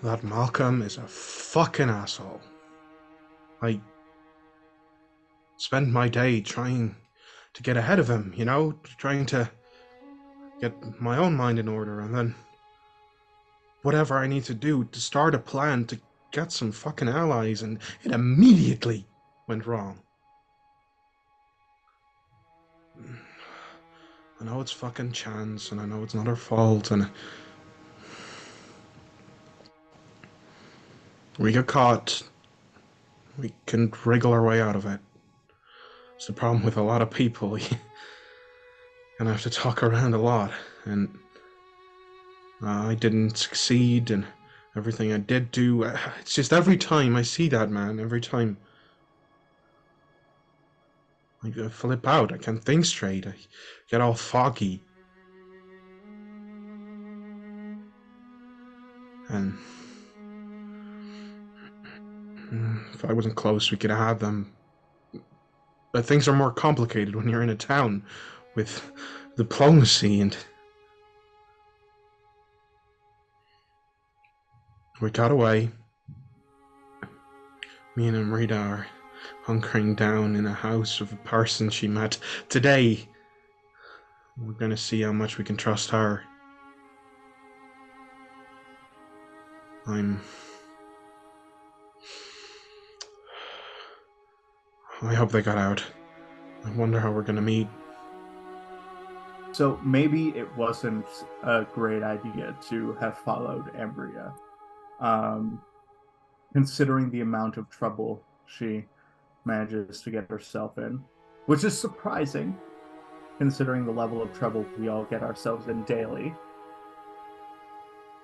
That Malcolm is a fucking asshole. I spend my day trying to get ahead of him, trying to get my own mind in order, and then whatever I need to do to start a plan to get some fucking allies, and it immediately went wrong. I know it's fucking chance, and I know it's not her fault, and we get caught. We can wriggle our way out of it. It's the problem with a lot of people. You're gonna have to talk around a lot, and I didn't succeed, and everything I did do, it's just every time I see that man, every time I flip out. I can't think straight. I get all foggy. And if I wasn't close, we could have had them. But things are more complicated when you're in a town with diplomacy, and we got away. Me and Amrita are hunkering down in a house of a person she met today. We're gonna see how much we can trust her. I'm... I hope they got out. I wonder how we're gonna meet. So maybe it wasn't a great idea to have followed Amrita, um, considering the amount of trouble she manages to get herself in, which is surprising considering the level of trouble we all get ourselves in daily.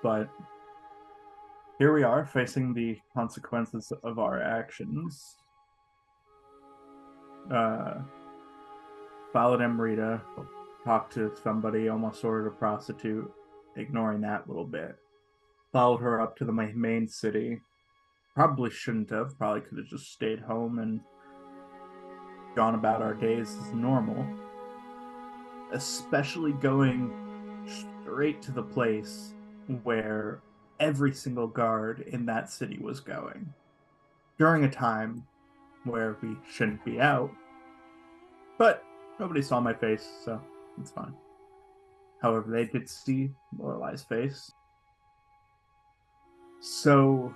But here we are facing the consequences of our actions. Followed Amrita, talked to somebody, almost ordered a prostitute, ignoring that little bit. Followed her up to the main city. Probably shouldn't have. Probably could have just stayed home and gone about our days as normal. Especially going straight to the place where every single guard in that city was going. During a time where we shouldn't be out. But nobody saw my face, so it's fine. However, they did see Lorelei's face. So,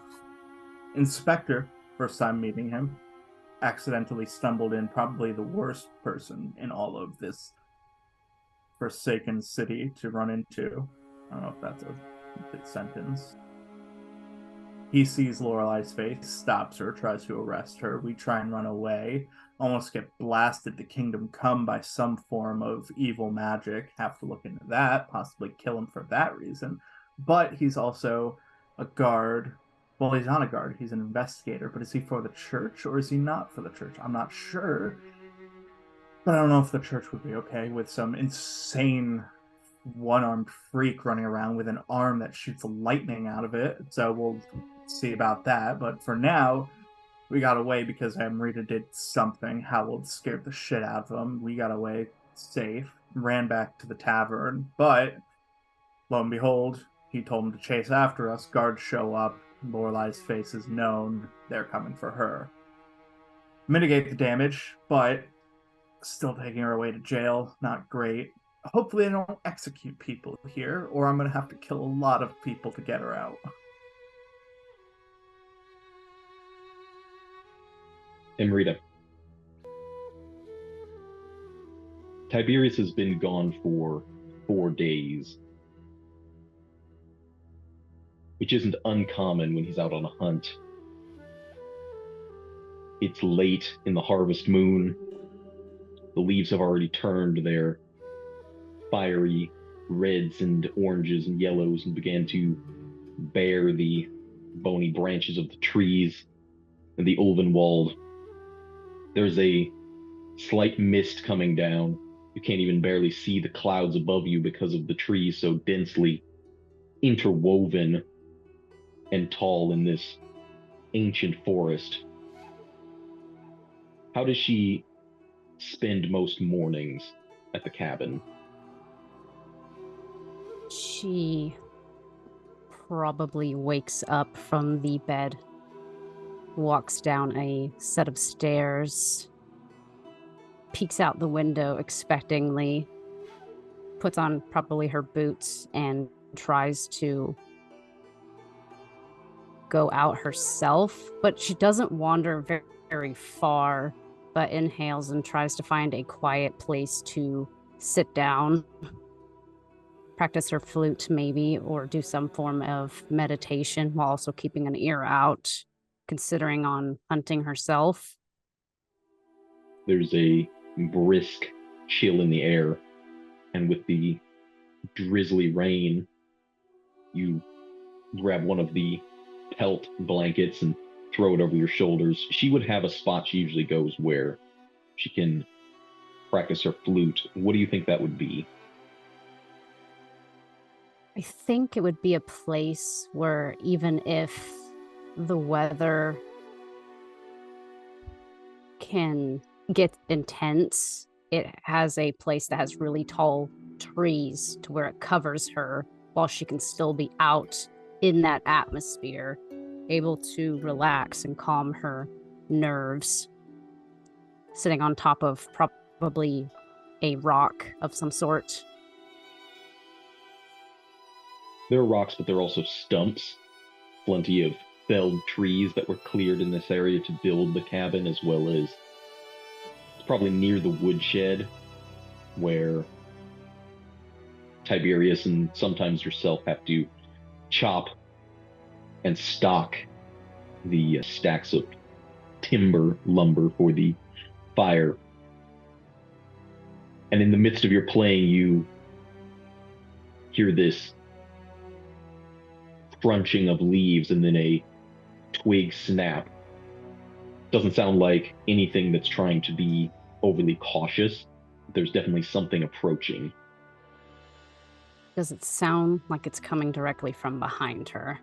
Inspector, first time meeting him, accidentally stumbled in probably the worst person in all of this forsaken city to run into. I don't know if that's a complete sentence. He sees Lorelei's face, stops her, tries to arrest her. We try and run away, almost get blasted to Kingdom Come by some form of evil magic. Have to look into that, possibly kill him for that reason. But he's also a guard. Well, he's not a guard, he's an investigator. But is he for the church or is he not for the church? I'm not sure. But I don't know if the church would be okay with some insane one-armed freak running around with an arm that shoots lightning out of it. So we'll see about that. But for now, we got away because Amrita did something. Howard scared the shit out of him. We got away safe, ran back to the tavern. But lo and behold, he told him to chase after us. Guards show up. Lorelei's face is known. They're coming for her. Mitigate the damage, but still taking her away to jail. Not great. Hopefully, I don't execute people here, or I'm going to have to kill a lot of people to get her out. Amrita. Tiberius has been gone for 4 days, which isn't uncommon when he's out on a hunt. It's late in the harvest moon. The leaves have already turned their fiery reds and oranges and yellows and began to bear the bony branches of the trees and the Ulvenwald. There's a slight mist coming down. You can't even barely see the clouds above you because of the trees so densely interwoven and tall in this ancient forest. How does she spend most mornings at the cabin? She probably wakes up from the bed, walks down a set of stairs, peeks out the window expectingly, puts on probably her boots, and tries to go out herself, but she doesn't wander very, very far, but inhales and tries to find a quiet place to sit down, practice her flute maybe, or do some form of meditation while also keeping an ear out, considering on hunting herself. There's a brisk chill in the air, and with the drizzly rain, you grab one of the pelt blankets and throw it over your shoulders. She would have a spot she usually goes where she can practice her flute. What do you think that would be? I think it would be a place where even if the weather can get intense, it has a place that has really tall trees to where it covers her while she can still be out in that atmosphere, able to relax and calm her nerves, sitting on top of probably a rock of some sort. There are rocks, but there are also stumps. Plenty of felled trees that were cleared in this area to build the cabin, as well as it's probably near the woodshed where Tiberius and sometimes yourself have to chop and stock the stacks of lumber for the fire. And in the midst of your playing, you hear this crunching of leaves and then a twig snap. Doesn't sound like anything that's trying to be overly cautious. There's definitely something approaching. Does it sound like it's coming directly from behind her?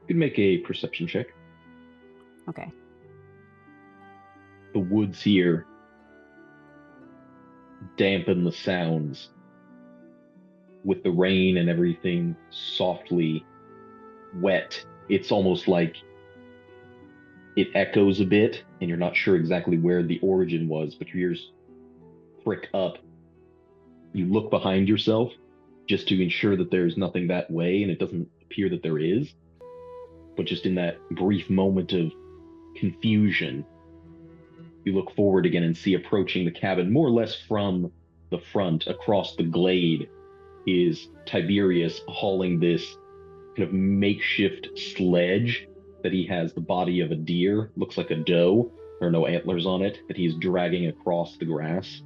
You can make a perception check. Okay. The woods here dampen the sounds. With the rain and everything softly wet, it's almost like it echoes a bit, and you're not sure exactly where the origin was, but your ears prick up. You look behind yourself just to ensure that there's nothing that way, and it doesn't appear that there is. But just in that brief moment of confusion, you look forward again and see approaching the cabin, more or less from the front, across the glade, is Tiberius hauling this kind of makeshift sledge that he has the body of a deer, looks like a doe, there are no antlers on it, that he's dragging across the grass.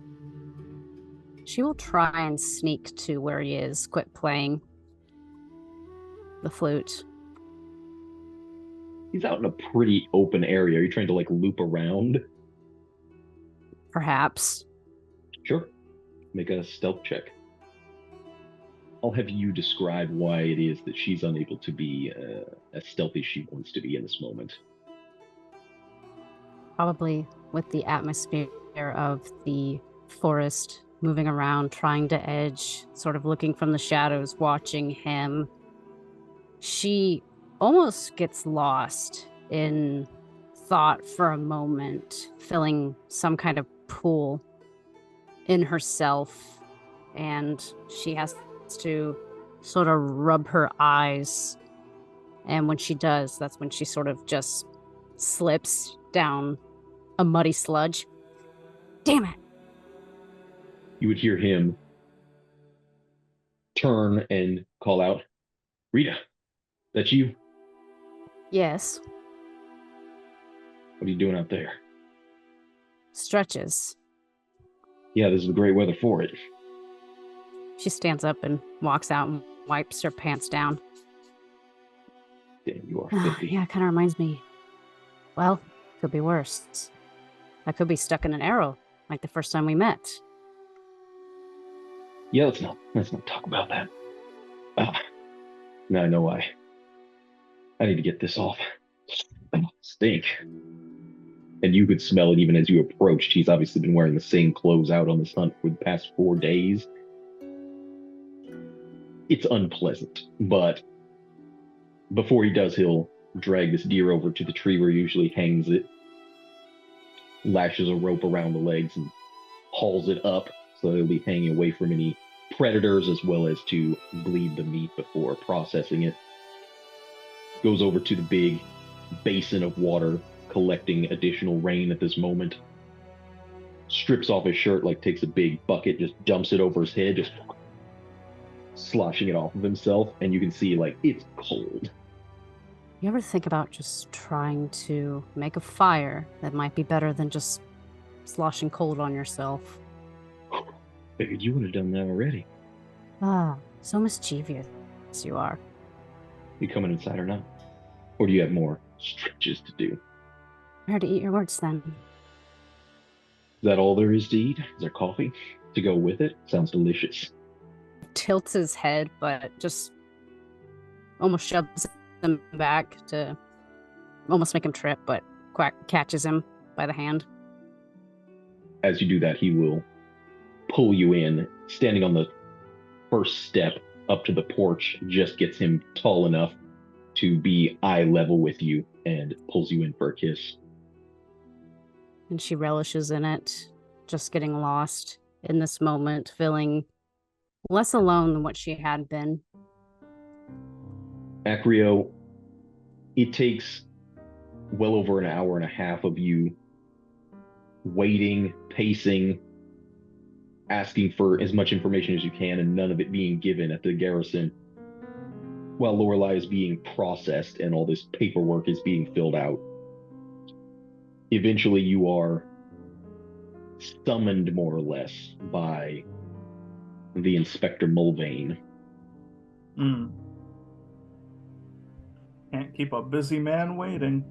She will try and sneak to where he is, quit playing the flute. He's out in a pretty open area. Are you trying to like loop around? Perhaps. Sure. Make a stealth check. I'll have you describe why it is that she's unable to be as stealthy as she wants to be in this moment. Probably with the atmosphere of the forest, moving around, trying to edge, sort of looking from the shadows, watching him. She almost gets lost in thought for a moment, feeling some kind of pull in herself, and she has to sort of rub her eyes, and when she does, that's when she sort of just slips down a muddy sludge. Damn it! You would hear him turn and call out, "Rita, that's you? Yes. What are you doing out there?" Stretches. "Yeah, this is the great weather for it." She stands up and walks out and wipes her pants down. "Damn, you are filthy." Yeah, it kind of reminds me. Well, could be worse. I could be stuck in an arrow, like the first time we met. Yeah, let's not talk about that. Now I know why. I need to get this off. Stink. And you could smell it even as you approached. He's obviously been wearing the same clothes out on this hunt for the past 4 days. It's unpleasant, but Before he does, he'll drag this deer over to the tree where he usually hangs it, lashes a rope around the legs, and hauls it up so it'll be hanging away from any predators, as well as to bleed the meat before processing it. Goes over to the big basin of water, collecting additional rain at this moment. Strips off his shirt, like takes a big bucket, just dumps it over his head, just sloshing it off of himself, and you can see, like, it's cold. You ever think about just trying to make a fire that might be better than just sloshing cold on yourself? Figured you would have done that already. Ah, so mischievous you are. You coming inside or not? Or do you have more stretches to do? Prepare to eat your words then. Is that all there is to eat? Is there coffee to go with it? Sounds delicious. Tilts his head, but just almost shoves him back to almost make him trip, but Quack catches him by the hand. As you do that, he will pull you in. Standing on the first step up to the porch just gets him tall enough to be eye level with you and pulls you in for a kiss. And she relishes in it, just getting lost in this moment, feeling less alone than what she had been. Acrio, it takes well over an hour and a half of you waiting, pacing, asking for as much information as you can, and none of it being given at the garrison, while Lorelei is being processed and all this paperwork is being filled out. Eventually, you are summoned, more or less, by the Inspector Mulvane. Can't keep a busy man waiting.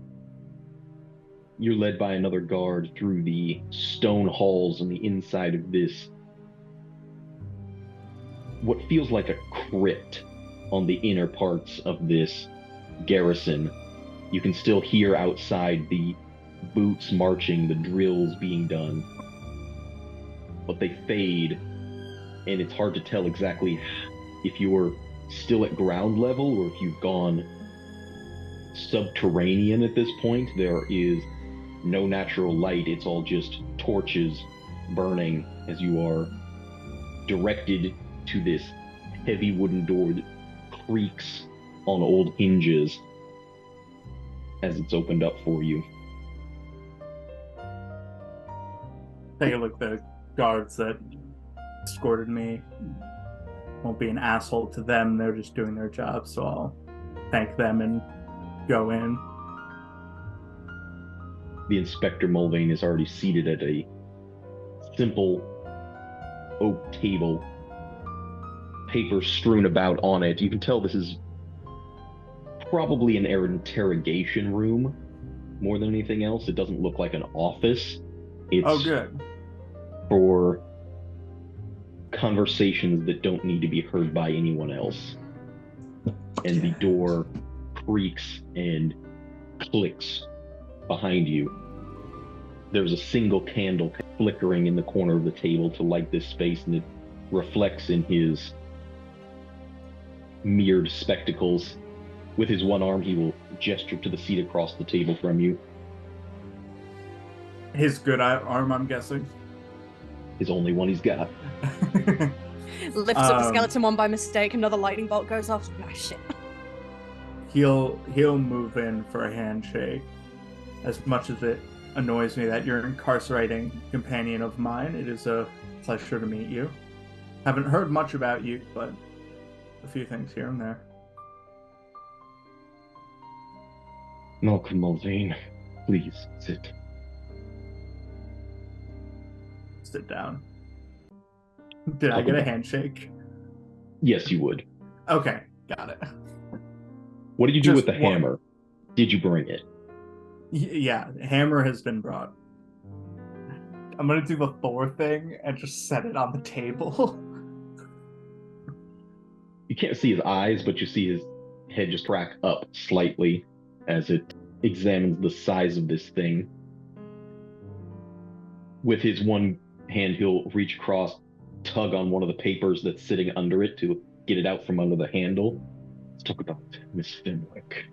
You're led by another guard through the stone halls on the inside of this, what feels like a crypt on the inner parts of this garrison. You can still hear outside the boots marching, the drills being done, but they fade, and it's hard to tell exactly if you're still at ground level or if you've gone subterranean at this point. There is no natural light. It's all just torches burning as you are directed to this heavy wooden door that creaks on old hinges as it's opened up for you. Take a look at the guards that escorted me. Won't be an asshole to them. They're just doing their job, so I'll thank them and go in. The Inspector Mulvane is already seated at a simple oak table, paper strewn about on it. You can tell this is probably an interrogation room more than anything else. It doesn't look like an office. It's good. For conversations that don't need to be heard by anyone else. And the door creaks and clicks behind you. There's a single candle flickering in the corner of the table to light this space, and it reflects in his mirrored spectacles. With his one arm, he will gesture to the seat across the table from you. His good arm, I'm guessing. His only one he's got. Lifts up the skeleton one by mistake, another lightning bolt goes off. Ah, shit. He'll move in for a handshake. As much as it annoys me that you're an incarcerating companion of mine, it is a pleasure to meet you. Haven't heard much about you, but a few things here and there. Malcolm Mulvane, please sit. Sit down. Did I get a handshake? Yes, you would. Okay, got it. What did you do Just with the one. hammer? Did you bring it? Yeah, the hammer has been brought. I'm gonna do the Thor thing and just set it on the table. You can't see his eyes, but you see his head just crack up slightly as it examines the size of this thing. With his one hand, he'll reach across, tug on one of the papers that's sitting under it to get it out from under the handle. Let's talk about Miss Fenwick.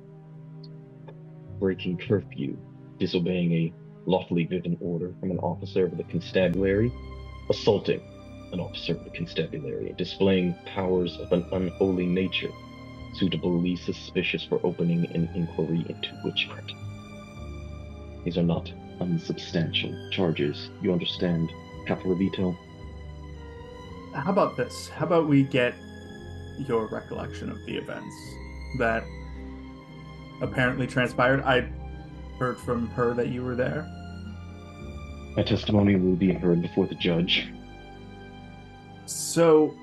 Breaking curfew, disobeying a lawfully given order from an officer of the constabulary, assaulting an officer of the constabulary, displaying powers of an unholy nature, suitably suspicious for opening an inquiry into witchcraft. These are not unsubstantial charges. You understand, Acrio Revito? How about this? How about we get your recollection of the events that apparently transpired? I heard from her that you were there. My testimony will be heard before the judge. So,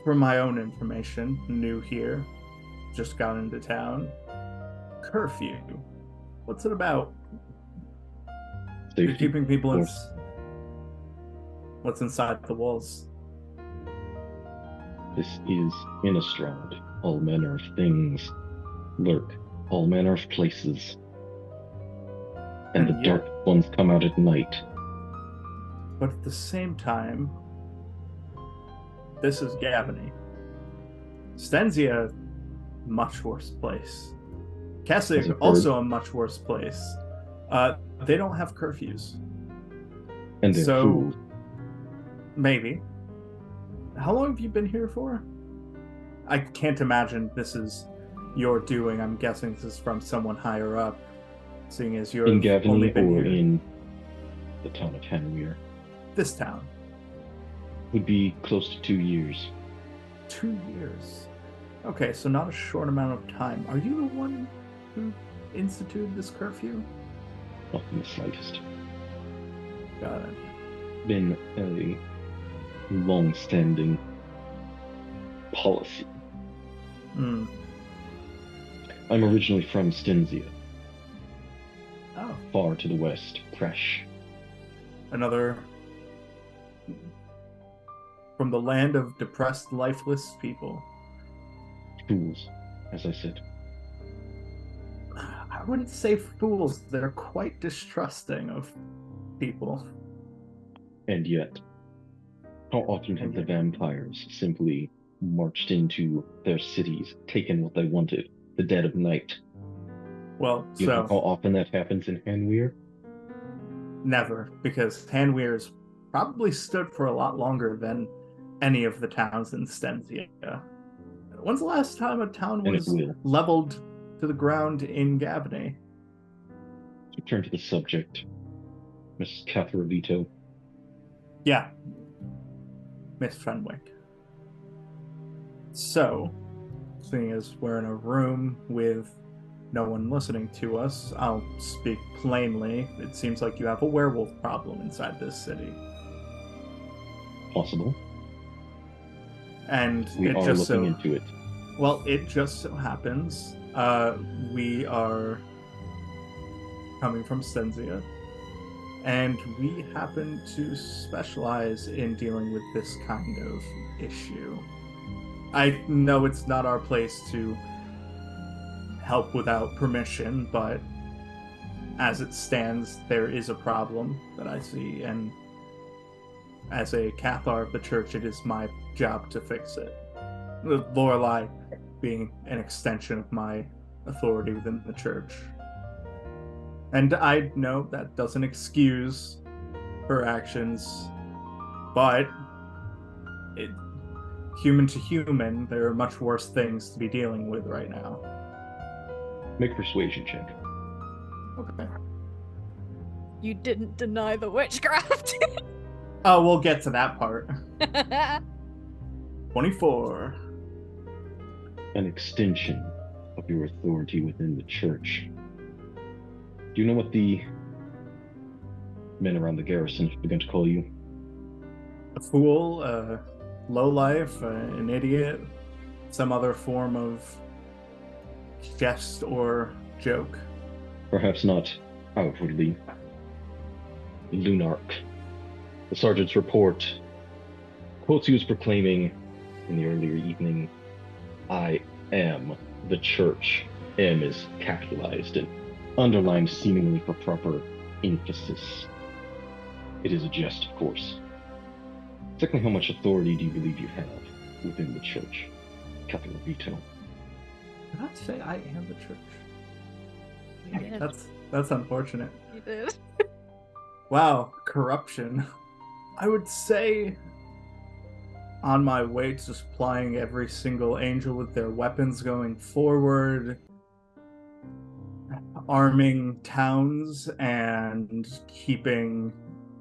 for my own information, new here, just got into town. Curfew. What's it about? Safety, You're keeping people of in. course. What's inside the walls? This is Innistrad. All manner of things lurk, all manner of places. And the Yeah. dark ones come out at night. But at the same time, this is Gavany. Stenzia, much worse place. Has it Kessig, heard? also a much worse place. They don't have curfews. And they're So- fools. Maybe. How long have you been here for? I can't imagine this is your doing. I'm guessing this is from someone higher up, seeing as you're In only Gavany been or here. in the town of Hanweir. This town. Would be close to 2 years. 2 years. Okay, so not a short amount of time. Are you the one who instituted this curfew? Not in the slightest. Got it. Been a long-standing policy. Hmm. I'm originally from Stenzia, Oh, far to the west. Fresh. another from the land of depressed, lifeless people. Fools, as I said. I wouldn't say fools. They're quite distrusting of people. And yet, how often have the vampires simply marched into their cities, taken what they wanted, the dead of night? Well, You know how so often that happens in Hanweir? never, because Hanweir's probably stood for a lot longer than any of the towns in Stenzia. When's the last time a town And it was will. leveled to the ground in Gavany? To return to the subject, Miss Acrio Revito. Yeah, Miss Fenwick. So, seeing as we're in a room with no one listening to us, I'll speak plainly. It seems like you have a werewolf problem inside this city. Possible. And We it are just looking so into it. well, it just so happens we are coming from Stenzia, and we happen to specialize in dealing with this kind of issue. I know it's not our place to help without permission, but as it stands, there is a problem that I see, and as a Cathar of the church, it is my job to fix it. Lorelei being an extension of my authority within the church. And I know that doesn't excuse her actions, but human to human, there are much worse things to be dealing with right now. Make a persuasion check. Okay. You didn't deny the witchcraft. Oh, we'll get to that part. 24. An extension of your authority within the church. Do you know what the men around the garrison have begun to call you? A fool, a lowlife, an idiot, some other form of jest or joke. Perhaps not outwardly. Lunarch. The sergeant's report quotes you as proclaiming in the earlier evening, I am the church. M is capitalized and underlined seemingly for proper emphasis. It is a jest, of course. Secondly, how much authority do you believe you have within the church? Acrio Revito. Did I say I am the church? You did. That's unfortunate. You did. Wow, corruption. I would say on my way to supplying every single angel with their weapons going forward, arming towns and keeping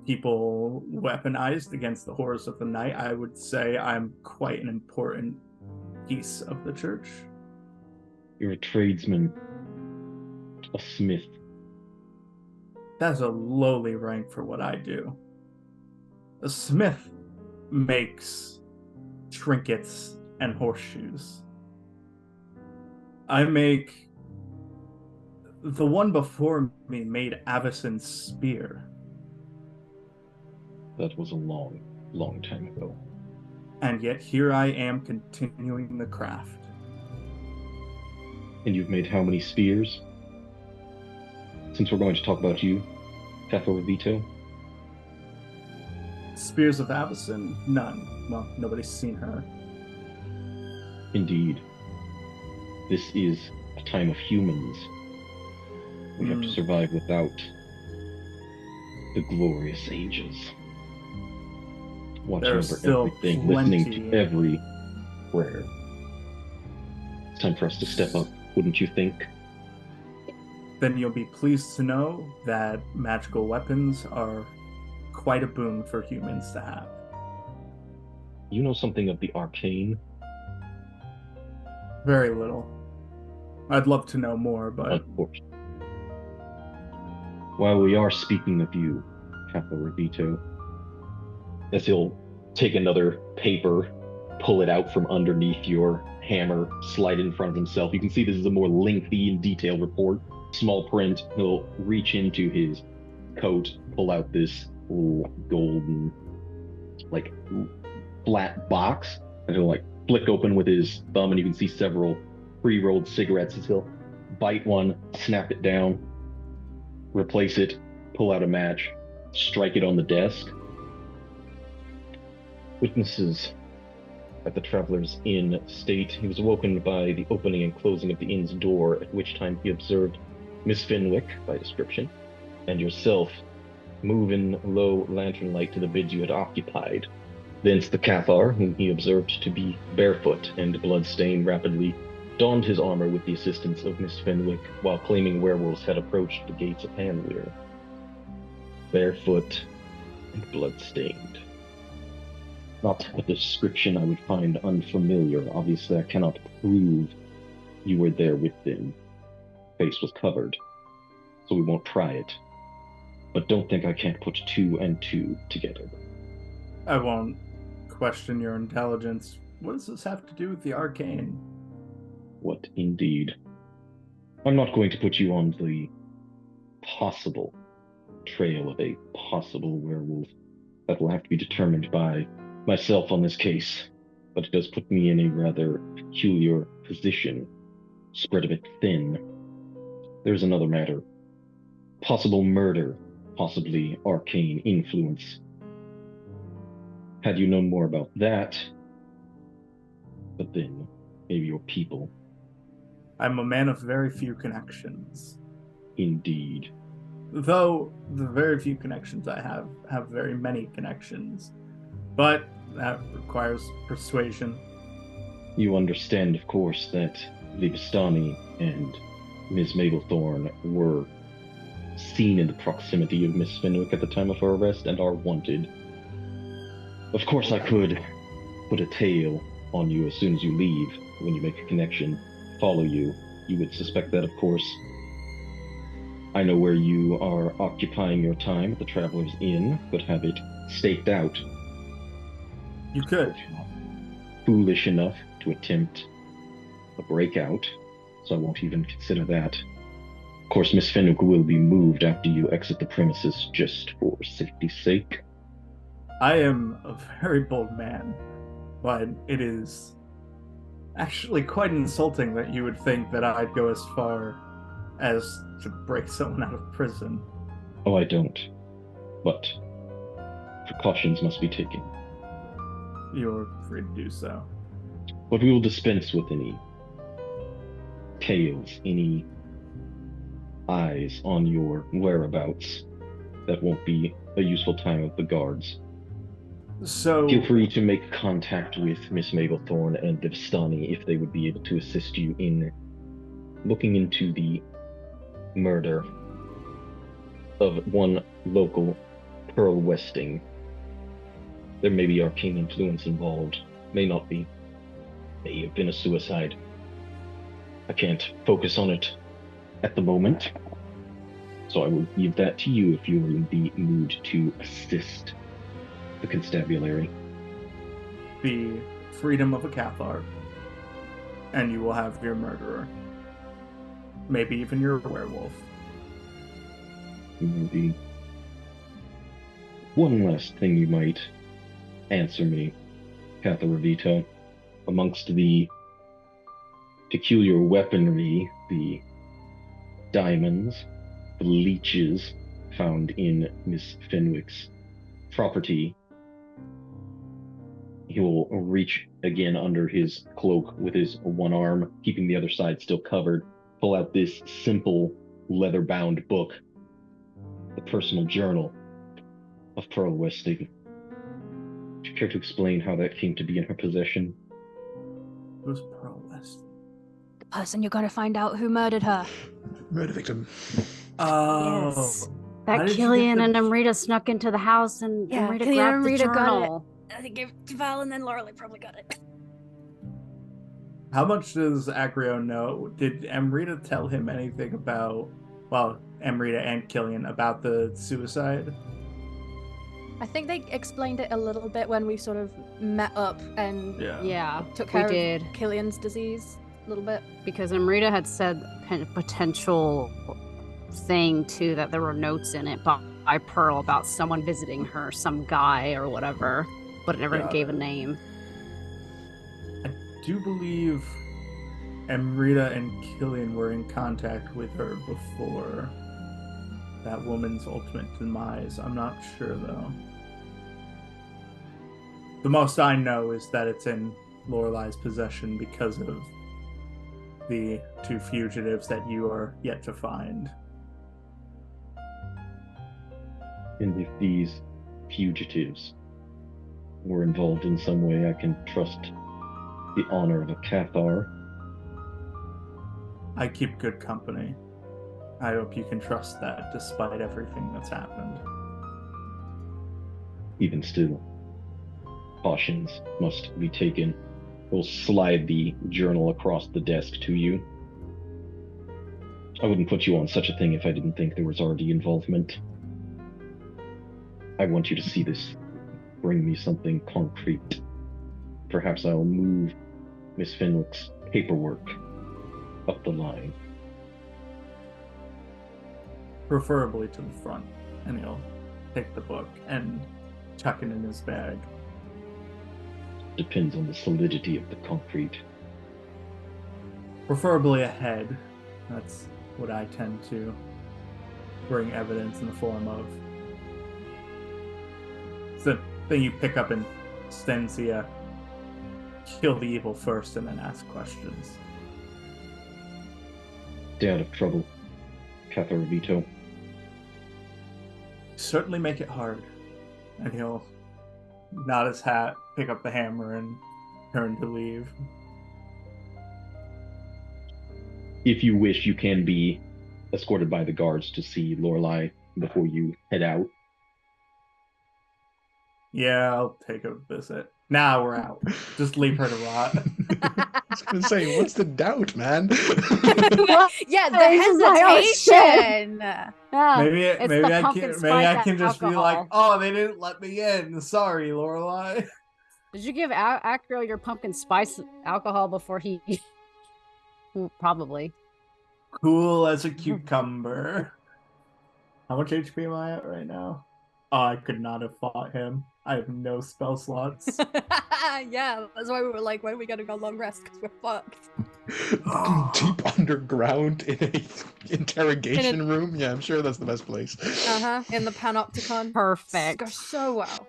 people weaponized against the horrors of the night, I would say I'm quite an important piece of the church. You're a tradesman, a smith. That's a lowly rank for what I do. A smith makes trinkets and horseshoes. I make... The one before me made Avacyn's spear. That was a long, long time ago. And yet here I am continuing the craft. And you've made how many spears? Since we're going to talk about you, Acrio Revito. Spears of Avacyn? None. Well, nobody's seen her. Indeed. This is a time of humans. We have to survive without the glorious angels. Watching There's over still everything, plenty. listening to every prayer. It's time for us to step up, wouldn't you think? Then you'll be pleased to know that magical weapons are quite a boon for humans to have. You know something of the arcane? Very little. I'd love to know more, but Unfortunately. While we are speaking of you, Acrio Revito, as he'll take another paper, pull it out from underneath your hammer, slide it in front of himself. You can see this is a more lengthy and detailed report. Small print. He'll reach into his coat, pull out this little golden, like, flat box, and he'll, like, flick open with his thumb, and you can see several pre-rolled cigarettes as he'll bite one, snap it down, replace it, pull out a match, strike it on the desk. Witnesses at the Traveler's Inn state he was awoken by the opening and closing of the inn's door, at which time he observed Miss Fenwick, by description, and yourself move in low lantern light to the beds you had occupied. Thence the Cathar, whom he observed to be barefoot and blood-stained, rapidly donned his armor with the assistance of Miss Fenwick, while claiming werewolves had approached the gates of Hanweir. Barefoot and blood-stained. Not a description I would find unfamiliar. Obviously, I cannot prove you were there with them. Face was covered, so we won't try it. But don't think I can't put two and two together. I won't question your intelligence. What does this have to do with the arcane? What indeed? I'm not going to put you on the possible trail of a possible werewolf. That will have to be determined by myself on this case, but it does put me in a rather peculiar position, spread a bit thin. There's another matter. Possible murder, possibly arcane influence. Had you known more about that, but then maybe your people. I'm a man of very few connections. Indeed. Though the very few connections I have very many connections. But that requires persuasion. You understand, of course, that the Vistani and Ms. Mablethorne were seen in the proximity of Miss Fenwick at the time of her arrest and are wanted. Of course, I could put a tail on you as soon as you leave. When you make a connection, follow you. You would suspect that, of course. I know where you are occupying your time at the Traveler's Inn, but have it staked out. You could. Foolish enough to attempt a breakout, so I won't even consider that. Of course, Miss Fenwick will be moved after you exit the premises, just for safety's sake. I am a very bold man, but it is actually quite insulting that you would think that I'd go as far as to break someone out of prison. Oh, I don't. But precautions must be taken. You're free to do so. But we will dispense with any tales, any eyes on your whereabouts. That won't be a useful time of the guards. So Feel free to make contact with Miss Mablethorne and Vistani if they would be able to assist you in looking into the murder of one local Pearl Westing. There may be arcane influence involved, may not be. May have been a suicide. I can't focus on it at the moment, so I will leave that to you if you're in the mood to assist the constabulary. the freedom of a Cathar, and you will have your murderer. Maybe even your werewolf. Maybe. One last thing you might answer me, Acrio Revito. Amongst the peculiar weaponry, the diamonds, the leeches found in Miss Fenwick's property, he will reach again under his cloak with his one arm, keeping the other side still covered, pull out this simple leather-bound book, the personal journal of Pearl Westing. Would you care to explain how that came to be in her possession? Who's Pearl West? The person you're going to find out who murdered her. Murder victim. Oh. Yes. How That did you Cillian get and the- Amrita snuck into the house and Yeah, Amrita Cillian and grabbed the Amrita got it. journal. I think gave it to Val and then Lorelei probably got it. How much does Acrio know? Did Amrita tell him anything about, well, Amrita and Cillian, about the suicide? I think they explained it a little bit when we sort of met up and Yeah, took we care did. of Cillian's disease a little bit. Because Amrita had said potential thing too, that there were notes in it by Pearl about someone visiting her, some guy or whatever, but it never Got gave it. a name. I do believe Amrita and Cillian were in contact with her before that woman's ultimate demise. I'm not sure, though. The most I know is that it's in Lorelei's possession because of the two fugitives that you are yet to find. And if these fugitives were involved in some way, I can trust the honor of a Cathar. I keep good company. I hope you can trust that despite everything that's happened. Even still, cautions must be taken. We'll slide the journal across the desk to you. I wouldn't put you on such a thing if I didn't think there was already involvement. I want you to see this. Bring me something concrete. Perhaps I'll move Miss Fenwick's paperwork up the line. Preferably to the front. And he'll take the book and tuck it in his bag. Depends on the solidity of the concrete. Preferably ahead. That's what I tend to bring evidence in the form of. It's the thing you pick up in Stensia. Kill the evil first and then ask questions. Stay out of trouble, Acrio Revito. Certainly make it hard. And he'll nod his hat, pick up the hammer, and turn to leave. If you wish, you can be escorted by the guards to see Lorelei before you head out. Yeah, I'll take a visit. Nah, we're out. Just leave her to rot. I was gonna say, what's the doubt, man? Yeah, the This is my own shit. hesitation. Yeah, Maybe it's maybe the I pumpkin can maybe I spice can just be alcohol. like, oh, they didn't let me in. Sorry, Lorelei. Did you give Acrio your pumpkin spice alcohol before he? Probably. Cool as a cucumber. How much HP am I at right now? Oh, I could not have fought him. I have no spell slots. Yeah, that's why we were like, when are we gonna go long rest? Because we're fucked. Deep underground in a interrogation room. Yeah, I'm sure that's the best place. In the Panopticon. Perfect. Goes so well.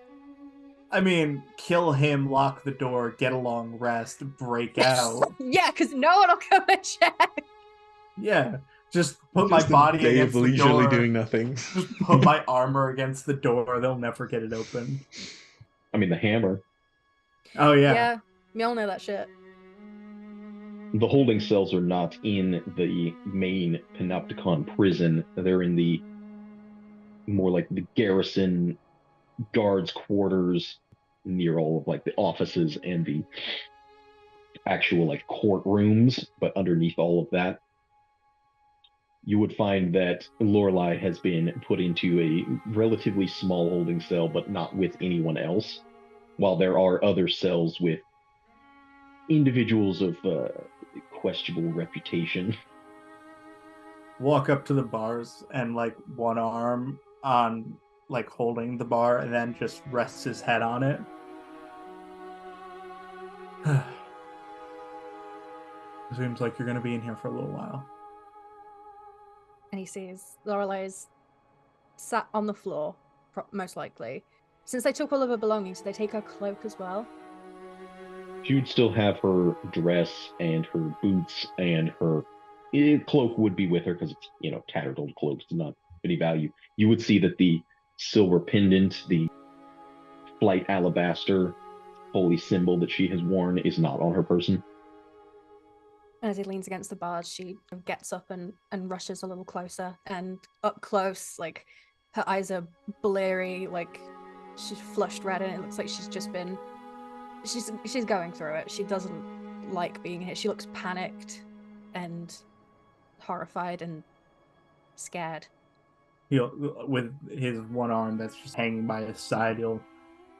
I mean, kill him, lock the door, get a long rest, break out. Yeah, because no one will come and check. Yeah, just put Just my a body day against of the leisurely door. doing nothing. Just put my armor against the door. They'll never get it open. I mean, the hammer. Oh yeah. Yeah, we all know that shit. The holding cells are not in the main Panopticon prison. They're in the more like the garrison guards quarters near all of like the offices and the actual like courtrooms, but underneath all of that you would find that Lorelei has been put into a relatively small holding cell, but not with anyone else, while there are other cells with individuals of questionable reputation. Walk up to the bars and like one arm on like holding the bar and then just rests his head on it. Seems like you're gonna be in here for a little while. And he sees Lorelei's sat on the floor, most likely. Since they took all of her belongings, did they take her cloak as well? She would still have her dress and her boots, and her cloak would be with her because it's, tattered old cloak. It's not any value. You would see that the silver pendant, the flight alabaster holy symbol that she has worn, is not on her person. As he leans against the bars, she gets up and rushes a little closer. And up close, like, her eyes are bleary, like, she's flushed red, and it looks like she's just been... She's going through it. She doesn't like being here. She looks panicked and horrified and scared. He'll, with his one arm that's just hanging by his side, he'll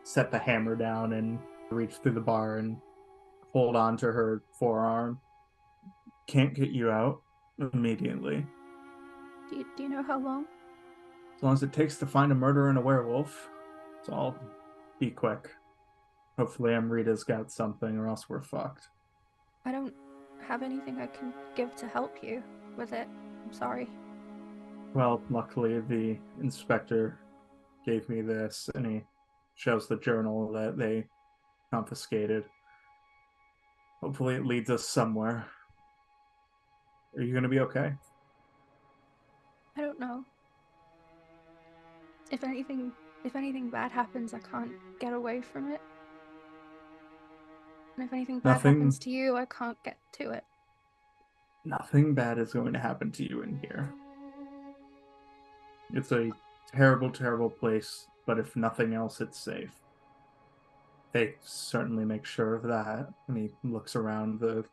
set the hammer down and reach through the bar and hold on to her forearm. Can't get you out immediately. Do you know how long? As long as it takes to find a murderer and a werewolf. So I'll be quick. Hopefully Amrita's got something, or else we're fucked. I don't have anything I can give to help you with it. I'm sorry. Well, luckily the inspector gave me this, and he shows the journal that they confiscated. Hopefully it leads us somewhere. Are you going to be okay? I don't know. If anything bad happens, I can't get away from it. And if anything bad happens to you, I can't get to it. Nothing bad is going to happen to you in here. It's a terrible, terrible place, but if nothing else, it's safe. They certainly make sure of that. And he looks around the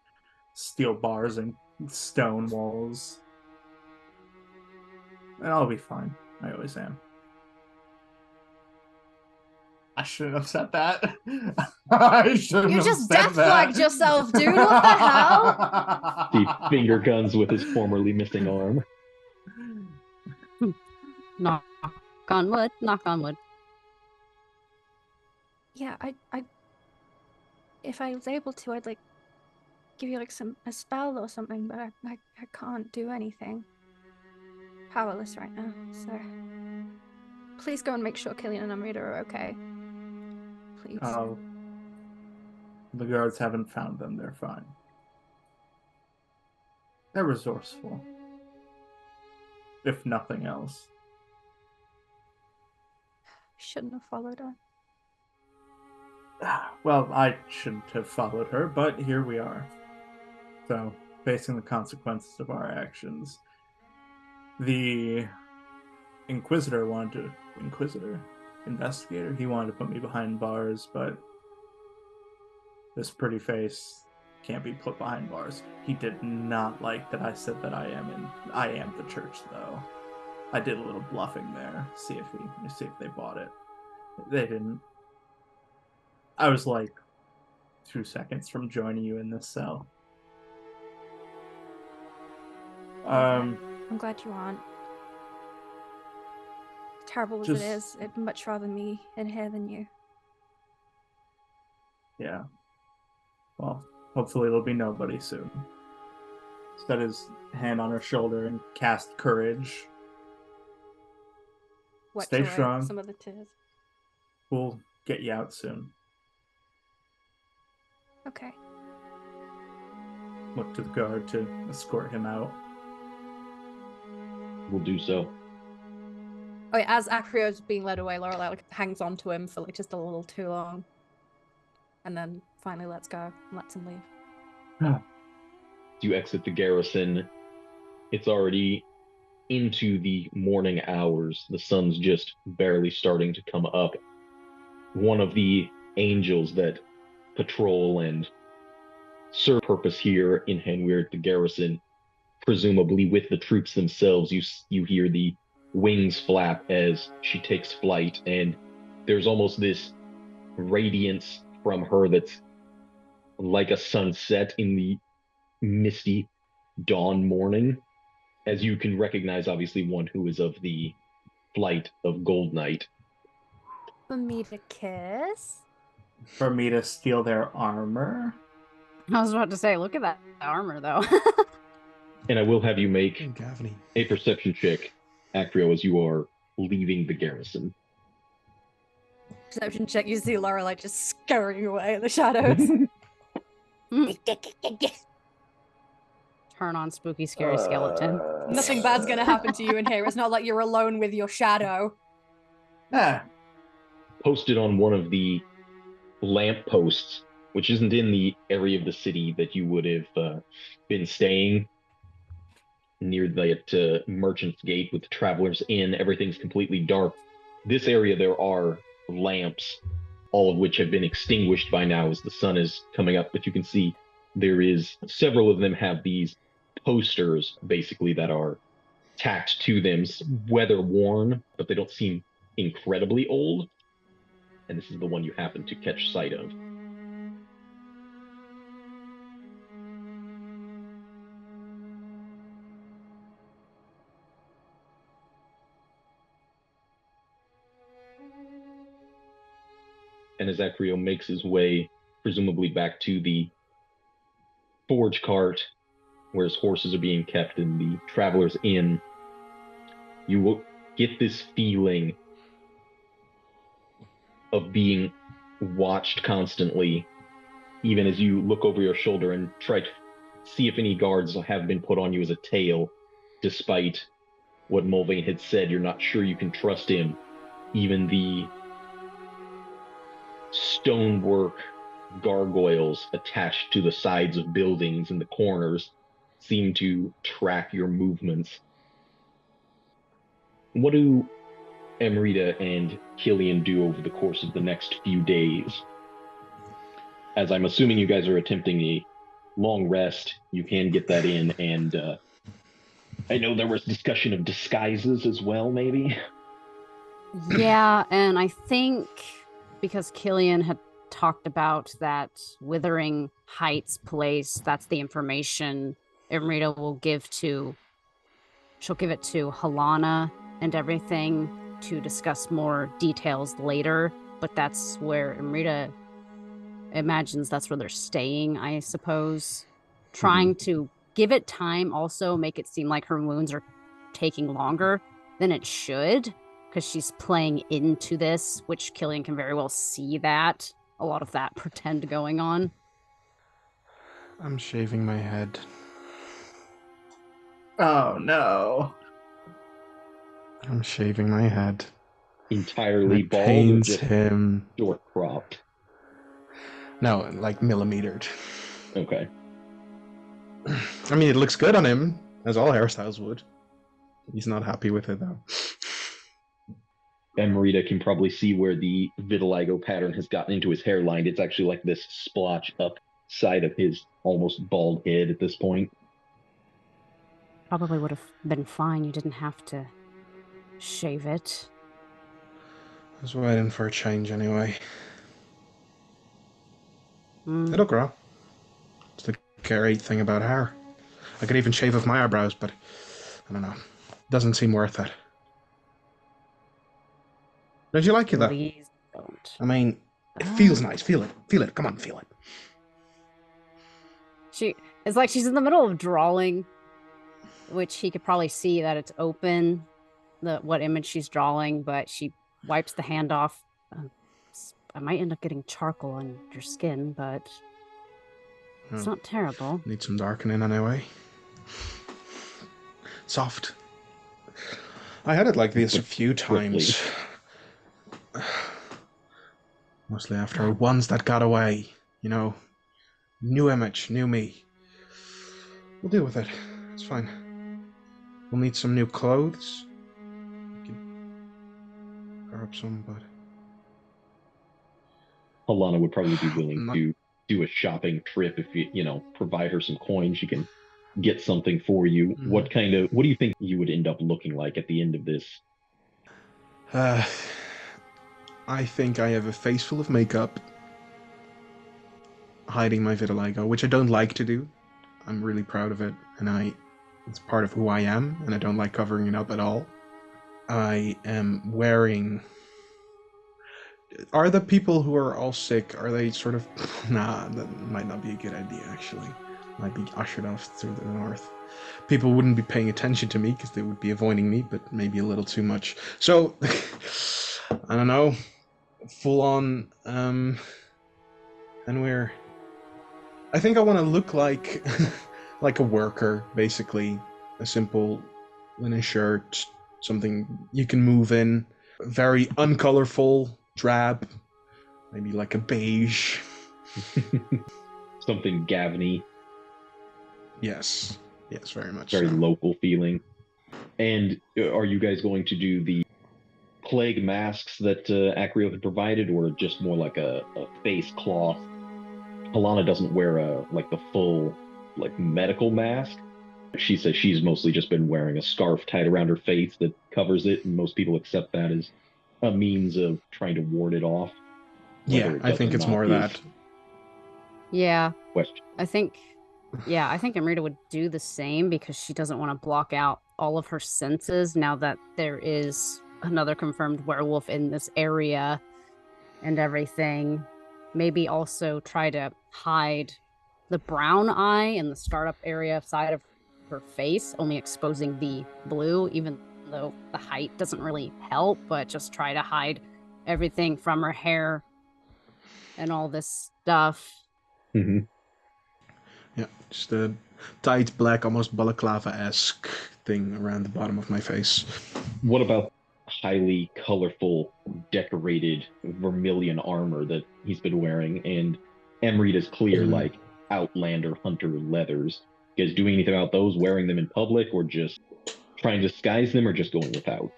steel bars and stone walls. And I'll be fine. I always am. I shouldn't have said that. I shouldn't have just said death flagged yourself, dude. What the hell? He finger guns with his formerly missing arm. Knock on wood. Knock on wood. Yeah, I if I was able to, I'd like give you like a spell or something, but I can't do anything. Powerless right now, so please go and make sure Cillian and Amrita are okay. Please. Oh, the guards haven't found them. They're fine. They're resourceful, if nothing else. Shouldn't have followed her. Well, I shouldn't have followed her, but here we are. So, facing the consequences of our actions. The investigator, he wanted to put me behind bars, but this pretty face can't be put behind bars. He did not like that I said that I am the church, though. I did a little bluffing there, see if they bought it. They didn't. I was like 2 seconds from joining you in this cell. I'm glad you aren't. Terrible as it is, I'd much rather me in here than you. Yeah. Well, hopefully it'll be nobody soon. Set his hand on her shoulder and cast courage. Stay strong. Some of the tears. We'll get you out soon. Okay. Look to the guard to escort him out. We'll do so. Oh, yeah, as Acrio's being led away, Lorelei hangs on to him for just a little too long. And then finally lets go and lets him leave. You exit the garrison. It's already into the morning hours. The sun's just barely starting to come up. One of the angels that patrol and serve purpose here in Henweir at the garrison, presumably with the troops themselves, you hear the wings flap as she takes flight, and there's almost this radiance from her that's like a sunset in the misty dawn morning, as you can recognize obviously one who is of the flight of Gold Knight. For me to kiss? For me to steal their armor. I was about to say, look at that armor, though. And I will have you make Gavney. a perception check, Acrio, as you are leaving the garrison. Perception check, you see Lorelei just scurrying away in the shadows. Turn on spooky, scary skeleton. Nothing bad's gonna happen to you in here. It's not like you're alone with your shadow. Posted on one of the lamp posts, which isn't in the area of the city that you would have been staying, near that merchant's gate with the travelers inn. Everything's completely dark. This area, there are lamps, all of which have been extinguished by now as the sun is coming up, but you can see there is several of them have these posters basically that are tacked to them, weather worn, but they don't seem incredibly old. And this is the one you happen to catch sight of. And as Acrio makes his way, presumably back to the forge cart, where his horses are being kept in the traveler's inn, you will get this feeling of being watched constantly, even as you look over your shoulder and try to see if any guards have been put on you as a tail, despite what Mulvane had said. You're not sure you can trust him. Even the stonework gargoyles attached to the sides of buildings in the corners seem to track your movements. What do Amrita and Cillian do over the course of the next few days? As I'm assuming you guys are attempting a long rest, you can get that in, and I know there was discussion of disguises as well, maybe? Yeah, and I think because Cillian had talked about that Withering Heights place, that's the information Amrita will give to, she'll give it to Halana and everything to discuss more details later, but that's where Amrita imagines that's where they're staying, I suppose. Trying to give it time, also make it seem like her wounds are taking longer than it should, because she's playing into this, which Cillian can very well see that. A lot of that pretend going on. I'm shaving my head. Oh no. I'm shaving my head. Entirely It bald or pains just him. short cropped? No, like millimetered. Okay. I mean, it looks good on him, as all hairstyles would. He's not happy with it, though. Amrita can probably see where the vitiligo pattern has gotten into his hairline. It's actually like this splotch up side of his almost bald head at this point. Probably would have been fine. You didn't have to shave it. I was waiting for a change anyway. Mm. It'll grow. It's the great thing about hair. I could even shave off my eyebrows, but I don't know. Doesn't seem worth it. Don't you like it, though? Please don't. I mean, it feels nice. Feel it. Feel it. Come on, feel it. It's like she's in the middle of drawing, which he could probably see that it's open, what image she's drawing, but she wipes the hand off, I might end up getting charcoal on your skin, but it's Oh, not terrible. need some darkening anyway. Soft. I had it like this a few times. Mostly after ones that got away. You know, new image, new me. We'll deal with it. It's fine. We'll need some new clothes. We can grab some, but Alana would probably be willing to do a shopping trip if provide her some coin. She can get something for you. Mm-hmm. What do you think you would end up looking like at the end of this? I think I have a face full of makeup, hiding my vitiligo, which I don't like to do. I'm really proud of it, and it's part of who I am, and I don't like covering it up at all. I am wearing... Are the people who are all sick, are they sort of... Nah, that might not be a good idea, actually. Might be ushered off through the north. People wouldn't be paying attention to me because they would be avoiding me, but maybe a little too much. So, I don't know. Full on, and I think I want to look like like a worker, basically. A simple linen shirt, something you can move in. Very uncolorful, drab, maybe like a beige. Something Gavny. Yes, very much. Very so. local feeling. And are you guys going to do the plague masks that Acrio had provided, or just more like a face cloth? Alana doesn't wear the full medical mask. She says she's mostly just been wearing a scarf tied around her face that covers it, and most people accept that as a means of trying to ward it off. Yeah, I think it's more that. Yeah. Question. I think Amrita would do the same because she doesn't want to block out all of her senses now that there is another confirmed werewolf in this area and everything. Maybe also try to hide the brown eye in the startup area side of her face, only exposing the blue, even though the height doesn't really help, but just try to hide everything from her hair and all this stuff. Mm-hmm. Yeah, just a tight black, almost balaclava-esque thing around the bottom of my face. What about highly colorful, decorated vermilion armor that he's been wearing, and Amrita's clear, Outlander hunter leathers? You guys doing anything about those, wearing them in public, or just trying to disguise them, or just going without?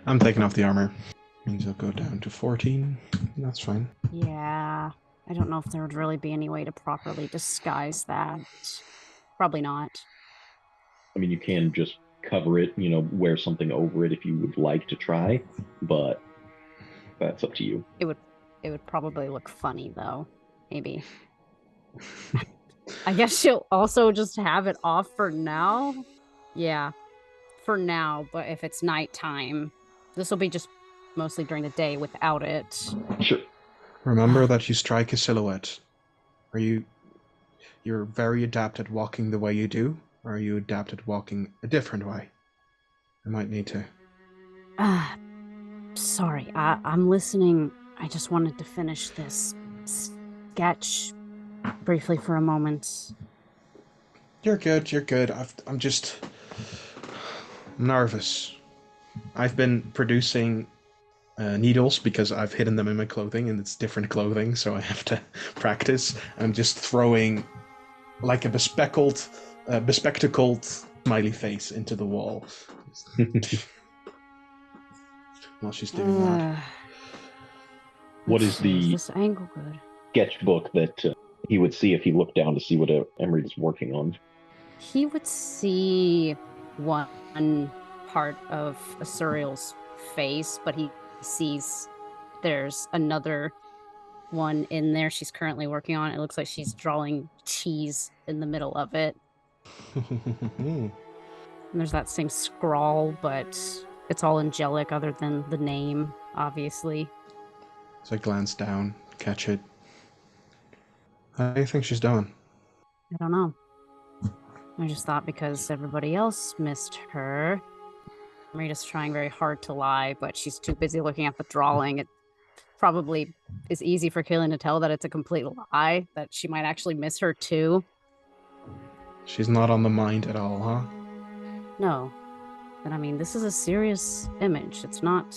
I'm taking off the armor. Means I'll go down to 14. That's fine. Yeah, I don't know if there would really be any way to properly disguise that. Probably not. I mean, you can just cover it, wear something over it if you would like to try, but that's up to you. It would probably look funny, though. Maybe. I guess she'll also just have it off for now. Yeah, for now, but if it's nighttime, this will be just mostly during the day without it. Sure. Remember that you strike a silhouette. You're very adept at walking the way you do, or are you adept at walking a different way? I might need to. Sorry, I'm listening. I just wanted to finish this sketch briefly for a moment. You're good. I'm just nervous. I've been producing needles because I've hidden them in my clothing, and it's different clothing, so I have to practice. I'm just throwing like a bespectacled smiley face into the wall while she's doing that. What is the this angle good? Sketchbook that he would see if he looked down to see what Amrita's working on? He would see one part of Asuriel's face, but he sees there's another one in there she's currently working on. It looks like she's drawing cheese in the middle of it. And there's that same scrawl, but it's all angelic other than the name, obviously. So I glance down, catch it. How do you think she's doing? I don't know. I just thought because everybody else missed her. Amrita's trying very hard to lie, but she's too busy looking at the drawing. It probably is easy for Cillian to tell that it's a complete lie, that she might actually miss her too. She's not on the mind at all, huh? No. But I mean, this is a serious image. It's not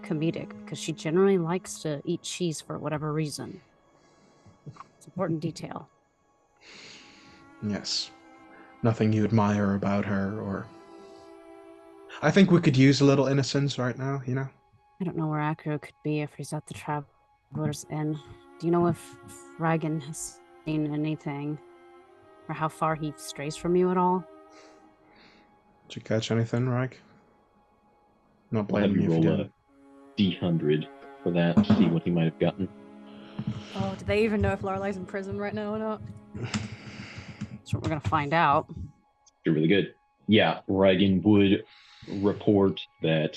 comedic, because she generally likes to eat cheese for whatever reason. It's an important detail. Yes. Nothing you admire about her, or... I think we could use a little innocence right now, you know? I don't know where Acrio could be if he's at the Traveler's Inn. Do you know if Regan has seen anything? Or how far he strays from you at all? Did you catch anything, Rag? Not I'll have blaming you you if you roll didn't. a D100 for that to see what he might have gotten. Oh, do they even know if Lorelei's in prison right now or not? That's what we're gonna find out. You're really good. Yeah, Regan would report that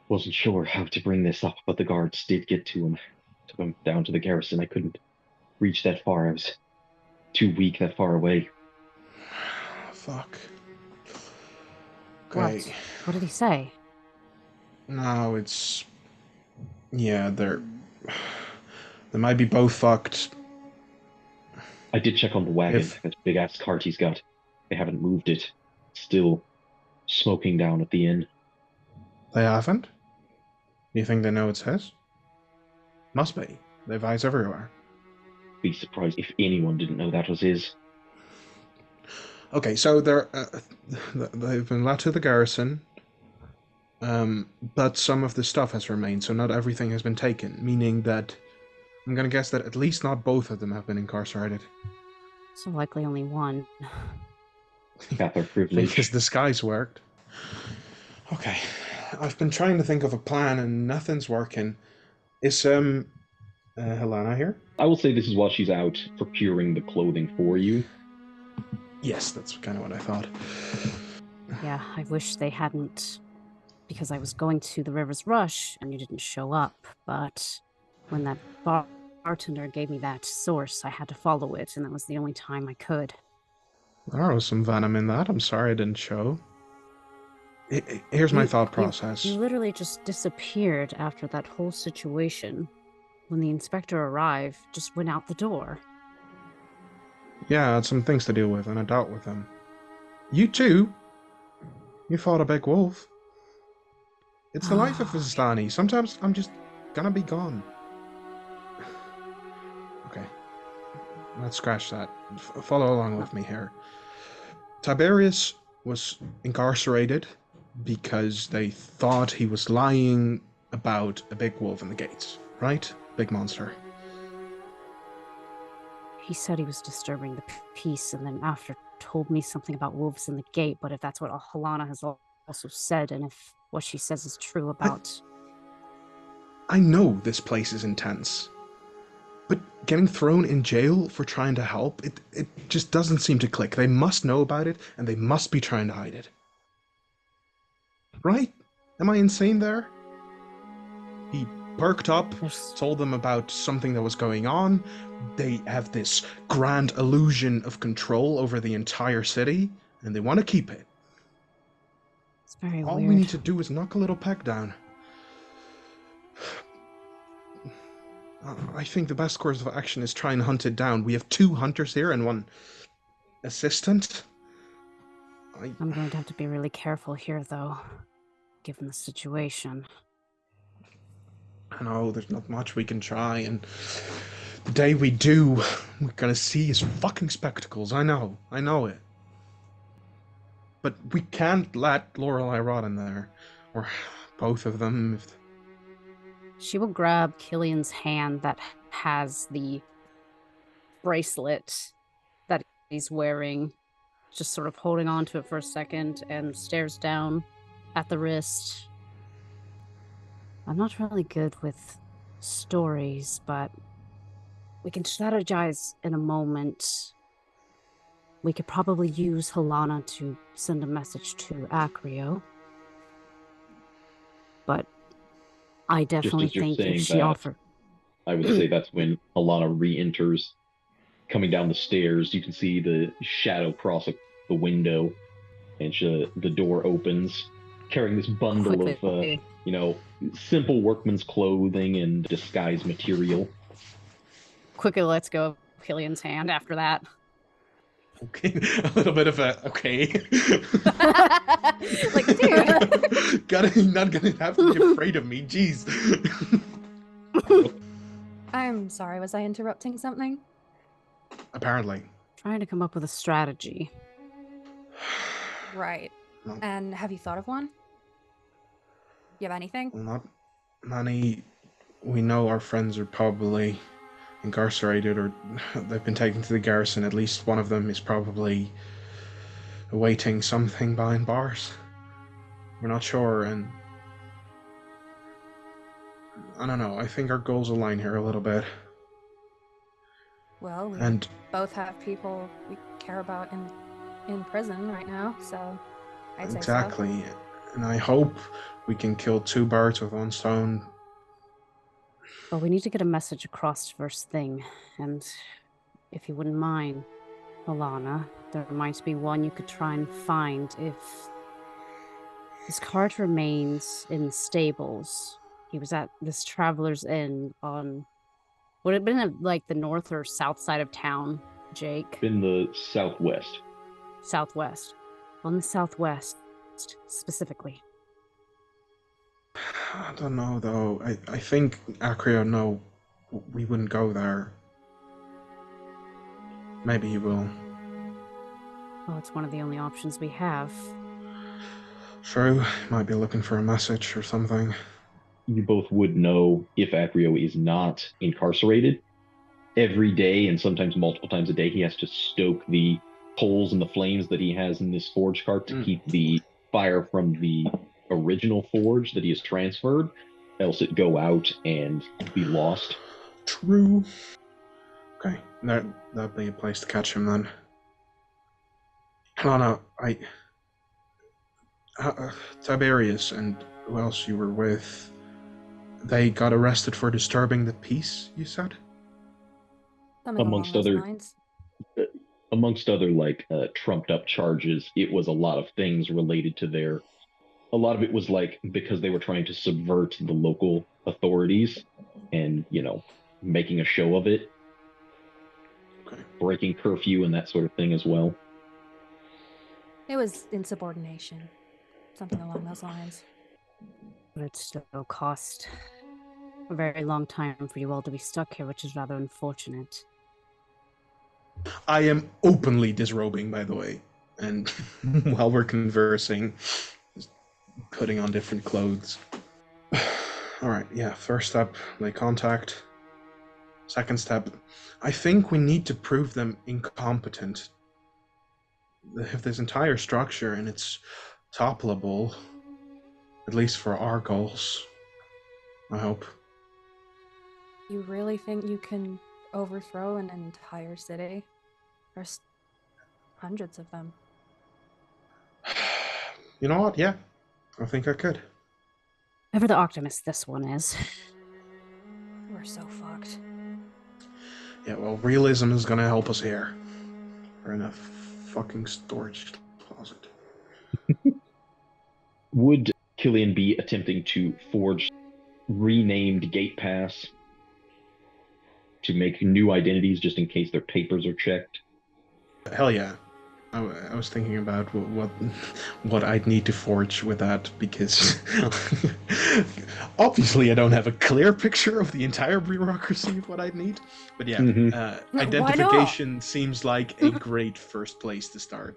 wasn't sure how to bring this up, but the guards did get to him. Took him down to the garrison. I couldn't reach that far. I was too weak that far away. Fuck. Okay. What did he say? No, it's... Yeah, they're... They might be both fucked. I did check on the wagon, If- that big-ass cart he's got. They haven't moved it. Still smoking down at the inn. They haven't? You think they know it's his? Must be. They have eyes everywhere. Be surprised if anyone didn't know that was his. Okay, so they've been led to the garrison, but some of the stuff has remained, so not everything has been taken, meaning that I'm gonna guess that at least not both of them have been incarcerated. So likely only one. Got their privilege. Because disguise worked. Okay, I've been trying to think of a plan and nothing's working. Is Helena here? I will say this is while she's out procuring the clothing for you. Yes, that's kind of what I thought. Yeah, I wish they hadn't, because I was going to the River's Rush and you didn't show up, but when that bartender gave me that source, I had to follow it, and that was the only time I could. There was some venom in that. I'm sorry I didn't show. Here's my thought You process. literally just disappeared after that whole situation. When the inspector arrived, just went out the door. Yeah, I had some things to deal with, and I dealt with them. You too? You fought a big wolf. It's the life of Vistani. Sometimes I'm just gonna be gone. Okay. Let's scratch that. Follow along with me here. Tiberius was incarcerated because they thought he was lying about a big wolf in the gates, right? Big monster. He said he was disturbing the peace, and then after told me something about wolves in the gate, but if that's what Helena has also said, and if what she says is true about... I know this place is intense, but getting thrown in jail for trying to help, it just doesn't seem to click. They must know about it, and they must be trying to hide it. Right? Am I insane there? He perked up, told them about something that was going on. They have this grand illusion of control over the entire city, and they want to keep it. It's very All weird. we need to do is knock a little peg down. I think the best course of action is try and hunt it down. We have 2 hunters here and 1 assistant. I'm going to have to be really careful here, though, given the situation. I know, there's not much we can try, and the day we do, we're gonna see his fucking spectacles. I know it. But we can't let Lorelei rot in there. Or both of them. She will grab Cillian's hand that has the bracelet that he's wearing, just sort of holding on to it for a second, and stares down at the wrist. I'm not really good with stories, but we can strategize in a moment. We could probably use Helena to send a message to Acrio. But I definitely Just as you're think saying if she that, offered... I would say that's when Alana re-enters. Coming down the stairs, you can see the shadow cross the window, and the door opens, carrying this bundle Quickly. of, simple workman's clothing and disguise material. Quickly lets go of Cillian's hand after that. Okay, a little bit of a okay. Like, dude. Not gonna have to be afraid of me. Jeez. I'm sorry, was I interrupting something? Apparently. Trying to come up with a strategy. Right. No. And have you thought of one? You have anything? Not many. We know our friends are probably incarcerated or they've been taken to the garrison. At least one of them is probably awaiting something behind bars. We're not sure, and I don't know. I think our goals align here a little bit. Well, we And both have people we care about in prison right now, so I'd say so. exactly. And I hope we can kill two birds with one stone. But we need to get a message across first thing. And if you wouldn't mind, Alana, there might be one you could try and find if his cart remains in the stables. He was at this Traveler's Inn on, would it have been like the north or south side of town, Jake? In the southwest. Southwest. On the southwest, specifically. I don't know, though. I think Acrio, no, we wouldn't go there. Maybe he will. Well, it's one of the only options we have. True, might be looking for a message or something. You both would know if Acrio is not incarcerated. Every day, and sometimes multiple times a day, he has to stoke the coals and the flames that he has in this forge cart to keep the fire from the original forge that he has transferred, else it go out and be lost. True. Okay, that'd be a place to catch him then. Alana, Tiberius and who else you were with, they got arrested for disturbing the peace, you said? Something along those lines. Amongst other trumped up charges, it was a lot of things related to a lot of it was because they were trying to subvert the local authorities and, making a show of it. Okay. Breaking curfew and that sort of thing as well. It was insubordination. Something along those lines. But it still cost a very long time for you all to be stuck here, which is rather unfortunate. I am openly disrobing, by the way, and while we're conversing, just putting on different clothes. Alright, yeah, first step, make contact. Second step, I think we need to prove them incompetent. They have this entire structure and it's toppleable, at least for our goals, I hope. You really think you can overthrow an entire city? There's hundreds of them. You know what? Yeah, I think I could. Ever the optimist this one is. We're so fucked. Yeah, well, realism is gonna help us here. We're in a fucking storage closet. Would Cillian be attempting to forge renamed gate pass to make new identities just in case their papers are checked? Hell yeah. I was thinking about what I'd need to forge with that, because obviously I don't have a clear picture of the entire bureaucracy of what I'd need. But yeah, identification seems like a great first place to start.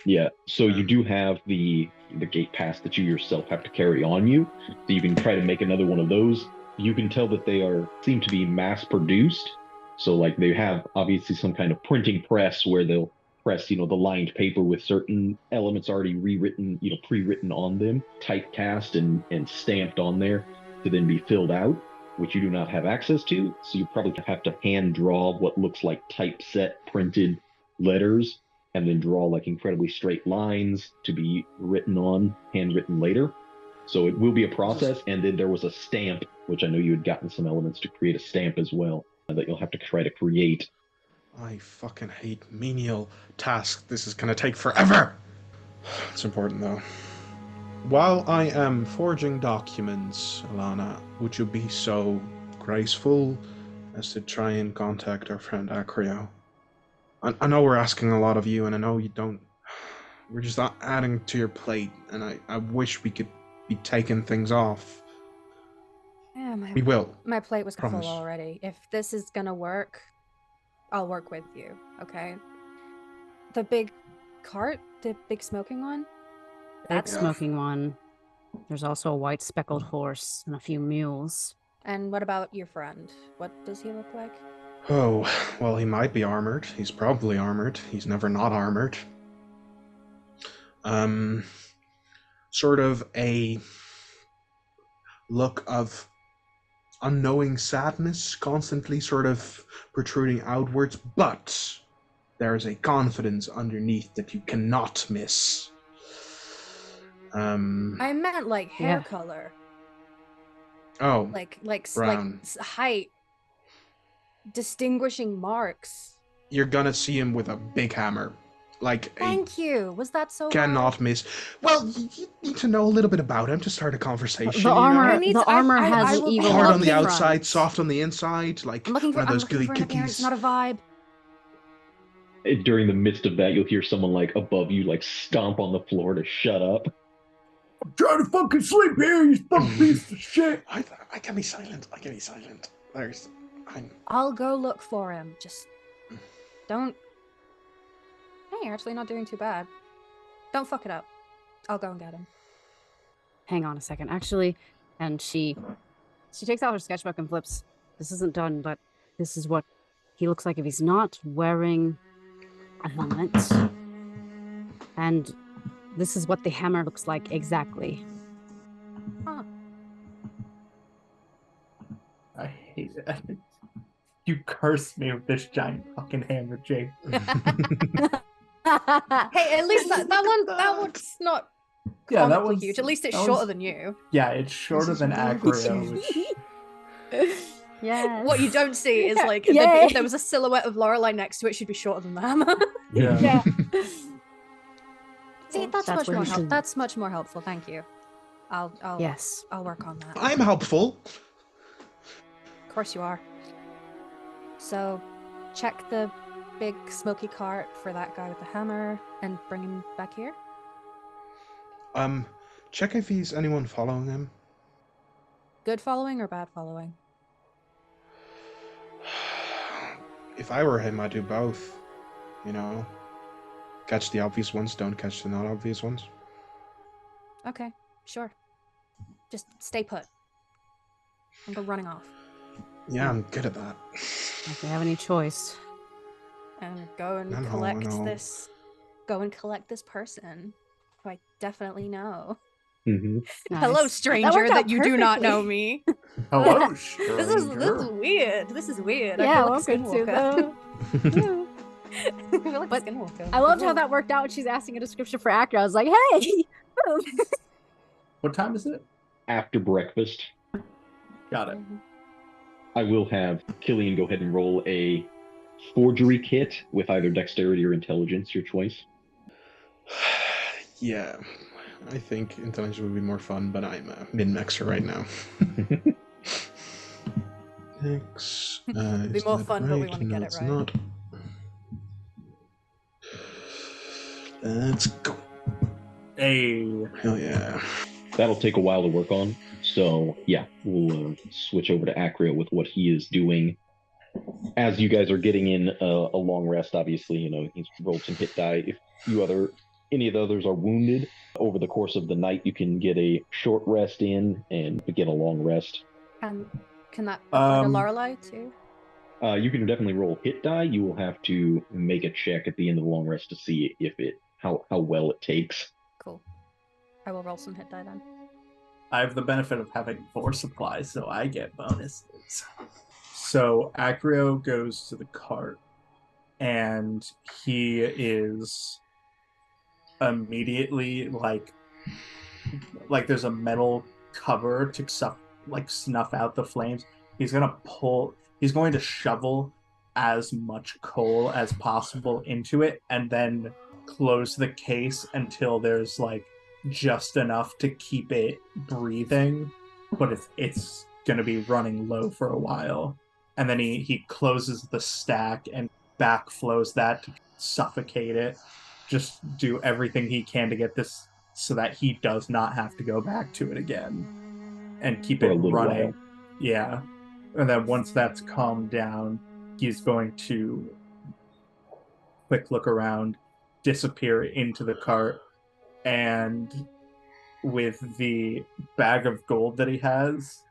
Yeah, so you do have the gate pass that you yourself have to carry on you, so you can try to make another one of those. You can tell that they seem to be mass produced, so they have obviously some kind of printing press where they'll press, the lined paper with certain elements already rewritten, pre-written on them, typecast and stamped on there to then be filled out, which you do not have access to. So you probably have to hand draw what looks like typeset printed letters and then draw incredibly straight lines to be written on, handwritten later. So it will be a process. And then there was a stamp, which I know you had gotten some elements to create a stamp as well, that you'll have to try to create. I fucking hate menial tasks. This is gonna take forever. It's important though. While I am forging documents, Alana, would you be so graceful as to try and contact our friend Acrio? I know we're asking a lot of you, and I know you don't. We're just not adding to your plate, and I wish we could be taking things off. Yeah, We will. my plate was Promise. full already. If this is gonna work, I'll work with you, okay? The big cart? The big smoking one? That That's smoking one. There's also a white speckled horse and a few mules. And what about your friend? What does he look like? Oh, well, he might be armored. He's probably armored. He's never not armored. Sort of a look of unknowing sadness, constantly sort of protruding outwards, but there is a confidence underneath that you cannot miss. I meant like hair Yeah. color, Oh, like brown. height, distinguishing marks. You're gonna see him with a big hammer. Like a Thank you. Was that so cannot hard? miss. Well, you need to know a little bit about him to start a conversation. The you armor, know? the armor I has will an be evil Hard on the looking- outside, front. soft on the inside, like I'm looking for one of those an gooey appearance, cookies. not a vibe. During the midst of that, you'll hear someone like above you like stomp on the floor to shut up. I'm trying to fucking sleep here, you fucking piece of shit. I can be silent. I can be silent. I'll go look for him. Just don't. Hey, you're actually not doing too bad. Don't fuck it up. I'll go and get him. Hang on a second, actually. And she takes out her sketchbook and flips. This isn't done, but this is what he looks like if he's not wearing a helmet. And this is what the hammer looks like exactly. Huh. I hate it. You cursed me with this giant fucking hammer, Jake. Hey, at least that one's not Yeah, that comically was huge. At least it's that shorter was- than you. Yeah, it's shorter than Acrio, which Yes. What you don't see is Yeah. like Yay. if there was a silhouette of Lorelei next to it, she'd be shorter than the hammer. yeah. Yeah. See, that's That's much what more he should- that's much more helpful. Thank you. I'll Yes. I'll work on that. I'm helpful. Of course you are. So, check the big smoky cart for that guy with the hammer and bring him back here. Check if he's anyone following him. Good following or bad following? If I were him, I'd do both. You know, catch the obvious ones, don't catch the not obvious ones. Okay, sure. Just stay put. I'm running off. Yeah, I'm good at that. If we have any choice. And go and I know, I collect know. this. Go and collect this person who I definitely know. Mm-hmm. Hello, Nice. stranger worked that out you do not know perfectly. me. Hello, This is stranger. weird. This is weird. I Yeah, feel like a welcome to skinwalker. the... I feel like But a skinwalker. I loved how that worked out when she's asking a description for Acro. I was like, hey! What time is it? After breakfast, Got it. I will have Cillian go ahead and roll a forgery kit with either dexterity or intelligence, your choice. Yeah, I think intelligence would be more fun, but I'm a min-maxer right now. X, It'd be is more that fun, but we right? wanna get No, it it's right. Not. Let's go. Hey. Hell yeah. That'll take a while to work on. So, yeah, we'll switch over to Acrio with what he is doing. As you guys are getting in a long rest, obviously, you know, he's rolled some hit die. If any of the others are wounded, over the course of the night, you can get a short rest in and begin a long rest. And can that apply to Um, Lorelei too? You can definitely roll hit die. You will have to make a check at the end of the long rest to see if how well it takes. Cool. I will roll some hit die then. I have the benefit of having 4 supplies, so I get bonuses. So Acrio goes to the cart, and he is immediately like there's a metal cover to snuff out the flames. He's going to shovel as much coal as possible into it, and then close the case until there's like just enough to keep it breathing, but it's going to be running low for a while. And then he closes the stack and backflows that to suffocate it. Just do everything he can to get this so that he does not have to go back to it again and keep For it a little running. while. Yeah. And then once that's calmed down, he's going to quick look around, disappear into the cart, and with the bag of gold that he has,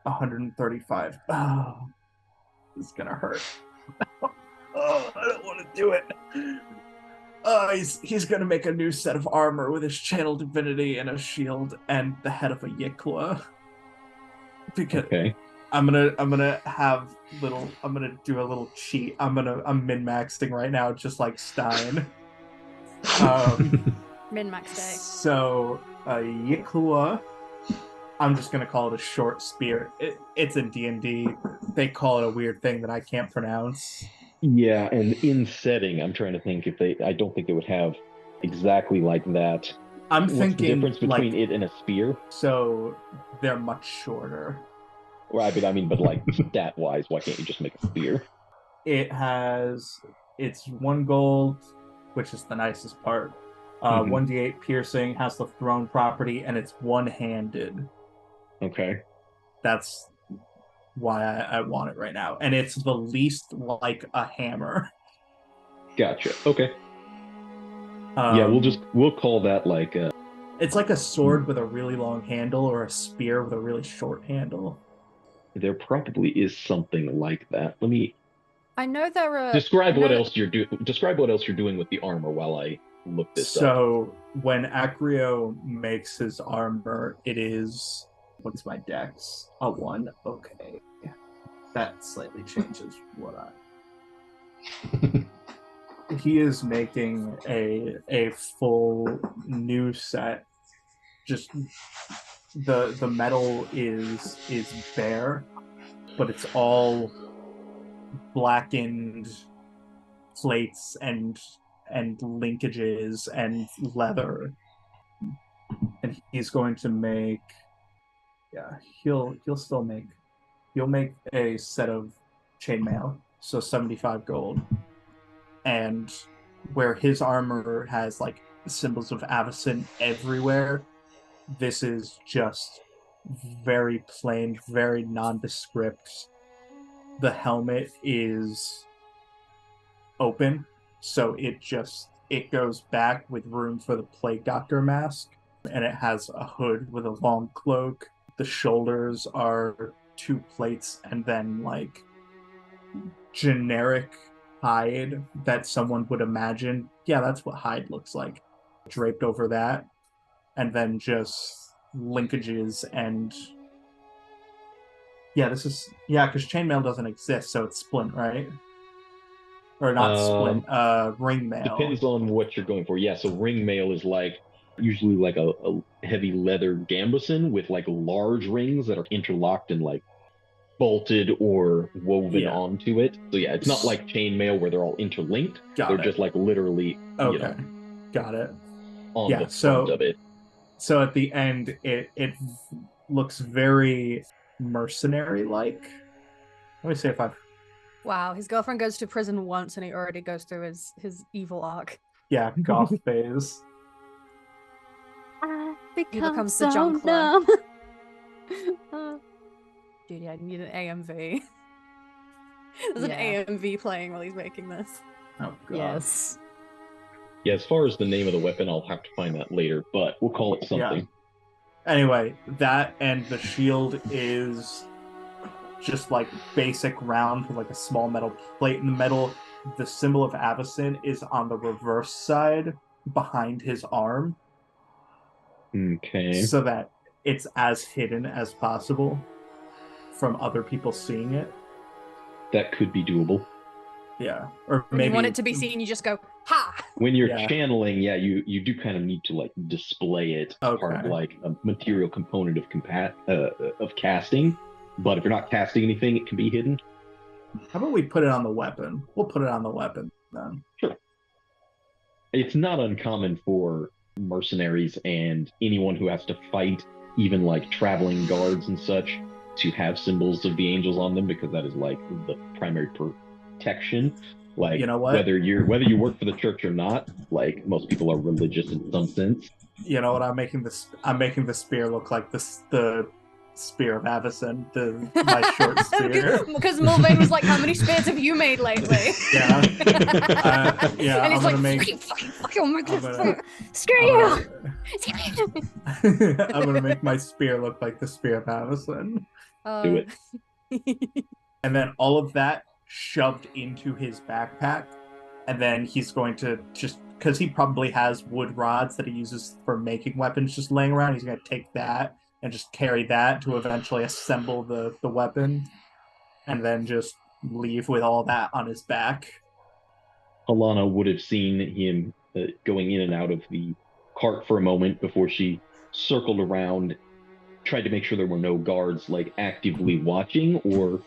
135. Oh, this is gonna hurt. Oh, I don't want to do it. He's gonna make a new set of armor with his channel divinity and a shield and the head of a Yikla. Because Okay. I'm gonna do a little cheat. I'm min-maxing right now, just like Stein. Min-max day. So Yikla, I'm just gonna call it a short spear. It's in D&D. They call it a weird thing that I can't pronounce. Yeah, and in setting, I'm trying to think I don't think it would have exactly like that. I'm What's thinking the difference between like, it and a spear? so they're much shorter. Right, but I mean, like stat-wise, why can't you just make a spear? It's 1 gold, which is the nicest part. 1d8 piercing, has the thrown property, and it's one-handed. Okay. That's why I want it right now. And it's the least like a hammer. Gotcha. Okay. Yeah, we'll call that like a... It's like a sword with a really long handle or a spear with a really short handle. There probably is something like that. Let me I know there are. describe what else you're doing. Describe what else you're doing with the armor while I look this up. So when Acrio makes his armor, it is, what's my dex? A 1. Okay, that slightly changes what he is making a full new set. Just the metal is bare, but it's all blackened plates and linkages and leather. And he's going to make, he'll make a set of chainmail, so 75 gold. And where his armor has like symbols of Avacyn everywhere, this is just very plain, very nondescript. The helmet is open, so it goes back with room for the plague doctor mask, and it has a hood with a long cloak. The shoulders are 2 plates and then like generic hide that someone would imagine. Yeah, that's what hide looks like. Draped over that, and then just linkages and because chainmail doesn't exist, so it's splint, right? Or not splint, ring mail. Depends on what you're going for. Yeah, so ring mail is like usually like a heavy leather gambeson with like large rings that are interlocked and like bolted or woven onto it. So yeah, it's not like chainmail where they're all interlinked. They're just like literally, got it. On the front of it. So at the end, it looks very mercenary-like. Let me see if I've... Wow, his girlfriend goes to prison once and he already goes through his evil arc. Yeah, goth phase. He becomes the so Jonkler. Dude, I need an AMV. There's an AMV playing while he's making this. Oh, God. Yes. Yeah, as far as the name of the weapon, I'll have to find that later, but we'll call it something. Yeah. Anyway, that and the shield is just like basic round with like a small metal plate in the middle. The symbol of Avacyn is on the reverse side behind his arm. Okay. So that it's as hidden as possible from other people seeing it. That could be doable. Yeah. Or when maybe you want it to be seen, you just go, ha! When you're channeling, you do kind of need to like display it as part of like a material component of casting. But if you're not casting anything, it can be hidden. How about we put it on the weapon? We'll put it on the weapon then. Sure. It's not uncommon for mercenaries and anyone who has to fight, even like traveling guards and such, to have symbols of the angels on them, because that is like the primary protection. Like, you know what? whether you work for the church or not, like most people are religious in some sense. You know what? I'm making the spear look like the spear of Avacyn, my short spear. Because Mulvane was like, "How many spears have you made lately?" Yeah. Yeah. And he's I'm like, gonna "Fuck you, make I'm this gonna- screw you." I'm gonna make my spear look like the spear of Avacyn. Do it. And then all of that shoved into his backpack, and then he's going to just, because he probably has wood rods that he uses for making weapons just laying around, he's going to take that and just carry that to eventually assemble the weapon, and then just leave with all that on his back. Alana would have seen him going in and out of the cart for a moment before she circled around, tried to make sure there were no guards like actively watching or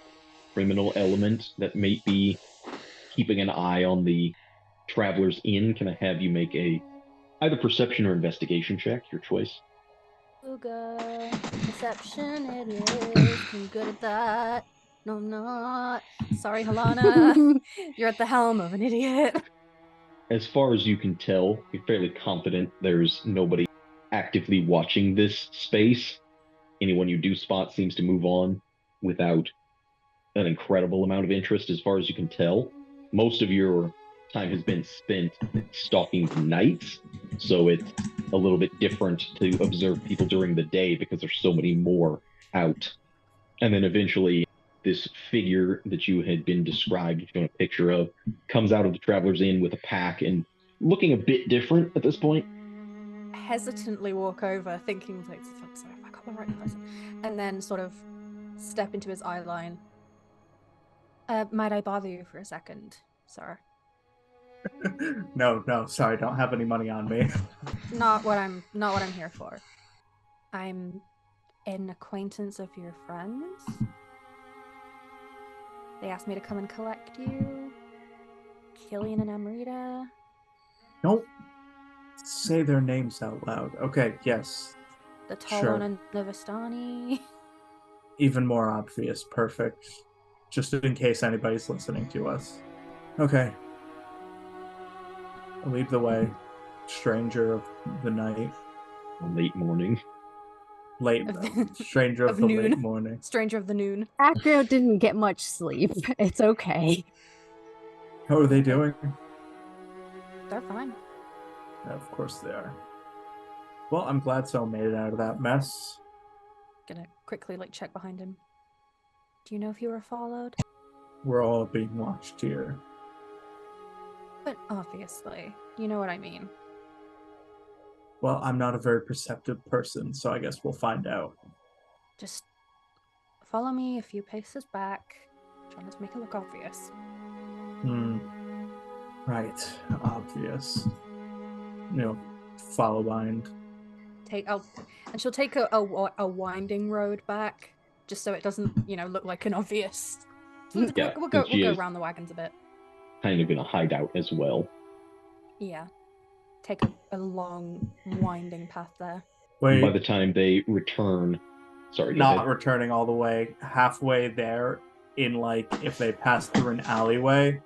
criminal element that may be keeping an eye on the travelers in. Can I have you make either perception or investigation check, your choice? Ooga, perception it is. I'm good at that. No, I'm not. Sorry, Halana. You're at the helm of an idiot. As far as you can tell, you're fairly confident there's nobody actively watching this space. Anyone you do spot seems to move on without an incredible amount of interest, as far as you can tell. Most of your time has been spent stalking the nights, so it's a little bit different to observe people during the day because there's so many more out. And then eventually this figure that you had been described, shown a picture of, comes out of the Traveler's Inn with a pack and looking a bit different at this point. Hesitantly walk over, thinking, like, sorry, if I got the right person. And then sort of step into his eye line. Might I bother you for a second, sir? No, sorry, don't have any money on me. Not what I'm here for. I'm an acquaintance of your friends. They asked me to come and collect you. Cillian and Amrita. Don't say their names out loud. Okay, yes. The tall Sure. one and the Vistani. Even more obvious. Perfect. Just in case anybody's listening to us. Okay. I'll lead the way. Stranger of the night. Late morning. Stranger of of the noon. late morning. Stranger of the noon. Acrio didn't get much sleep. It's okay. How are they doing? They're fine. Yeah, of course they are. Well, I'm glad Sel made it out of that mess. Gonna quickly check behind him. Do you know if you were followed? We're all being watched here. But obviously, you know what I mean. Well, I'm not a very perceptive person, so I guess we'll find out. Just follow me a few paces back. Trying to make it look obvious. Right. Obvious. Follow behind. And she'll take a winding road back, just so it doesn't, look like an obvious. Yeah, we'll go she is around the wagons a bit. kind of in a hideout as well. Yeah. Take a long winding path there. Wait, By the time they return, sorry, go not ahead. returning all the way, halfway there, in if they pass through an alleyway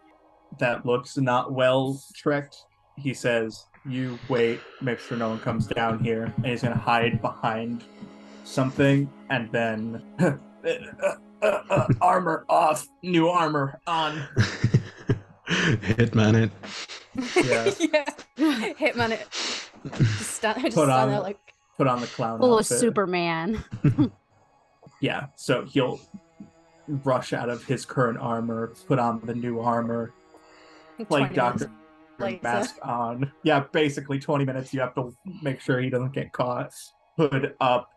that looks not well tricked, he says, "You wait, make sure no one comes down here," and he's gonna hide behind something, and then armor off, new armor on. Hitman it. Yeah. Yeah. Hitman it. Just stand there Put on the clown Full of outfit. Superman. Yeah, so he'll rush out of his current armor, put on the new armor, play 20 Doctor later. mask on. Yeah, basically 20 minutes. You have to make sure he doesn't get caught. Hood up,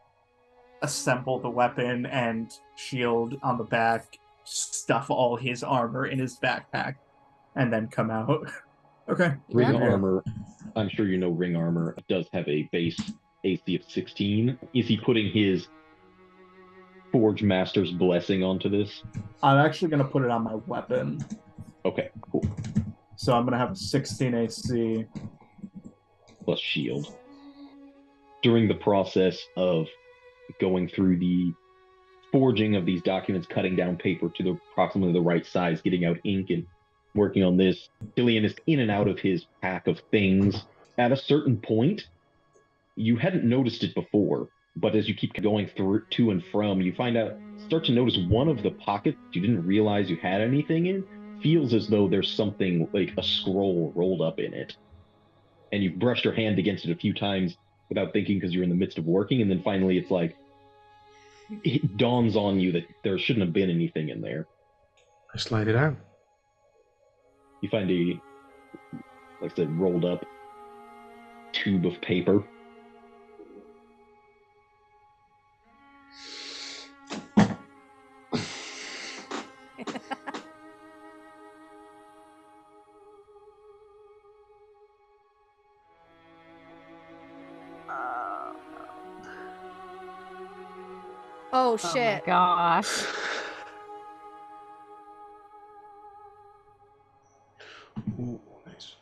assemble the weapon and shield on the back, stuff all his armor in his backpack, and then come out. Okay. Ring Yeah. armor, I'm sure you know ring armor does have a base AC of 16. Is he putting his Forge Master's blessing onto this? I'm actually going to put it on my weapon. Okay, cool. So I'm going to have a 16 AC. Plus shield. during the process of going through the forging of these documents, cutting down paper to approximately the right size, getting out ink and working on this, Cillian is in and out of his pack of things. At a certain point, you hadn't noticed it before, but as you keep going through to and from, you start to notice one of the pockets you didn't realize you had anything in feels as though there's something like a scroll rolled up in it. And you've brushed your hand against it a few times without thinking because you're in the midst of working, and then finally it's like, it dawns on you that there shouldn't have been anything in there. I slide it out. You find like I said, rolled up tube of paper. Oh Oh my shit. gosh. Ooh, nice.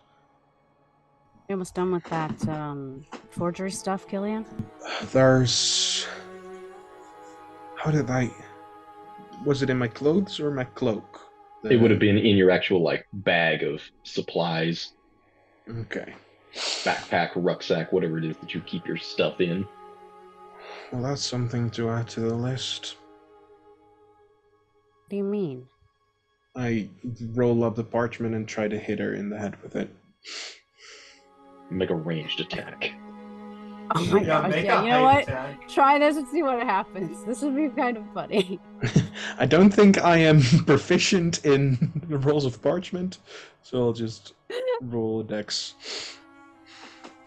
You almost done with that forgery stuff, Cillian? There's... How did I... Was it in my clothes or my cloak? It would have been in your actual like bag of supplies, Okay. backpack, rucksack, whatever it is that you keep your stuff in. Well, that's something to add to the list. What do you mean? I roll up the parchment and try to hit her in the head with it. Make a ranged attack. Oh my Yeah, gosh, make yeah, a you know height what? attack. Try this and see what happens. This would be kind of funny. I don't think I am proficient in the rolls of parchment, so I'll just roll a dex.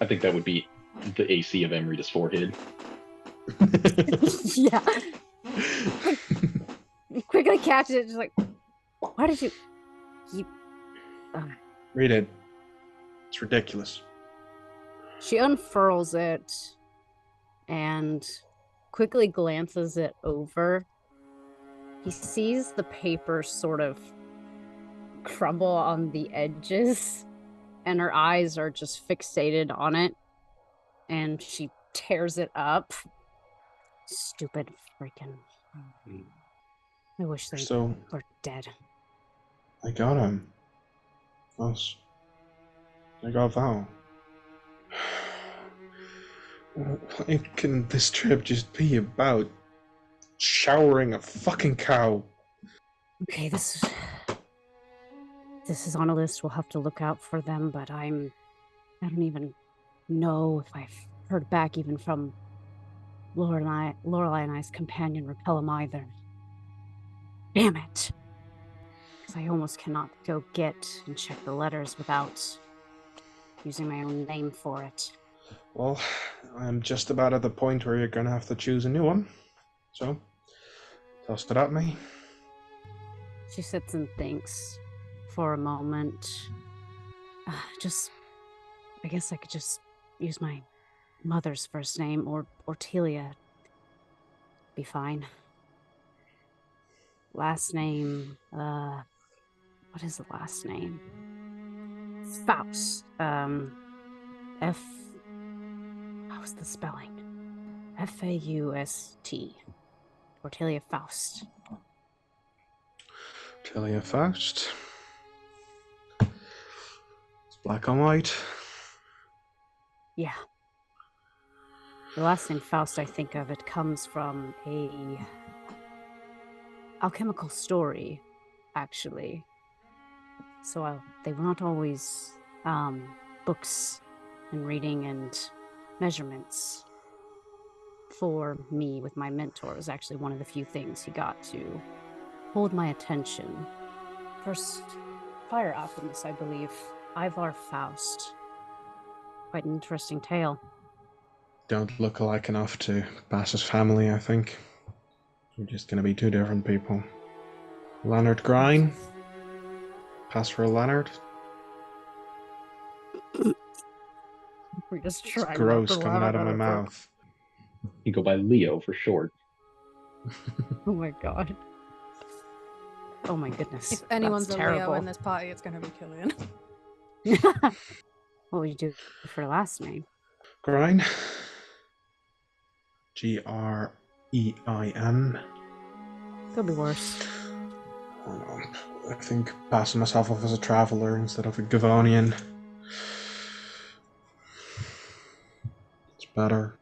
I think that would be the AC of Amrita's forehead. Yeah. Quickly catch it, just like, why did you... Read it. It's ridiculous. She unfurls it and quickly glances it over. He sees the paper sort of crumble on the edges, and her eyes are just fixated on it, and she tears it up. Stupid freaking... I wish they So, were dead. I got him. Us. I got Val. Why can this trip just be about showering a fucking cow? Okay, this is on a list. We'll have to look out for them, but I don't even know if I've heard back even from Lorelei and I's companion Repellum either. Damn it! Because I almost cannot go get and check the letters without using my own name for it. Well, I'm just about at the point where you're gonna have to choose a new one. So, toss it at me. She sits and thinks for a moment. I guess I could just use my mother's first name, or Telia. Be fine. Last name, what is the last name? Faust. How's the spelling? F-A-U-S-T. Telia Faust. Telia Faust. It's black and white. Yeah. The last name Faust I think of, it comes from a alchemical story, actually. So they were not always books and reading and measurements. For me, with my mentor, it was actually one of the few things he got to hold my attention. First fire alchemist, I believe, Ivar Faust. Quite an interesting tale. Don't look alike enough to pass as family, I think. We're just gonna be two different people. Leonard Grine. Pass for a Leonard. We're just It's trying. gross coming out of my mouth. You go by Leo for short. Oh my god. Oh my goodness. If anyone's That's a Leo terrible. in this party, it's gonna be Cillian. What would you do for the last name? Grine. Grein. Could be worse. I think passing myself off as a traveler instead of a Gavonian. It's better.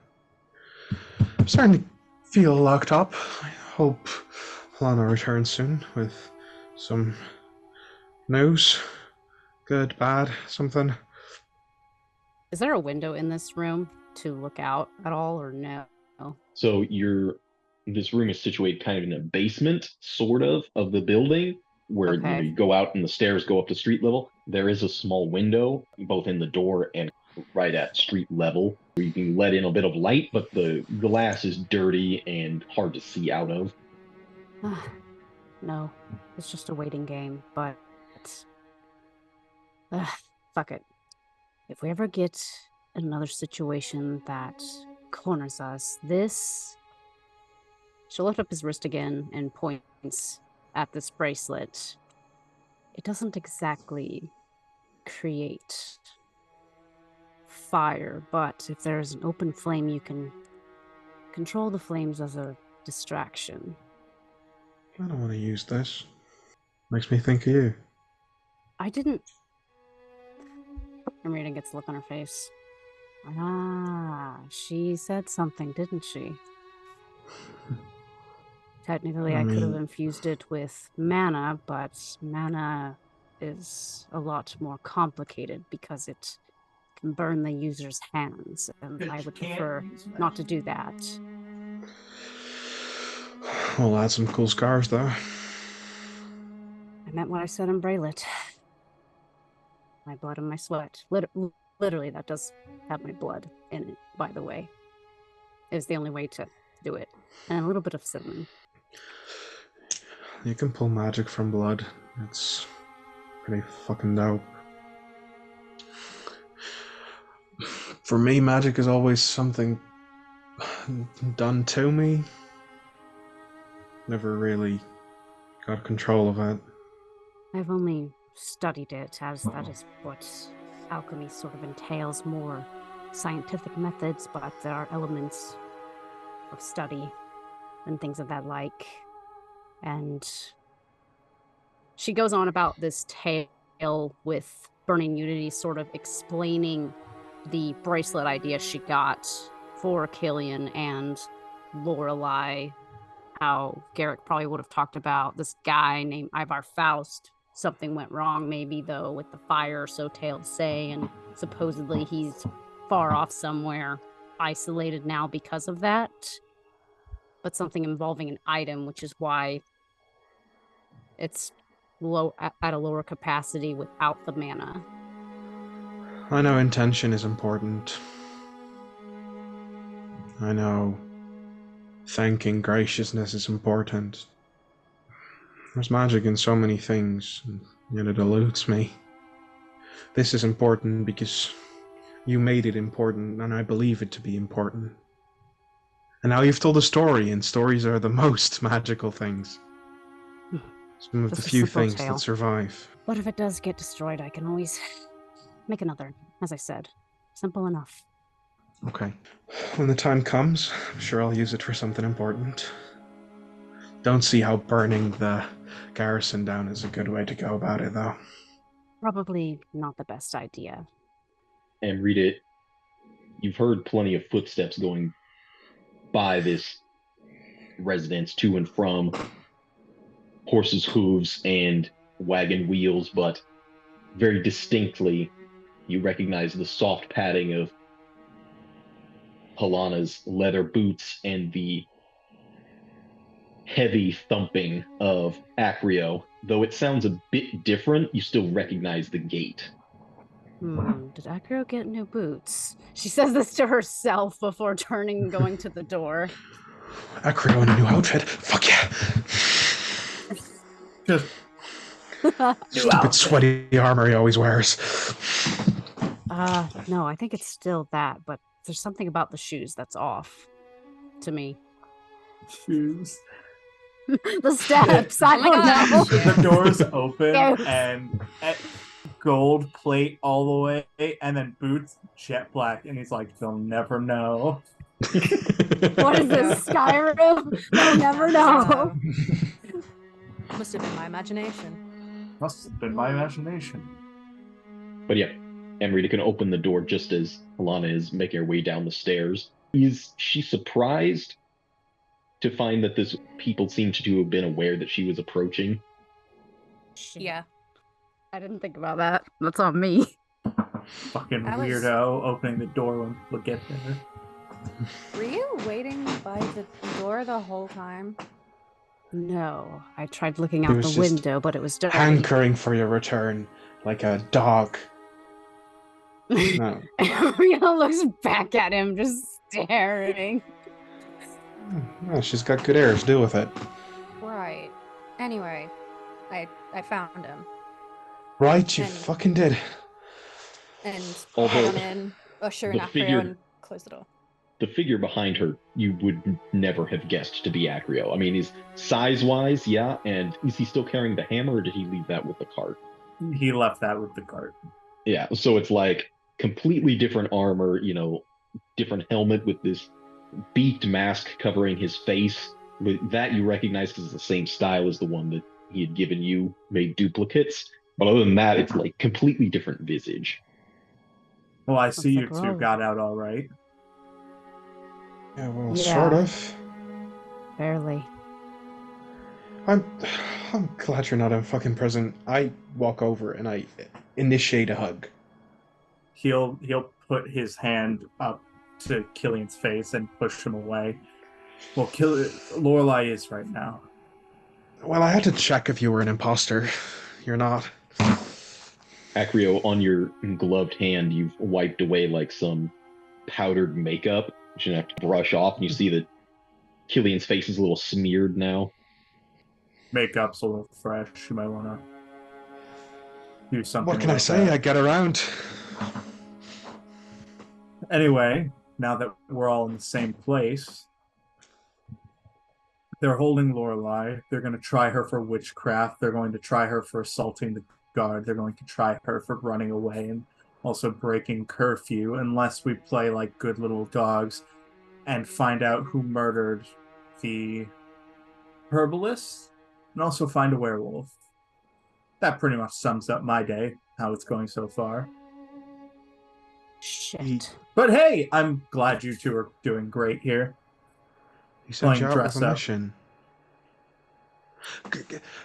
I'm starting to feel locked up. I hope Lana returns soon with some news. Good, bad, something. Is there a window in this room to look out at all, or no? So this room is situated kind of in a basement, sort of the building, where Okay. you go out and the stairs go up to street level. There is a small window, both in the door and right at street level, where you can let in a bit of light, but the glass is dirty and hard to see out of. No, it's just a waiting game, but fuck it. If we ever get another situation that corners us, she'll lift up his wrist again and points at this bracelet. It doesn't exactly create fire, but if there's an open flame, you can control the flames as a distraction. I don't want to use this. Makes me think of you. I didn't... Amrita gets a look on her face. She said something, didn't she? Technically, I could have infused it with mana, but mana is a lot more complicated because it can burn the user's hands, and I would prefer not to do that. We'll add some cool scars, though. I meant what I said in Braylet. My blood and my sweat. Literally, that does have my blood in it, by the way. Is the only way to do it. And a little bit of cinnamon. You can pull magic from blood. It's pretty fucking dope. For me, magic is always something done to me. Never really got control of it. I've only studied it, as that is what alchemy sort of entails, more scientific methods, but there are elements of study and things of that like. And she goes on about this tale with Burning Unity, sort of explaining the bracelet idea she got for Cillian and Lorelei, how Garrick probably would have talked about this guy named Ivar Faust. Something went wrong, maybe, though, with the fire, so tales say, and supposedly he's far off somewhere, isolated now because of that. But something involving an item, which is why it's at a lower capacity without the mana. I know intention is important. I know thanking graciousness is important. There's magic in so many things, and yet it eludes me. This is important because you made it important, and I believe it to be important. And now you've told a story, and stories are the most magical things. Some of the few things that survive. But if it does get destroyed, I can always make another, as I said. Simple enough. Okay. When the time comes, I'm sure I'll use it for something important. Don't see how burning the garrison down is a good way to go about it, though. Probably not the best idea. And read it. You've heard plenty of footsteps going by this residence to and from, horses' hooves and wagon wheels, but very distinctly you recognize the soft padding of Helana's leather boots and the heavy thumping of Acrio. Though it sounds a bit different, you still recognize the gait. Did Acrio get new boots? She says this to herself before turning and going to the door. Acrio in a new outfit? Fuck yeah! Stupid sweaty armor he always wears. No, I think it's still that, but there's something about the shoes that's off to me. Shoes. The steps. I don't know. The doors open and gold plate all the way, and then boots jet black, and he's like, "They'll never know." What is this, Skyrim? I'll never know. Must have been my imagination. Must have been my imagination. But yeah, Amrita can open the door just as Alana is making her way down the stairs. Is she surprised to find that this people seem to have been aware that she was approaching? Yeah. I didn't think about that. That's on me. Fucking I was- weirdo opening the door when we'll get there. Were you waiting by the door the whole time? No, I tried looking He out was the just window, but it was dirty. Hankering for your return, like a dog. No. Rita looks back at him, just staring. Well, she's got good ears. Deal with it. Right. Anyway, I found him Right, you And- fucking did. and Although brought him in, usher and the Acrio, figure- and closed the door. The figure behind her, you would never have guessed to be Acrio. I mean, he's size-wise, yeah, and is he still carrying the hammer, or did he leave that with the cart? He left that with the cart. Yeah, so it's like completely different armor, different helmet with this beaked mask covering his face. With that, you recognize as the same style as the one that he had given you, made duplicates. But other than that, it's like completely different visage. Well, I see you like, two whoa. got out all right. Yeah, well, Yeah. sort of. Barely. I'm glad you're not in fucking prison. I walk over and I initiate a hug. He'll put his hand up to Cillian's face and push him away. Well, Lorelei is right now. Well, I had to check if you were an imposter. You're not. Acrio, on your gloved hand, you've wiped away like some powdered makeup, which you have to brush off, and you see that Cillian's face is a little smeared now. Makeup's a little fresh. You might want to do something. What can I about say? that. I get around. Anyway, now that we're all in the same place, they're holding Lorelei. They're going to try her for witchcraft. They're going to try her for assaulting the guard. They're going to try her for running away and also breaking curfew, unless we play like good little dogs and find out who murdered the herbalist and also find a werewolf. That pretty much sums up my day, how it's going so far. Shit. But hey, I'm glad you two are doing great here. He sent Playing you out dress with a up. mission.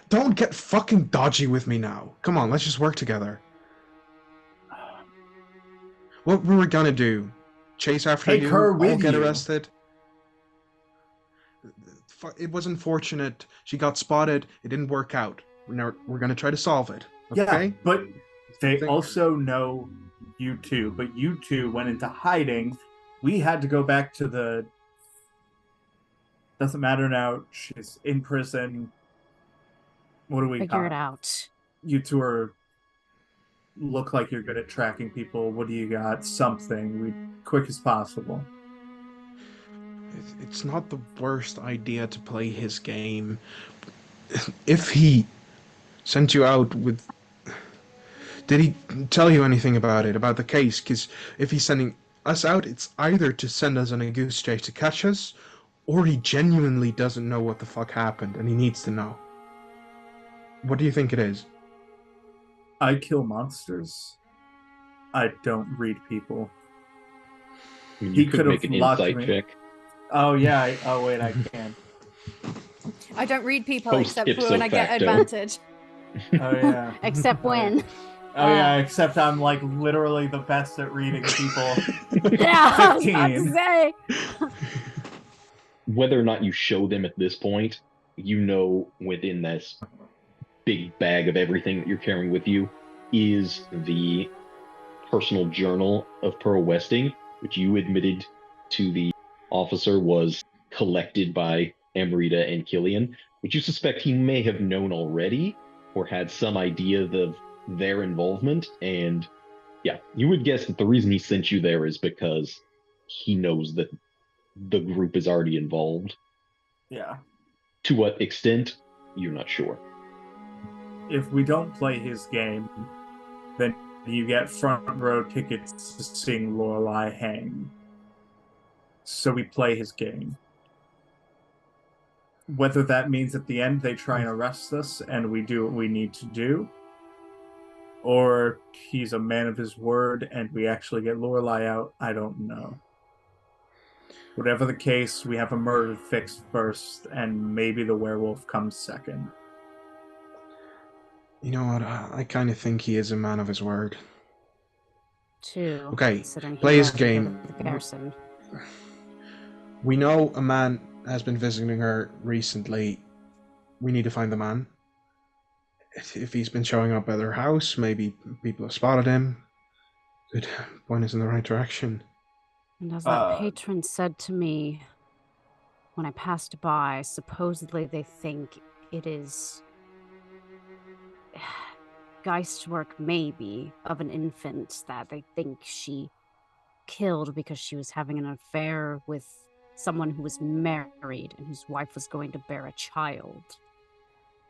Don't get fucking dodgy with me now. Come on, let's just work together. What were we gonna do? Chase after Take you? her All with get you. arrested? It was unfortunate. She got spotted. It didn't work out. Now we're gonna try to solve it. Okay? Yeah, but they Think- also know you two, but you two went into hiding. We had to go back to the... Doesn't matter now. She's in prison. What do we Figure it got? out. You two are... Look like you're good at tracking people. What do you got? Something. Quick as possible. It's not the worst idea to play his game. If he sent you out with... Did he tell you anything about it, about the case? Because if he's sending us out, it's either to send us on a goose chase to catch us, or he genuinely doesn't know what the fuck happened, and he needs to know. What do you think it is? I kill monsters. I don't read people. I mean, He you could could've make an locked insight me. check. Oh, yeah. Oh, wait, I can. I don't read people Post except for ipso when I get facto. advantage. Oh, yeah. Except when. Oh, yeah, except I'm, like, literally the best at reading people. Yeah, I was about 15. to say. Whether or not you show them at this point, you know within this big bag of everything that you're carrying with you is the personal journal of Pearl Westing, which you admitted to the officer was collected by Amrita and Cillian, which you suspect he may have known already or had some idea of their involvement. And yeah, you would guess that the reason he sent you there is because he knows that the group is already involved. Yeah. To what extent, you're not sure. If we don't play his game, then you get front row tickets to seeing Lorelei hang. So we play his game. Whether that means at the end they try and arrest us and we do what we need to do, or he's a man of his word and we actually get Lorelei out, I don't know. Whatever the case, we have a murder fixed first, and maybe the werewolf comes second. You know what? I kind of think he is a man of his word. Too. Okay, Considering he play his left to go game. to the garrison. We know a man has been visiting her recently. We need to find the man. If he's been showing up at her house, maybe people have spotted him. Could point us in the right direction. And as that patron said to me when I passed by, supposedly they think it is Geist work, maybe, of an infant that they think she killed because she was having an affair with someone who was married and whose wife was going to bear a child.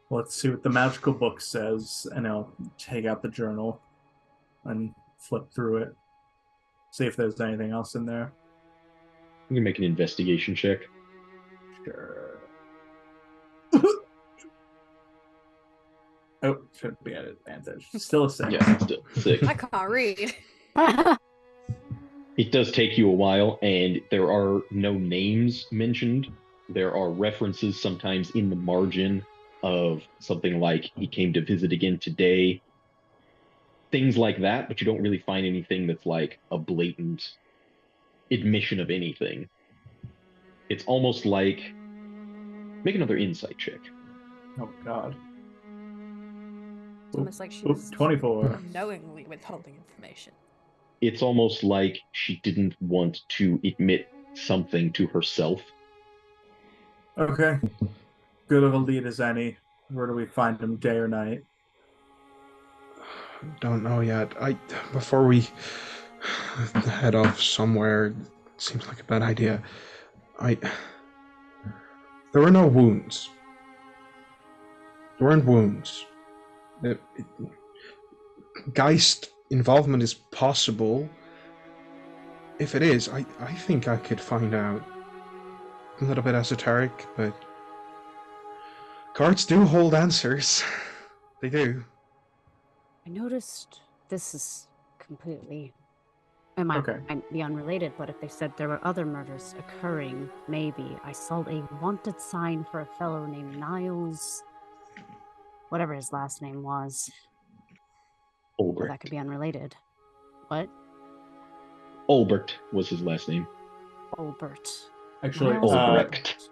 Let's see what the magical book says, and I'll take out the journal and flip through it. See if there's anything else in there. You can make an investigation check. Sure. Oh, shouldn't be at advantage. Still a 6. Yeah, still 6. I can't read. It does take you a while, and there are no names mentioned. There are references sometimes in the margin of something like, he came to visit again today. Things like that, but you don't really find anything that's like a blatant admission of anything. It's almost like... Make another insight check. Oh, God. It's almost like she's 24. knowingly withholding information. It's almost like she didn't want to admit something to herself. Okay. Good of a lead as any. Where do we find him, day or night? Don't know yet. Before we head off somewhere, it seems like a bad idea. There were no wounds. There weren't wounds. Geist involvement is possible. If it is, I think I could find out. A little bit esoteric, but cards do hold answers. They do. I noticed this is completely... It might be unrelated, but if they said there were other murders occurring, maybe. I saw a wanted sign for a fellow named Niles, whatever his last name was. Well, that could be unrelated. What? Olbert was his last name. Olbert. Actually, Olbrecht.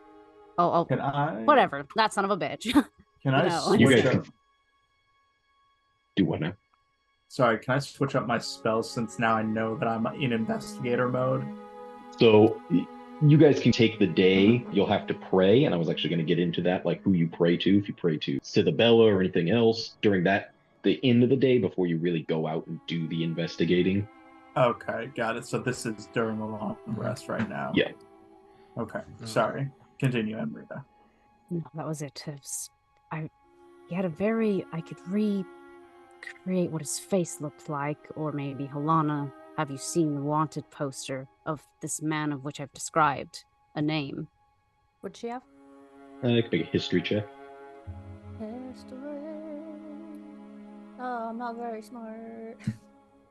Oh, can I? Whatever. That son of a bitch. Can I No. You switch guys up? can do what now? Sorry, can I switch up my spells since now I know that I'm in investigator mode? So you guys can take the day. You'll have to pray, and I was actually going to get into that, like who you pray to. If you pray to Cithabella or anything else during the end of the day before you really go out and do the investigating. Okay, got it. So this is during the long rest right now. Yeah. Okay, sorry. Continue, Amrita. No, that was it. He had a very... I could recreate what his face looked like, or maybe, Helana, have you seen the wanted poster of this man of which I've described a name? What'd she have? I can make a history check. History. Oh, I'm not very smart.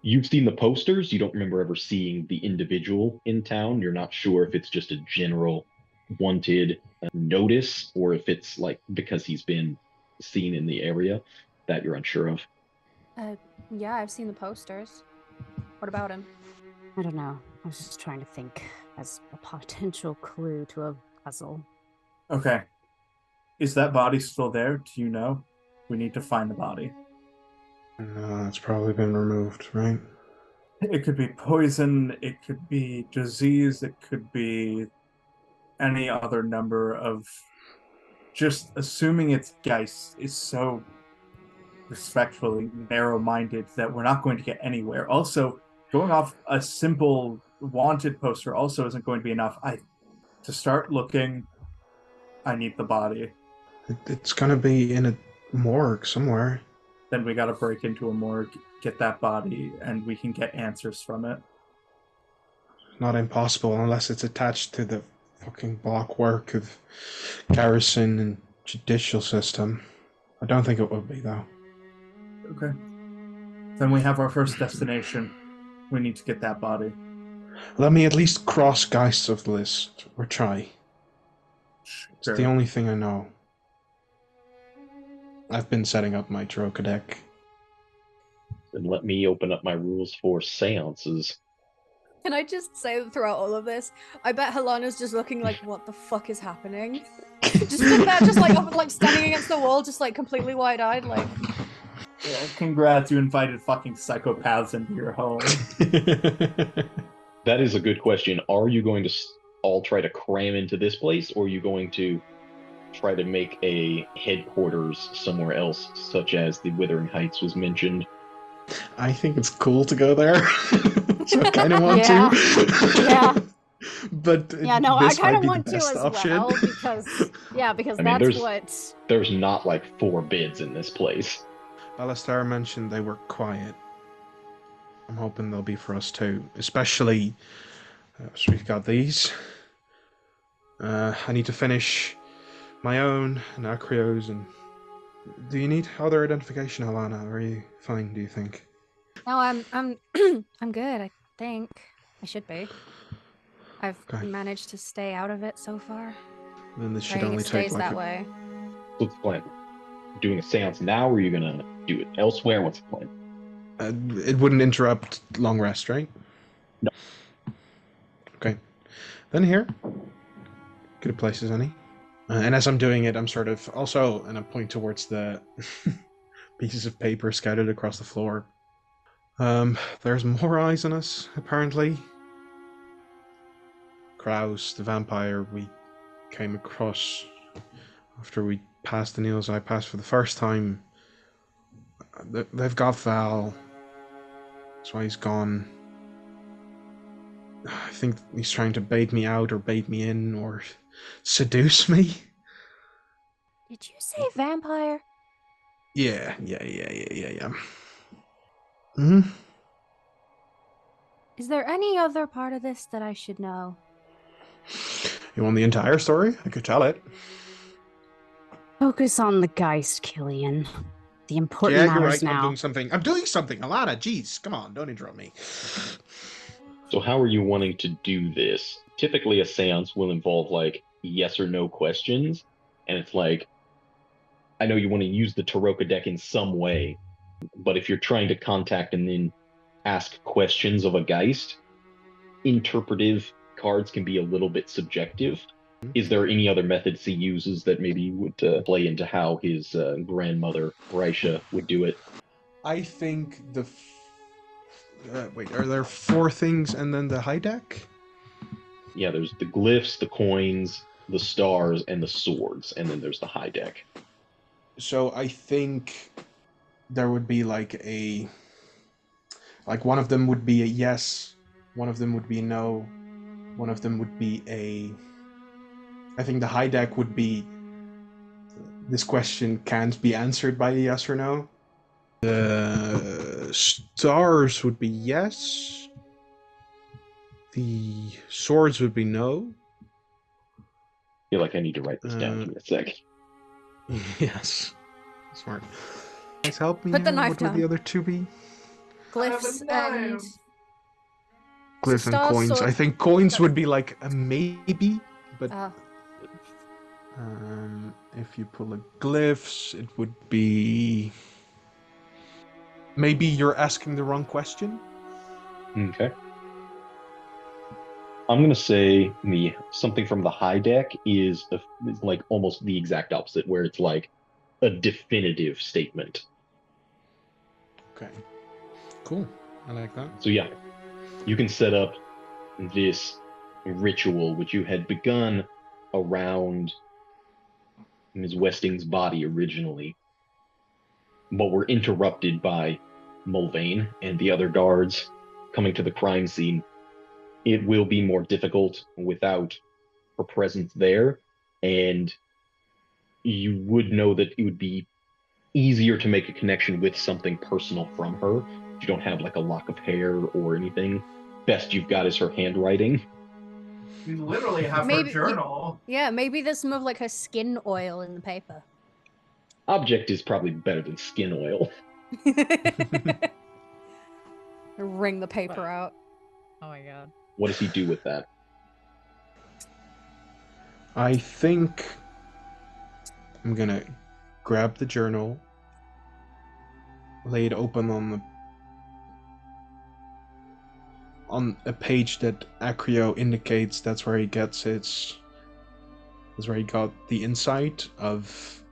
You've seen the posters. You don't remember ever seeing the individual in town. You're not sure if it's just a general wanted notice or if it's like because he's been seen in the area that you're unsure of. Yeah, I've seen the posters. What about him? I don't know. I was just trying to think as a potential clue to a puzzle. Okay. Is that body still there? Do you know? We need to find the body. No, it's probably been removed, right? It could be poison, it could be disease, it could be any other number of... Just assuming it's Geist is so respectfully narrow-minded that we're not going to get anywhere. Also, going off a simple wanted poster also isn't going to be enough. To start looking, I need the body. It's gonna be in a morgue somewhere. Then we gotta break into a morgue, get that body, and we can get answers from it. not impossible unless it's attached to the fucking block work of garrison and judicial system. I don't think it would be, though. Okay. Then we have our first destination. We need to get that body. Let me at least cross Geists of the list, or try. It's Sure. the only thing I know. I've been setting up my Troca deck. Then let me open up my rules for seances. Can I just say that throughout all of this, I bet Helana's just looking like, what the fuck is happening? Just stood there, just like standing against the wall, just like completely wide-eyed, like. Yeah, congrats, you invited fucking psychopaths into your home. That is a good question. Are you going to all try to cram into this place, or are you going to try to make a headquarters somewhere else, such as the Withering Heights was mentioned? I think it's cool to go there, so I kind of want Yeah. to. Yeah. But Yeah, no, I this kind might of be want the to best as option. well because I mean, that's what. There's not like 4 bids in this place. Balastar mentioned they were quiet. I'm hoping they'll be for us too, especially. So we've got these. I need to finish my own and Acrio's. And do you need other identification, Alana? Or are you fine? Do you think? No, I'm I'm good. I think I should be. I've Okay. managed to stay out of it so far. Then this should Praying only it stays take like that way. What's the plan? Doing a seance now, or are you gonna do it elsewhere? What's the plan? It wouldn't interrupt long rest, right? No. Okay. Then here. Good a place as any. And as I'm doing it, I'm sort of also, and I point towards the pieces of paper scattered across the floor. There's more eyes on us, apparently. Kraus, the vampire we came across after we passed the Neil's Eye Pass for the first time. They've got Val. That's why he's gone. I think he's trying to bait me out or bait me in or seduce me. Did you say vampire? Yeah. Hmm. Is there any other part of this that I should know? You want the entire story? I could tell it. Focus on the Geist, Cillian. The important Yeah, matters you're right. now. I'm doing something. Alana, jeez, come on, don't interrupt me. So how are you wanting to do this? Typically a seance will involve like yes or no questions, and it's like, I know you want to use the Taroka deck in some way, but if you're trying to contact and then ask questions of a Geist, interpretive cards can be a little bit subjective. Is there any other methods he uses that maybe would play into how his grandmother, Raisha, would do it? I think wait, are there 4 things and then the high deck? Yeah, there's the glyphs, the coins, the stars, and the swords, and then there's the high deck. So I think there would be like one of them would be a yes, one of them would be a no, one of them would be I think the high deck would be this question can't be answered by a yes or no. The stars would be yes. The swords would be no. I feel like I need to write this down. Give me a sec. Yes. Smart. Guys, help me. Put the here. knife What down. would the other 2 be? Glyphs and Glyphs and stars, coins. swords. I think coins would be like a maybe, but if you pull a glyphs, it would be maybe you're asking the wrong question. Okay. I'm gonna say something from the high deck is like almost the exact opposite, where it's like a definitive statement. Okay. Cool. I like that. So yeah, you can set up this ritual, which you had begun around Ms. Westing's body originally, but were interrupted by Mulvane and the other guards coming to the crime scene. It will be more difficult without her presence there, and you would know that it would be easier to make a connection with something personal from her. You don't have like a lock of hair or anything. best you've got is her handwriting. We literally have Maybe- her journal. Yeah, maybe there's some of like her skin oil in the paper. Object is probably better than skin oil. Wring the paper out. Oh my god. What does he do with that? I think I'm gonna grab the journal, lay it open on a page that Acrio indicates that's where he got the insight of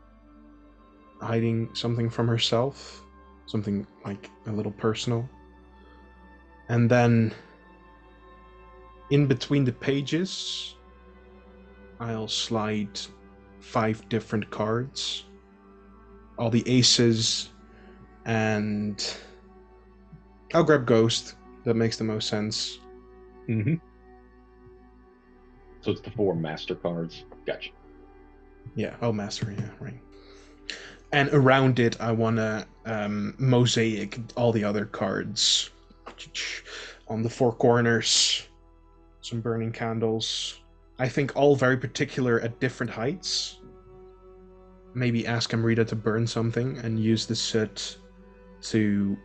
hiding something from herself, something like a little personal. And then in between the pages, I'll slide 5 different cards, all the aces, and I'll grab Ghost. That makes the most sense. Mm-hmm. So it's the 4 master cards. Gotcha. Yeah, oh, master, yeah, right. And around it, I want to mosaic all the other cards. On the 4 corners, some burning candles. I think all very particular at different heights. Maybe ask Amrita to burn something and use the soot to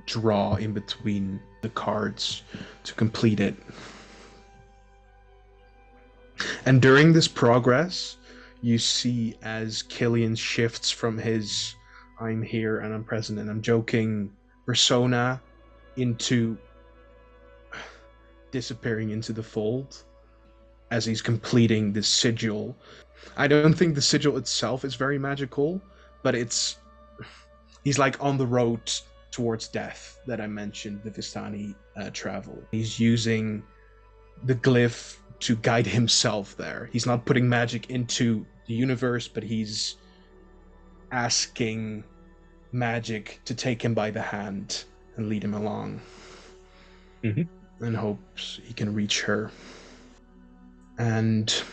draw in between the cards to complete it. And during this progress, you see as Cillian shifts from his I'm here and I'm present and I'm joking persona into disappearing into the fold as he's completing this sigil. I don't think the sigil itself is very magical, but he's like on the road towards death that I mentioned, the Vistani travel. He's using the glyph to guide himself there. He's not putting magic into the universe, but he's asking magic to take him by the hand and lead him along. Mm-hmm. And hopes he can reach her. And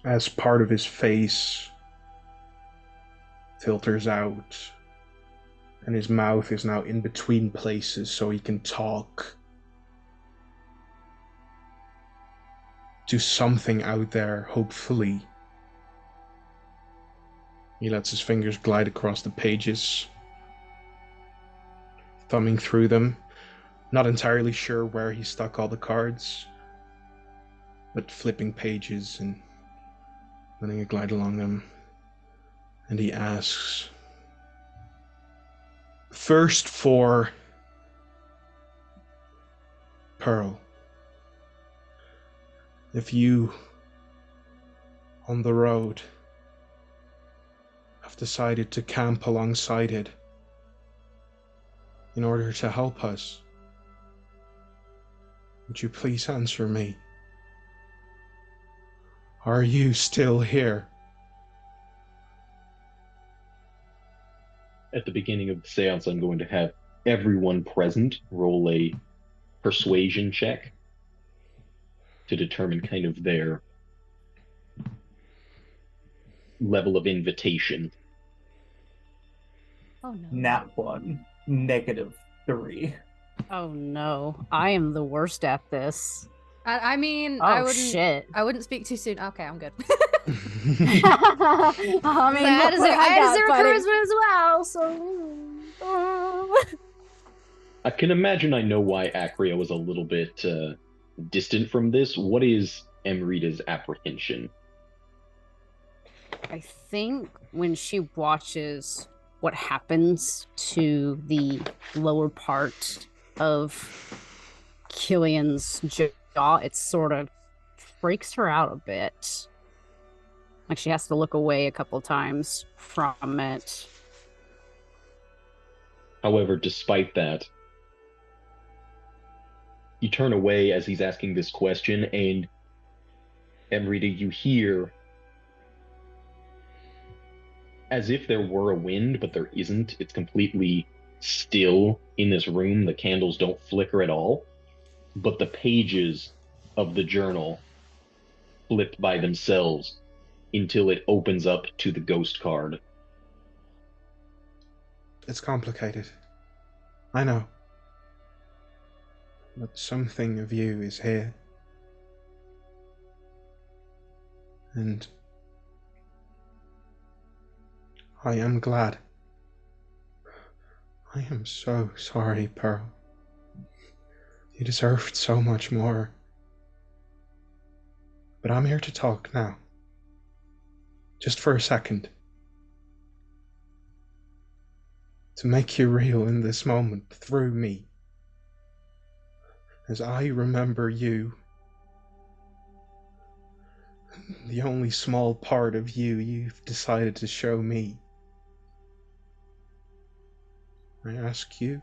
as part of his face filters out, and his mouth is now in between places so he can talk to something out there, hopefully. He lets his fingers glide across the pages, thumbing through them, not entirely sure where he stuck all the cards, but flipping pages and letting it glide along them. And he asks, first for Pearl. If you, on the road, have decided to camp alongside it in order to help us, would you please answer me? Are you still here? At the beginning of the seance, I'm going to have everyone present roll a persuasion check to determine kind of their level of invitation. Oh no. Nat 1, -3. Oh no. I am the worst at this. I mean, Oh I wouldn't. shit. I wouldn't speak too soon. Okay, I'm good. I mean, I had I zero charisma as well, so. I can imagine I know why Acrio was a little bit distant from this. What is Amrita's apprehension? I think when she watches what happens to the lower part of Cillian's jaw, it sort of freaks her out a bit. Like she has to look away a couple times from it. However, despite that, you turn away as he's asking this question, and Amrita, you hear as if there were a wind, but there isn't. It's completely still in this room. The candles don't flicker at all, but the pages of the journal flip by themselves until it opens up to the ghost card. It's complicated. I know. but something of you is here. And I am glad. I am so sorry, Pearl. You deserved so much more. But I'm here to talk now. Just for a second. To make you real in this moment through me. As I remember you, the only small part of you you've decided to show me. I ask you,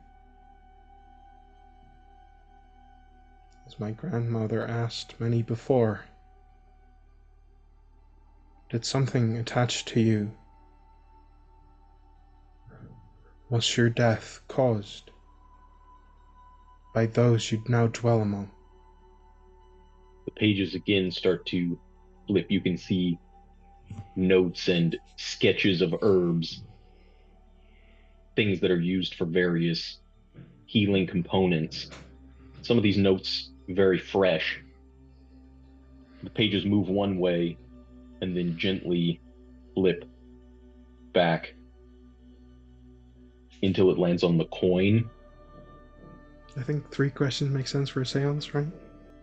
as my grandmother asked many before, did something attach to you? Was your death caused by those you'd now dwell among? The pages again start to flip. You can see notes and sketches of herbs, things that are used for various healing components. Some of these notes very fresh. The pages move one way and then gently flip back until it lands on the coin. I think 3 questions make sense for a seance, right?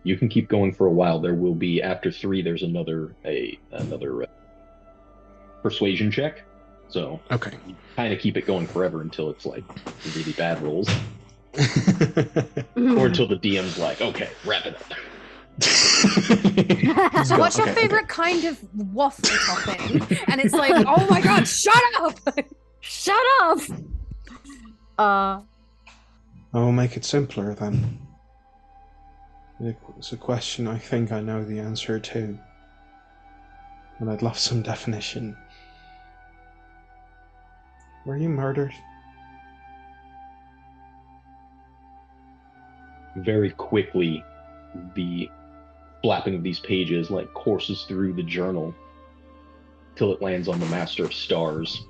You can keep going for a while. There will be, after 3, there's another persuasion check. So okay, you kind of keep it going forever until it's like really bad rolls. Or until the DM's like, okay, wrap it up. So what's your favorite kind of waffle topping? And it's like, oh my god, shut up! Shut up! I will make it simpler then. It's a question I think I know the answer to, and I'd love some definition. Were you murdered? Very quickly, the flapping of these pages like courses through the journal till it lands on the Master of Stars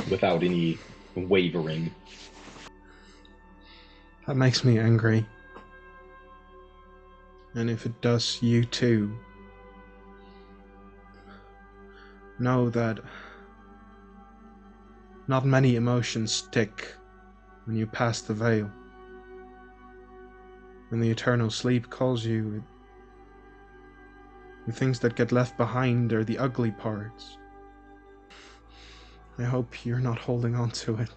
without any wavering. That makes me angry. And if it does you too, know that not many emotions stick when you pass the veil. When the eternal sleep calls you, the things that get left behind are the ugly parts. I hope you're not holding on to it.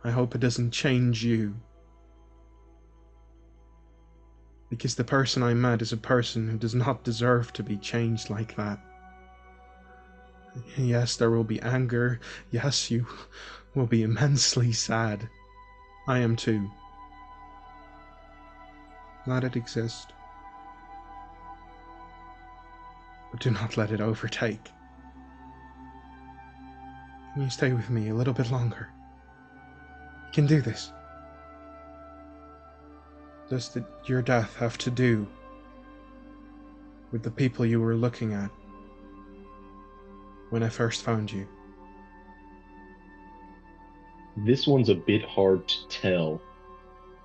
I hope it doesn't change you. Because the person I met is a person who does not deserve to be changed like that. Yes, there will be anger. Yes, you will be immensely sad. I am too. Let it exist. But do not let it overtake. Can you stay with me a little bit longer? You can do this. Does your death have to do with the people you were looking at when I first found you? This one's a bit hard to tell.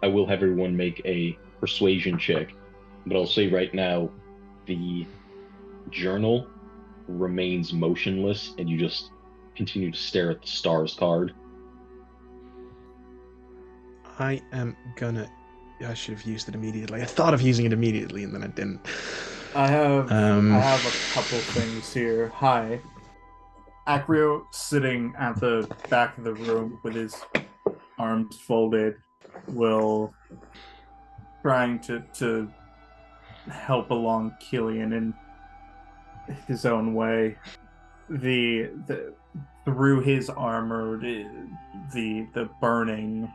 I will have everyone make a persuasion check, but I'll say right now, the journal remains motionless and you just continue to stare at the stars card. I should have used it immediately. I thought of using it immediately and then I didn't. I have a couple things here. Hi. Acrio sitting at the back of the room with his arms folded will trying to help along Cillian in his own way. The through his armor, the burning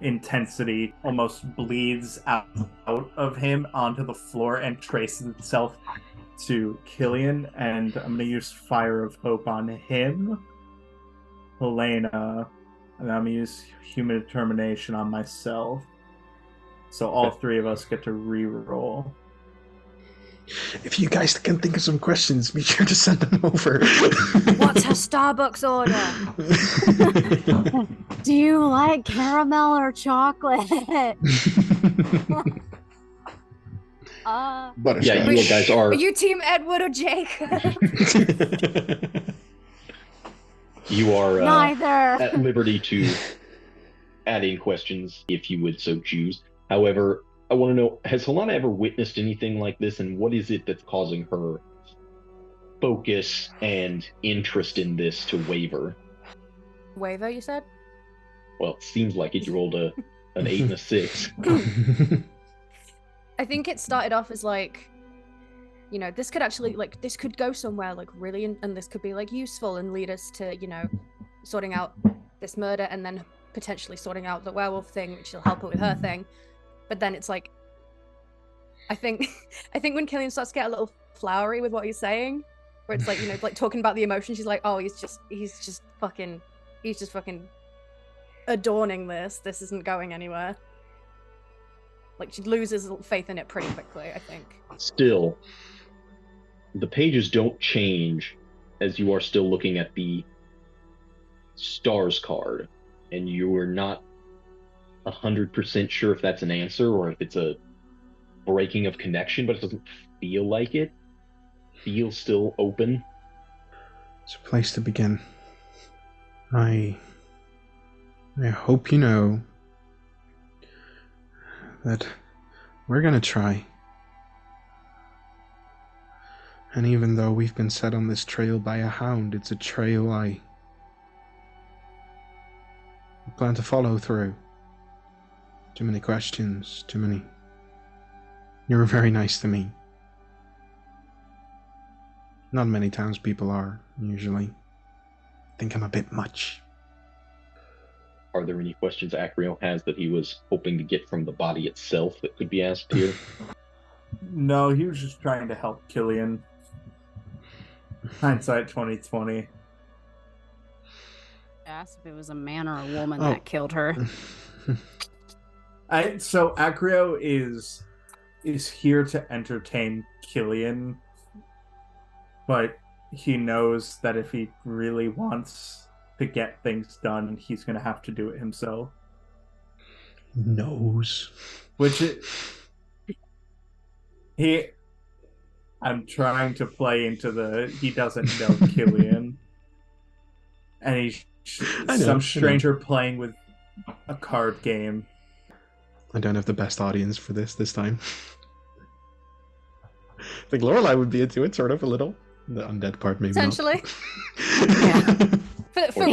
intensity almost bleeds out of him onto the floor and traces itself to Cillian, and I'm going to use Fire of Hope on him, Helena, and I'm going to use Human Determination on myself. So all 3 of us get to re-roll. If you guys can think of some questions, be sure to send them over. What's her Starbucks order? Do you like caramel or chocolate? Butterscotch. Yeah, you guys Are are. you Team Edward or Jacob? You are Neither. at liberty to add in questions if you would so choose. However, I want to know, has Helena ever witnessed anything like this, and what is it that's causing her focus and interest in this to waver? Waver, you said? Well, it seems like it. You rolled an 8 and a 6. I think it started off as like, you know, this could actually, like, this could go somewhere, like, really, and this could be, like, useful and lead us to, you know, sorting out this murder and then potentially sorting out the werewolf thing, which will help her with her thing. But then it's like, I think when Cillian starts to get a little flowery with what he's saying, where it's like, you know, like talking about the emotion, she's like, oh, he's just fucking adorning this. This isn't going anywhere. Like, she loses faith in it pretty quickly, I think. Still, the pages don't change as you are still looking at the stars card, and you are not 100% sure if that's an answer or if it's a breaking of connection, but it doesn't feel like it. Feels still open. It's a place to begin. I hope you know that we're gonna try. And even though we've been set on this trail by a hound, it's a trail I plan to follow through. Too many questions, too many. You were very nice to me. Not many townspeople are, usually. I think I'm a bit much. Are there any questions Acrio has that he was hoping to get from the body itself that could be asked here? No, he was just trying to help Cillian. Hindsight 2020. Asked if it was a man or a woman that killed her. So Acrio is here to entertain Cillian, but he knows that if he really wants to get things done, he's going to have to do it himself. Knows. I'm trying to play into he doesn't know Cillian. And he's some stranger playing with a card game. I don't have the best audience for this time. I think Lorelei would be into it, sort of, a little. The undead part, maybe Potentially. Not. For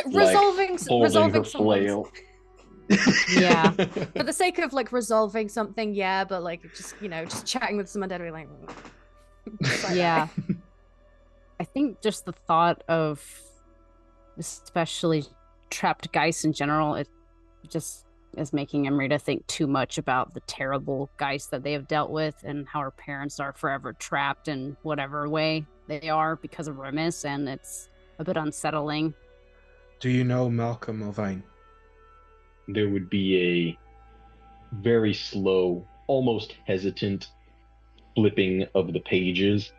resolving her something. flail. Yeah. For the sake of, like, resolving something, yeah, but, like, just, you know, just chatting with someone dead, like... Yeah. I think just the thought of especially trapped geist in general, it just is making Amrita think too much about the terrible geist that they have dealt with and how her parents are forever trapped in whatever way they are because of Remus, and it's a bit unsettling. Do you know Malcolm O'Vine? There would be a very slow, almost hesitant flipping of the pages.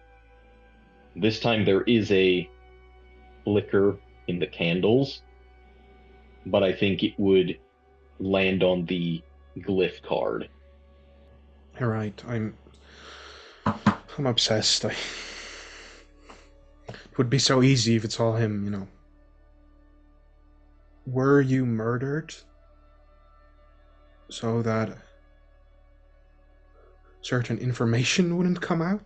This time there is a flicker in the candles, but I think it would land on the glyph card. You're right. I'm obsessed. It would be so easy if it's all him, you know. Were you murdered so that certain information wouldn't come out?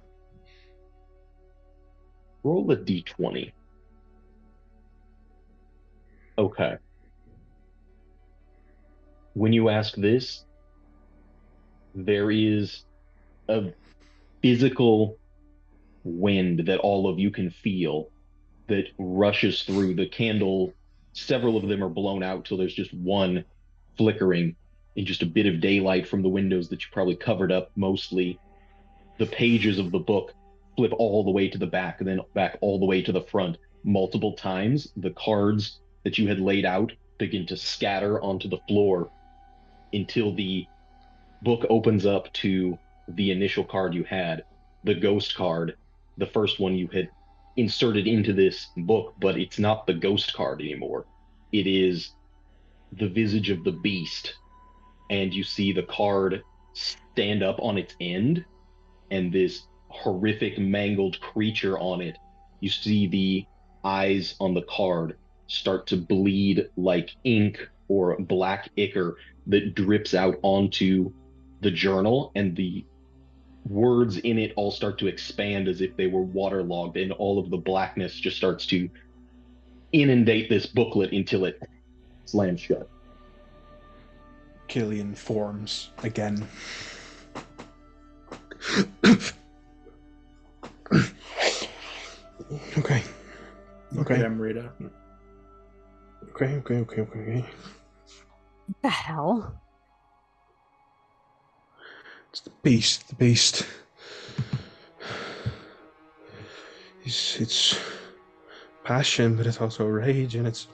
Roll a d20. Okay. When you ask this, there is a physical wind that all of you can feel that rushes through the candle. Several of them are blown out till there's just one flickering in just a bit of daylight from the windows that you probably covered up mostly. The pages of the book flip all the way to the back and then back all the way to the front multiple times. The cards that you had laid out begin to scatter onto the floor until the book opens up to the initial card you had. the ghost card, the first one you had inserted into this book, but it's not the ghost card anymore. It is the visage of the beast, and you see the card stand up on its end, and this horrific mangled creature on it. You see the eyes on the card start to bleed like ink or black ichor that drips out onto the journal, and the words in it all start to expand as if they were waterlogged, and all of the blackness just starts to inundate this booklet until it slams shut. Cillian forms again. Okay. Look at Amrita. Okay. What the hell? It's the beast. The beast. It's passion, but it's also rage, and it's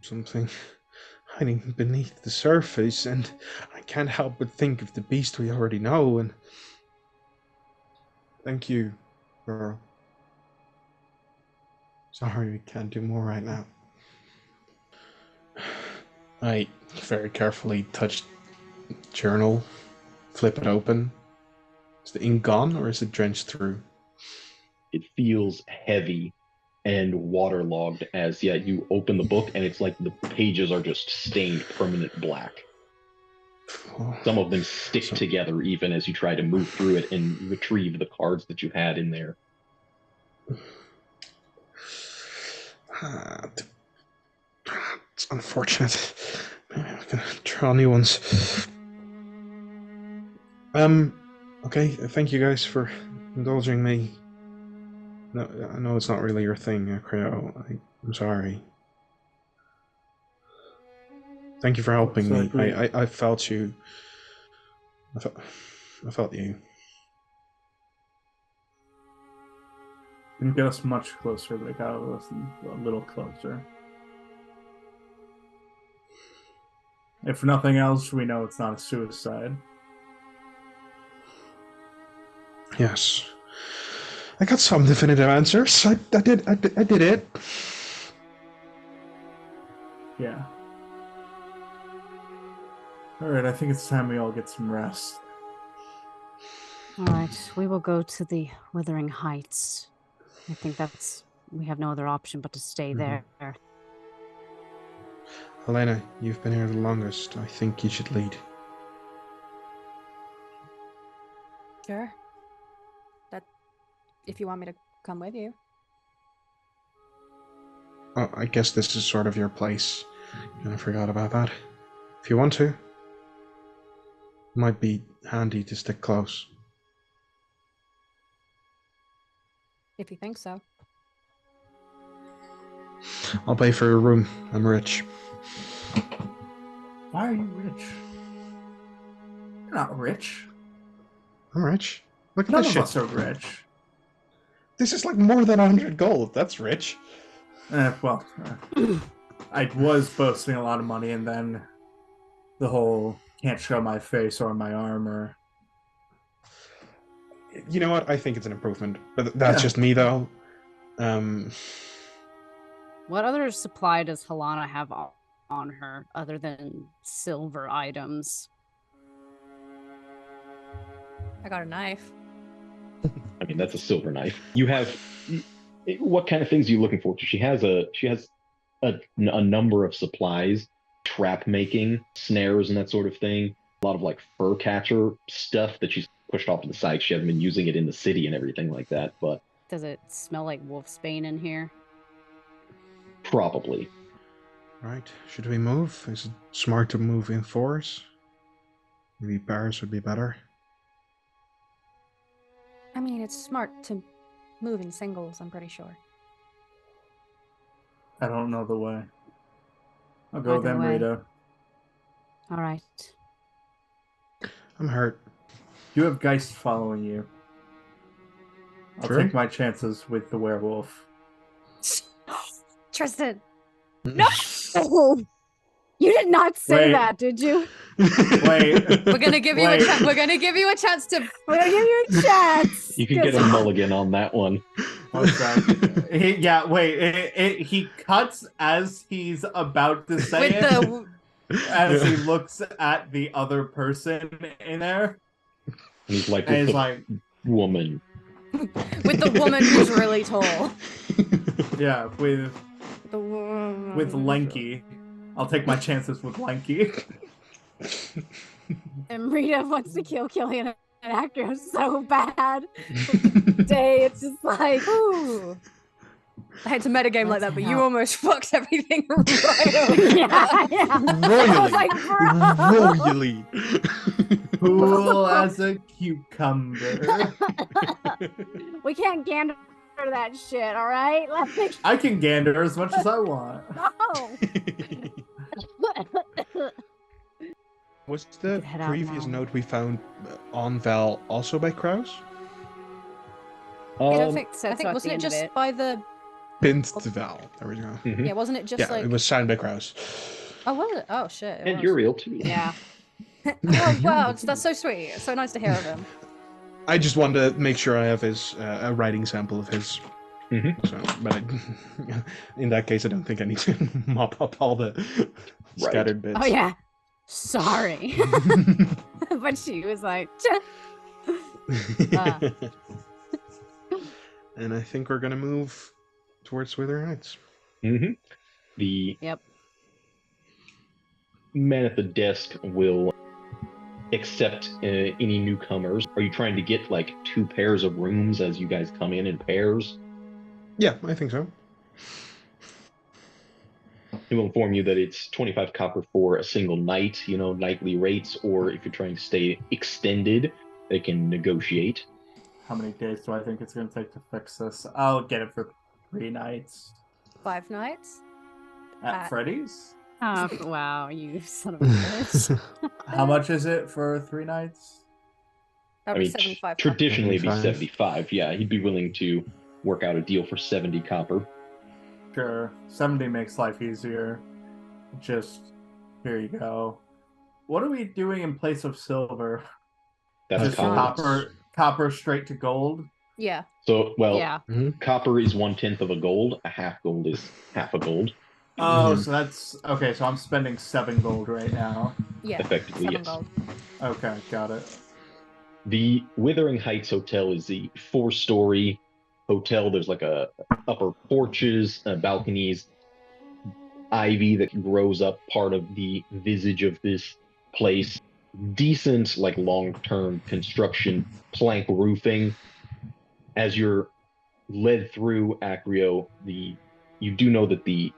something hiding beneath the surface, and I can't help but think of the beast we already know, and thank you, girl. Sorry, we can't do more right now. I very carefully touch the journal, flip it open. Is the ink gone, or is it drenched through? It feels heavy and waterlogged as you open the book, and it's like the pages are just stained permanent black. Some of them stick together even as you try to move through it and retrieve the cards that you had in there. It's unfortunate. Maybe I'm gonna draw new ones. Okay, thank you guys for indulging me. No, I know it's not really your thing, Acrio. I'm sorry. Thank you for helping me. I felt you. I felt you. Didn't get us much closer, but it got us a little closer. If nothing else, we know it's not a suicide. Yes. I got some definitive answers. I did it. Yeah. Alright, I think it's time we all get some rest. Alright, we will go to the Withering Heights. I think we have no other option but to stay there. Elena, you've been here the longest. I think you should lead. Sure. If you want me to come with you. Oh, I guess this is sort of your place. I forgot about that. If you want to. Might be handy to stick close. If you think so. I'll pay for your room. I'm rich. Why are you rich? You're not rich. I'm rich. Look at None this of shit. us are rich. This is like more than 100 gold. That's rich. I was boasting a lot of money, and then the whole can't show my face or my armor. You know what? I think it's an improvement. But that's just me, though. What other supply does Halana have on her other than silver items? I got a knife. I mean, that's a silver knife. You have what kind of things are you looking for? She has a number of supplies, trap making, snares, and that sort of thing. A lot of like fur catcher stuff that she's pushed off to the side. She hasn't been using it in the city and everything like that. But does it smell like wolfsbane in here? Probably. Right. Should we move? Is it smart to move in fours? Maybe pairs would be better. I mean, it's smart to move in singles, I'm pretty sure. I don't know the way. I'll go with Amrita. All right. I'm hurt. You have Geist following you. I'll take my chances with the werewolf. Tristan! No! You did not say Wait. that, did you? Wait. We're gonna give you Wait. we're gonna give you a chance to. We're gonna give you a chance. You can get a mulligan on that one. One sec. He cuts as he's about to say With it, the as he looks at the other person in there, And he's like, and with he's the like, woman. with the woman who's really tall. yeah, with The woman. Lanky. I'll take my chances with Lanky. Amrita wants to kill Cillian and Acrio so bad. Day, it's just like, ooh. I hate to metagame like Let's that, but head you out. almost fucked everything right over. yeah. I was like, bro. Royally. Cool as a cucumber. We can't gander that shit, all right? Let's make I can gander as much as I want. no. Was the head out previous now. note we found on Val also by Kraus? I don't think. Said I so think at wasn't the it end of just it. by the? Pinned to Val. There we go. Mhm. Yeah, wasn't it just Yeah, like? it was signed by Kraus. Oh, was it? Oh shit. It And was. Uriel, too. Yeah. Oh wow, that's so sweet. It's so nice to hear of him. I just wanted to make sure I have his a writing sample of his. Mhm. So, but in that case, I don't think I need to mop up all the scattered bits. Oh yeah. Sorry. But she was like, And I think we're gonna move towards Withering Heights. Mm-hmm. The Yep. man at the desk will accept any newcomers. Are you trying to get like 2 pairs of rooms as you guys come in pairs? Yeah, I think so. He will inform you that it's 25 copper for a single night, nightly rates, or if you're trying to stay extended, they can negotiate. How many days do I think it's going to take to fix this? I'll get it for 3 nights. 5 nights. At Freddy's? oh wow, you son of a bitch. How much is it for 3 nights? That'd I be mean, 75. traditionally it'd be 75. 75. Yeah, he'd be willing to work out a deal for 70 copper. Sure. 70 makes life easier. Just, here you go. What are we doing in place of silver? That's Just copper. copper straight to gold? Yeah. So, well, Yeah. copper is 1/10 of a gold. A half gold is half a gold. Oh, Mhm. so that's... Okay, so I'm spending 7 gold right now. Yeah. Effectively, 7 yes. gold. Okay, got it. The Withering Heights Hotel is the 4-story hotel. There's like a upper porches, balconies, ivy that grows up part of the visage of this place. Decent, like long-term construction, plank roofing. As you're led through Acrio, you do know that the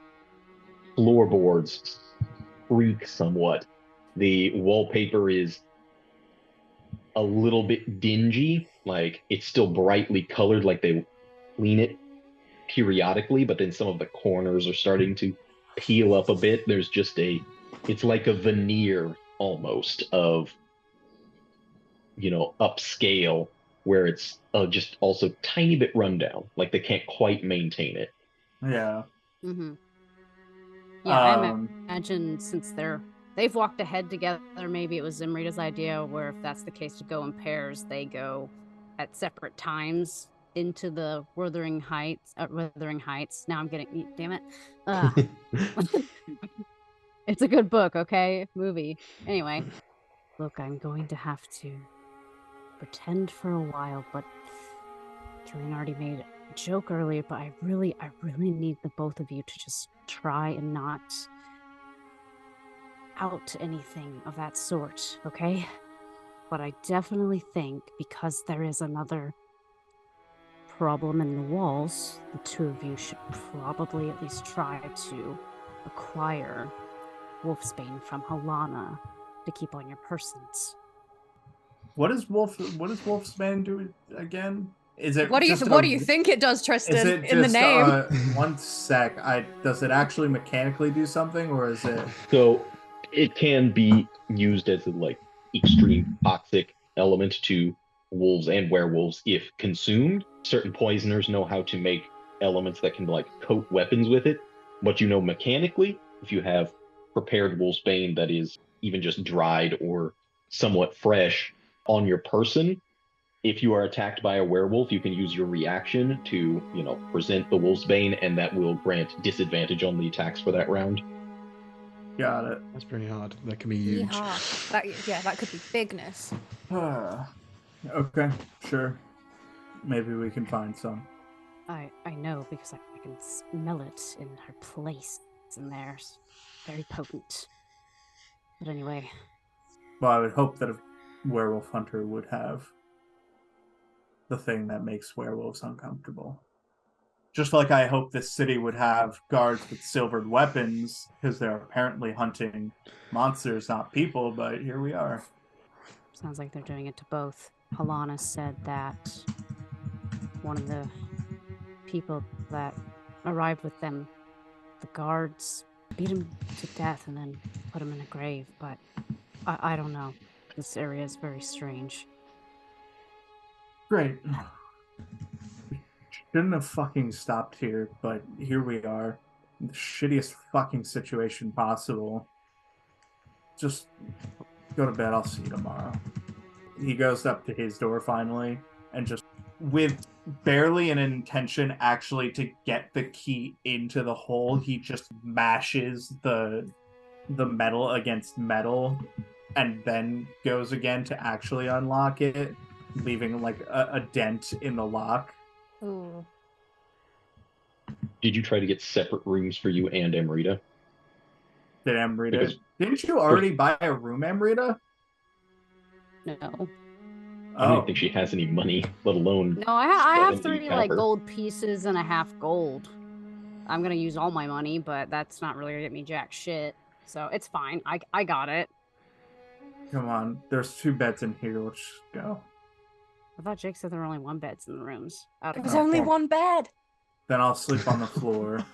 floorboards creak somewhat. The wallpaper is a little bit dingy, like it's still brightly colored, like they clean it periodically, but then some of the corners are starting to peel up a bit. There's just it's like a veneer almost of, upscale, where it's just also tiny bit rundown, like they can't quite maintain it. Yeah. Mm-hmm. Yeah, I Um, imagine since they've walked ahead together, maybe it was Zimrita's idea, where if that's the case to go in pairs, they go at separate times into the Wuthering Heights. Now I'm getting, damn it. It's a good book, okay? Movie. Anyway, look, I'm going to have to pretend for a while, but Cillian already made a joke earlier, but I really need the both of you to just try and not out anything of that sort, okay? But I definitely think because there is another problem in the walls, the 2 of you should probably at least try to acquire Wolfsbane from Halana to keep on your persons. what does Wolfsman do again? Is it What do you think it does, Is Tristan? it In the just, name. one sec. Does it actually mechanically do something, or is it? So it can be used as a extreme toxic element to wolves and werewolves if consumed. Certain poisoners know how to make elements that can coat weapons with it. But mechanically, if you have prepared wolf's bane that is even just dried or somewhat fresh on your person. If you are attacked by a werewolf, you can use your reaction to, present the wolf's bane, and that will grant disadvantage on the attacks for that round. Got it. That's pretty hard. That can be huge. Yeehaw. That could be bigness. Okay, sure. Maybe we can find some. I know because I can smell it in her place in there. It's very potent. But anyway. Well, I would hope that a werewolf hunter would have the thing that makes werewolves uncomfortable. Just like I hope this city would have guards with silvered weapons, because they're apparently hunting monsters, not people, but here we are. Sounds like they're doing it to both. Halana said that one of the people that arrived with them, the guards beat him to death and then put him in a grave, but I don't know. This area is very strange. Great. We shouldn't have fucking stopped here, but here we are. In the shittiest fucking situation possible. Just go to bed, I'll see you tomorrow. He goes up to his door finally, and just with barely an intention actually to get the key into the hole, he just mashes the metal against metal and then goes again to actually unlock it, leaving like a dent in the lock. Ooh. Did you try to get separate rooms for you and Amrita? Did Amrita? Didn't you already buy a room, Amrita? No. I don't think she has any money, let alone. No, I have 70 3 copper. gold pieces and a half gold. I'm gonna use all my money, but that's not really gonna get me jack shit. So it's fine. I got it. Come on, there's 2 beds in here. Let's just go. I thought Jake said there were only 1 beds in the rooms. There was only 1 bed. Then I'll sleep on the floor.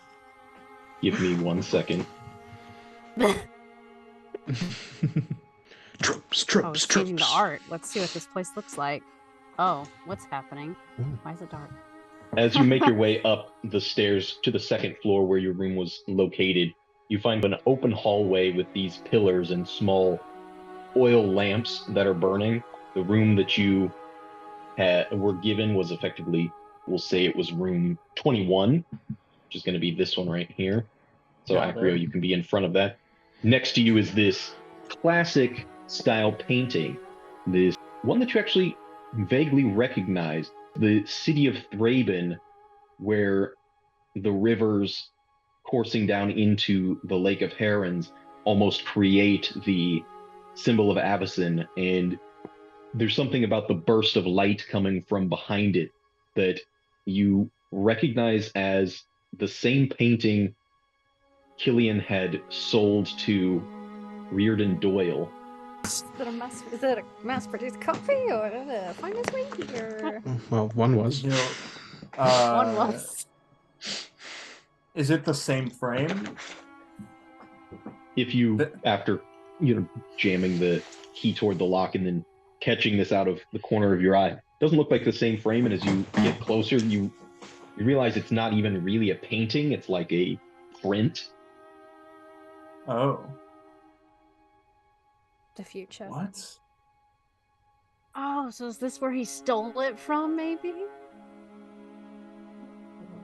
Give me 1 second. It's changing the art. Let's see what this place looks like. Oh, what's happening? Why is it dark? As you make your way up the stairs to the 2nd floor where your room was located, you find an open hallway with these pillars and small oil lamps that are burning. The room that you were given was effectively, we'll say it was room 21, which is going to be this one right here. So Acrio, you can be in front of that. Next to you is this classic style painting, this one that you actually vaguely recognize, the city of Thraben, where the rivers coursing down into the Lake of Herons almost create the symbol of Avacyn, and there's something about the burst of light coming from behind it that you recognize as the same painting Cillian had sold to Reardon Doyle. Is it a mass-produced copy, or did it find its way here? Well, one was. One was. Is it the same frame? If you, after jamming the key toward the lock and then catching this out of the corner of your eye, doesn't look like the same frame, and as you get closer, you realize it's not even really a painting, it's like a print. Oh. The future. What? Oh, so is this where he stole it from, maybe?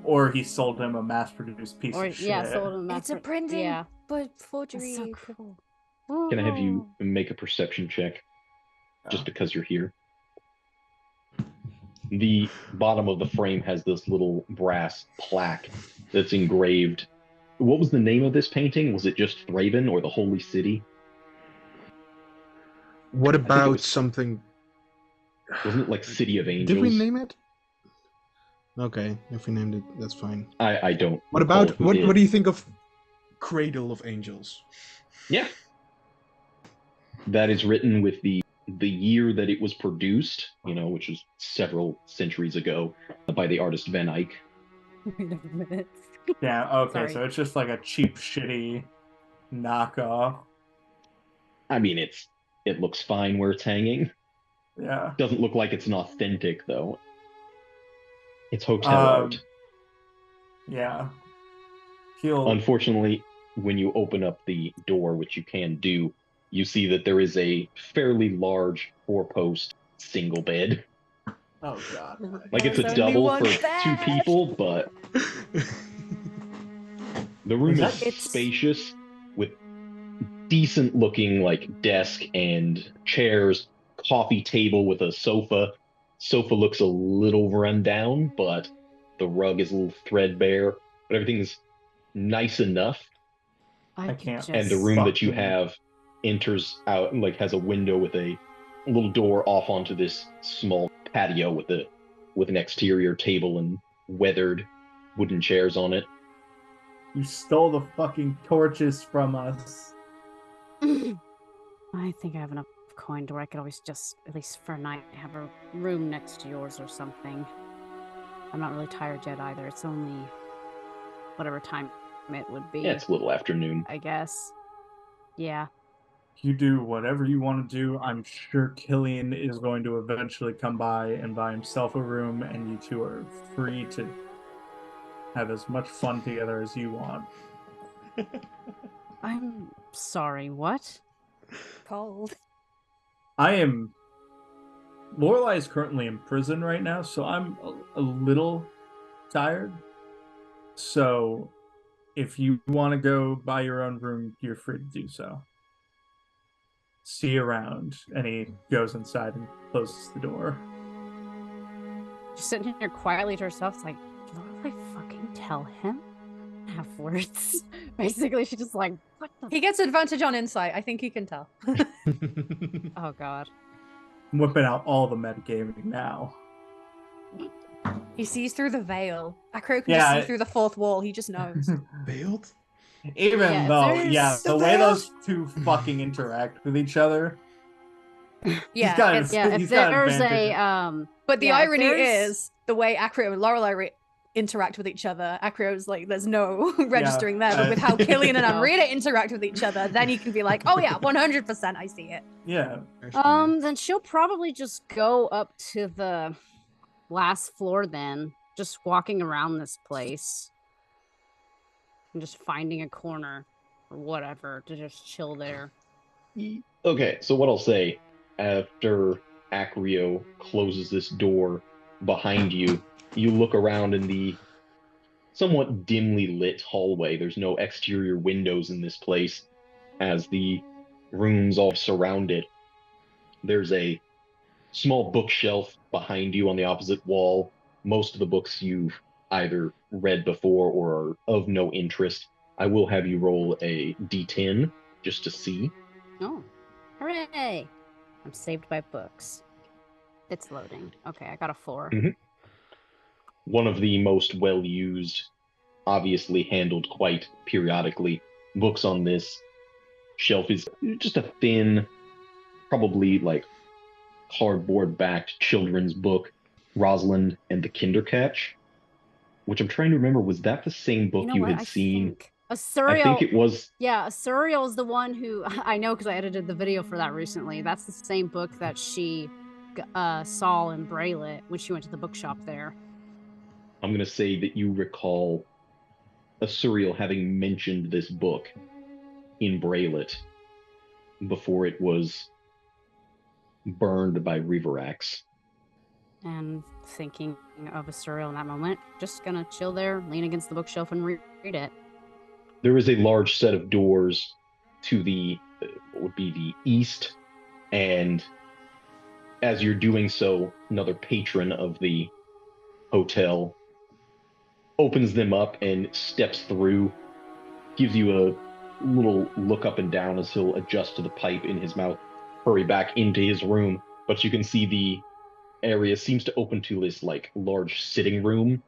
Or he sold him a mass-produced piece of shit. Yeah, sold him It's a printing, but forgery. That's so cool. Can I have you make a perception check? Just because you're here. The bottom of the frame has this little brass plaque that's engraved. What was the name of this painting? Was it just Thraben or the Holy City? What about something? Wasn't it like City of Angels? Did we name it? Okay, if we named it, that's fine. I don't. What about what do you think of Cradle of Angels? Yeah. That is written with the year that it was produced, which was several centuries ago, by the artist Van Eyck. Wait a minute. Yeah, okay, Sorry. So it's just like a cheap, shitty knockoff. I mean, it looks fine where it's hanging. Yeah. Doesn't look like it's an authentic, though. It's hotel art. Yeah. Unfortunately, when you open up the door, which you can do, you see that there is a fairly large 4-post single bed. Oh god. Like it's a There's only double one for 2 bed. people, but the room is It's- spacious with decent looking like desk and chairs, coffee table with a sofa. Sofa looks a little run down, but the rug is a little threadbare, but everything's nice enough. I could can't. And the just- room that you Fucking- have enters out, like has a window with a little door off onto this small patio with an exterior table and weathered wooden chairs on it. You stole the fucking torches from us. I think I have enough coin where I could always just, at least for a night, have a room next to yours or something. I'm not really tired yet either. It's only whatever time it would be, Yeah, it's a little afternoon. I guess. Yeah. You do whatever you want to do. I'm sure Cillian is going to eventually come by and buy himself a room, and you two are free to have as much fun together as you want. I'm sorry, what? Cold. I am. Lorelei is currently in prison right now, so I'm a little tired. So, if you want to go buy your own room, you're free to do so. See you around. And he goes inside and closes the door. Just sitting here quietly to herself, it's like, what do I fucking tell him? Have words. Basically, she's just like, what the He gets advantage on insight. I think he can tell. Oh god. I'm whipping out all the metagaming now. He sees through the veil. Acrio can Yeah, just see through the fourth wall. He just knows. Veiled? Even Yeah, if though, there's- yeah, the way those two fucking interact with each other. Yeah, got it's- Yeah, if He's got there's advantage. But the Yeah, if irony there's- is the way Acrio and Lorelei interact with each other. Acrio's like, there's no registering there. But with how Cillian and No. Amrita interact with each other, then you can be like, oh yeah, 100% I see it. Yeah. then she'll probably just go up to the last floor then, just walking around this place. And just finding a corner or whatever to just chill there. Okay, so what I'll say, after Acrio closes this door behind you, you look around in the somewhat dimly lit hallway. There's no exterior windows in this place, as the rooms all surround it. There's a small bookshelf behind you on the opposite wall. Most of the books you've either read before or are of no interest. I will have you roll a d10 just to see. Oh, hooray! I'm saved by books. It's loading. Okay, I got a 4. One of the most well-used, obviously handled quite periodically, books on this shelf is just a thin, probably like cardboard-backed children's book, Rosalind and the Kindercatch, which I'm trying to remember, was that the same book you what? had seen? Asuriel. I think it was. Yeah, Asuriel is the one who I know because I edited the video for that recently. That's the same book that she saw in Braylet when she went to the bookshop there. I'm going to say that you recall Asuriel having mentioned this book in Braylet before it was burned by Reverax. And thinking of Asuriel in that moment, just gonna chill there, lean against the bookshelf, and read it. There is a large set of doors to the what would be the east, and as you're doing so, another patron of the hotel opens them up and steps through, gives you a little look up and down as he'll adjust to the pipe in his mouth, hurry back into his room. But you can see the area seems to open to this like large sitting room,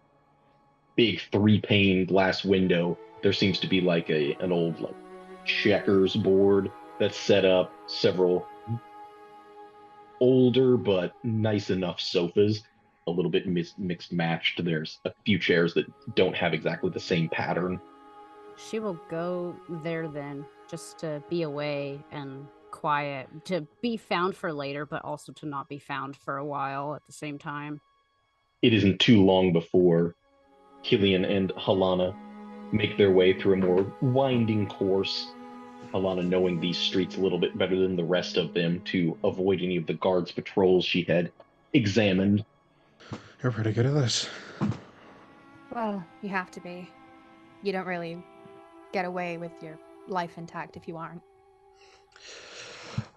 big 3-pane glass window. There seems to be like an old like checkers board that's set up, several older but nice enough sofas, a little bit mixed matched. There's a few chairs that don't have exactly the same pattern. She will go there then, just to be away and quiet, to be found for later, but also to not be found for a while at the same time. It isn't too long before Cillian and Halana make their way through a more winding course. Alana knowing these streets a little bit better than the rest of them to avoid any of the guards' patrols she had examined. You're pretty good at this. Well, you have to be. You don't really get away with your life intact if you aren't.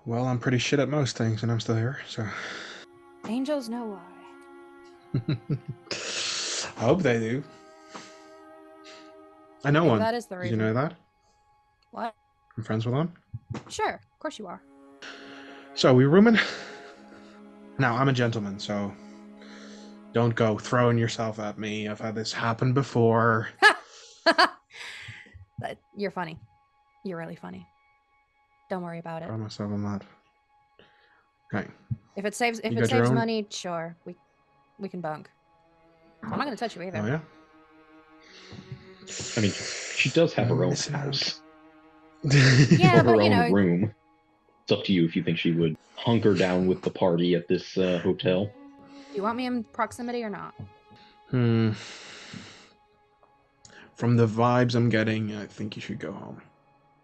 Well, I'm pretty shit at most things, and I'm still here, so... Angels know why. I hope they do. I know one. That is the Did reason. you know that? What? I'm friends with one. Sure, of course you are. So, we rooming? Now, I'm a gentleman, so... Don't go throwing yourself at me. I've had this happen before. But you're funny. You're really funny. Don't worry about it. Throw myself on that. Okay. If it saves You got your own? money, sure, we can bunk. I'm not gonna touch you either. Oh, yeah? I mean, she does have her own Missing out. house. Yeah, or her but own you know, room. It's up to you if you think she would hunker down with the party at this hotel. you want me in proximity or not? From the vibes I'm getting, I think you should go home.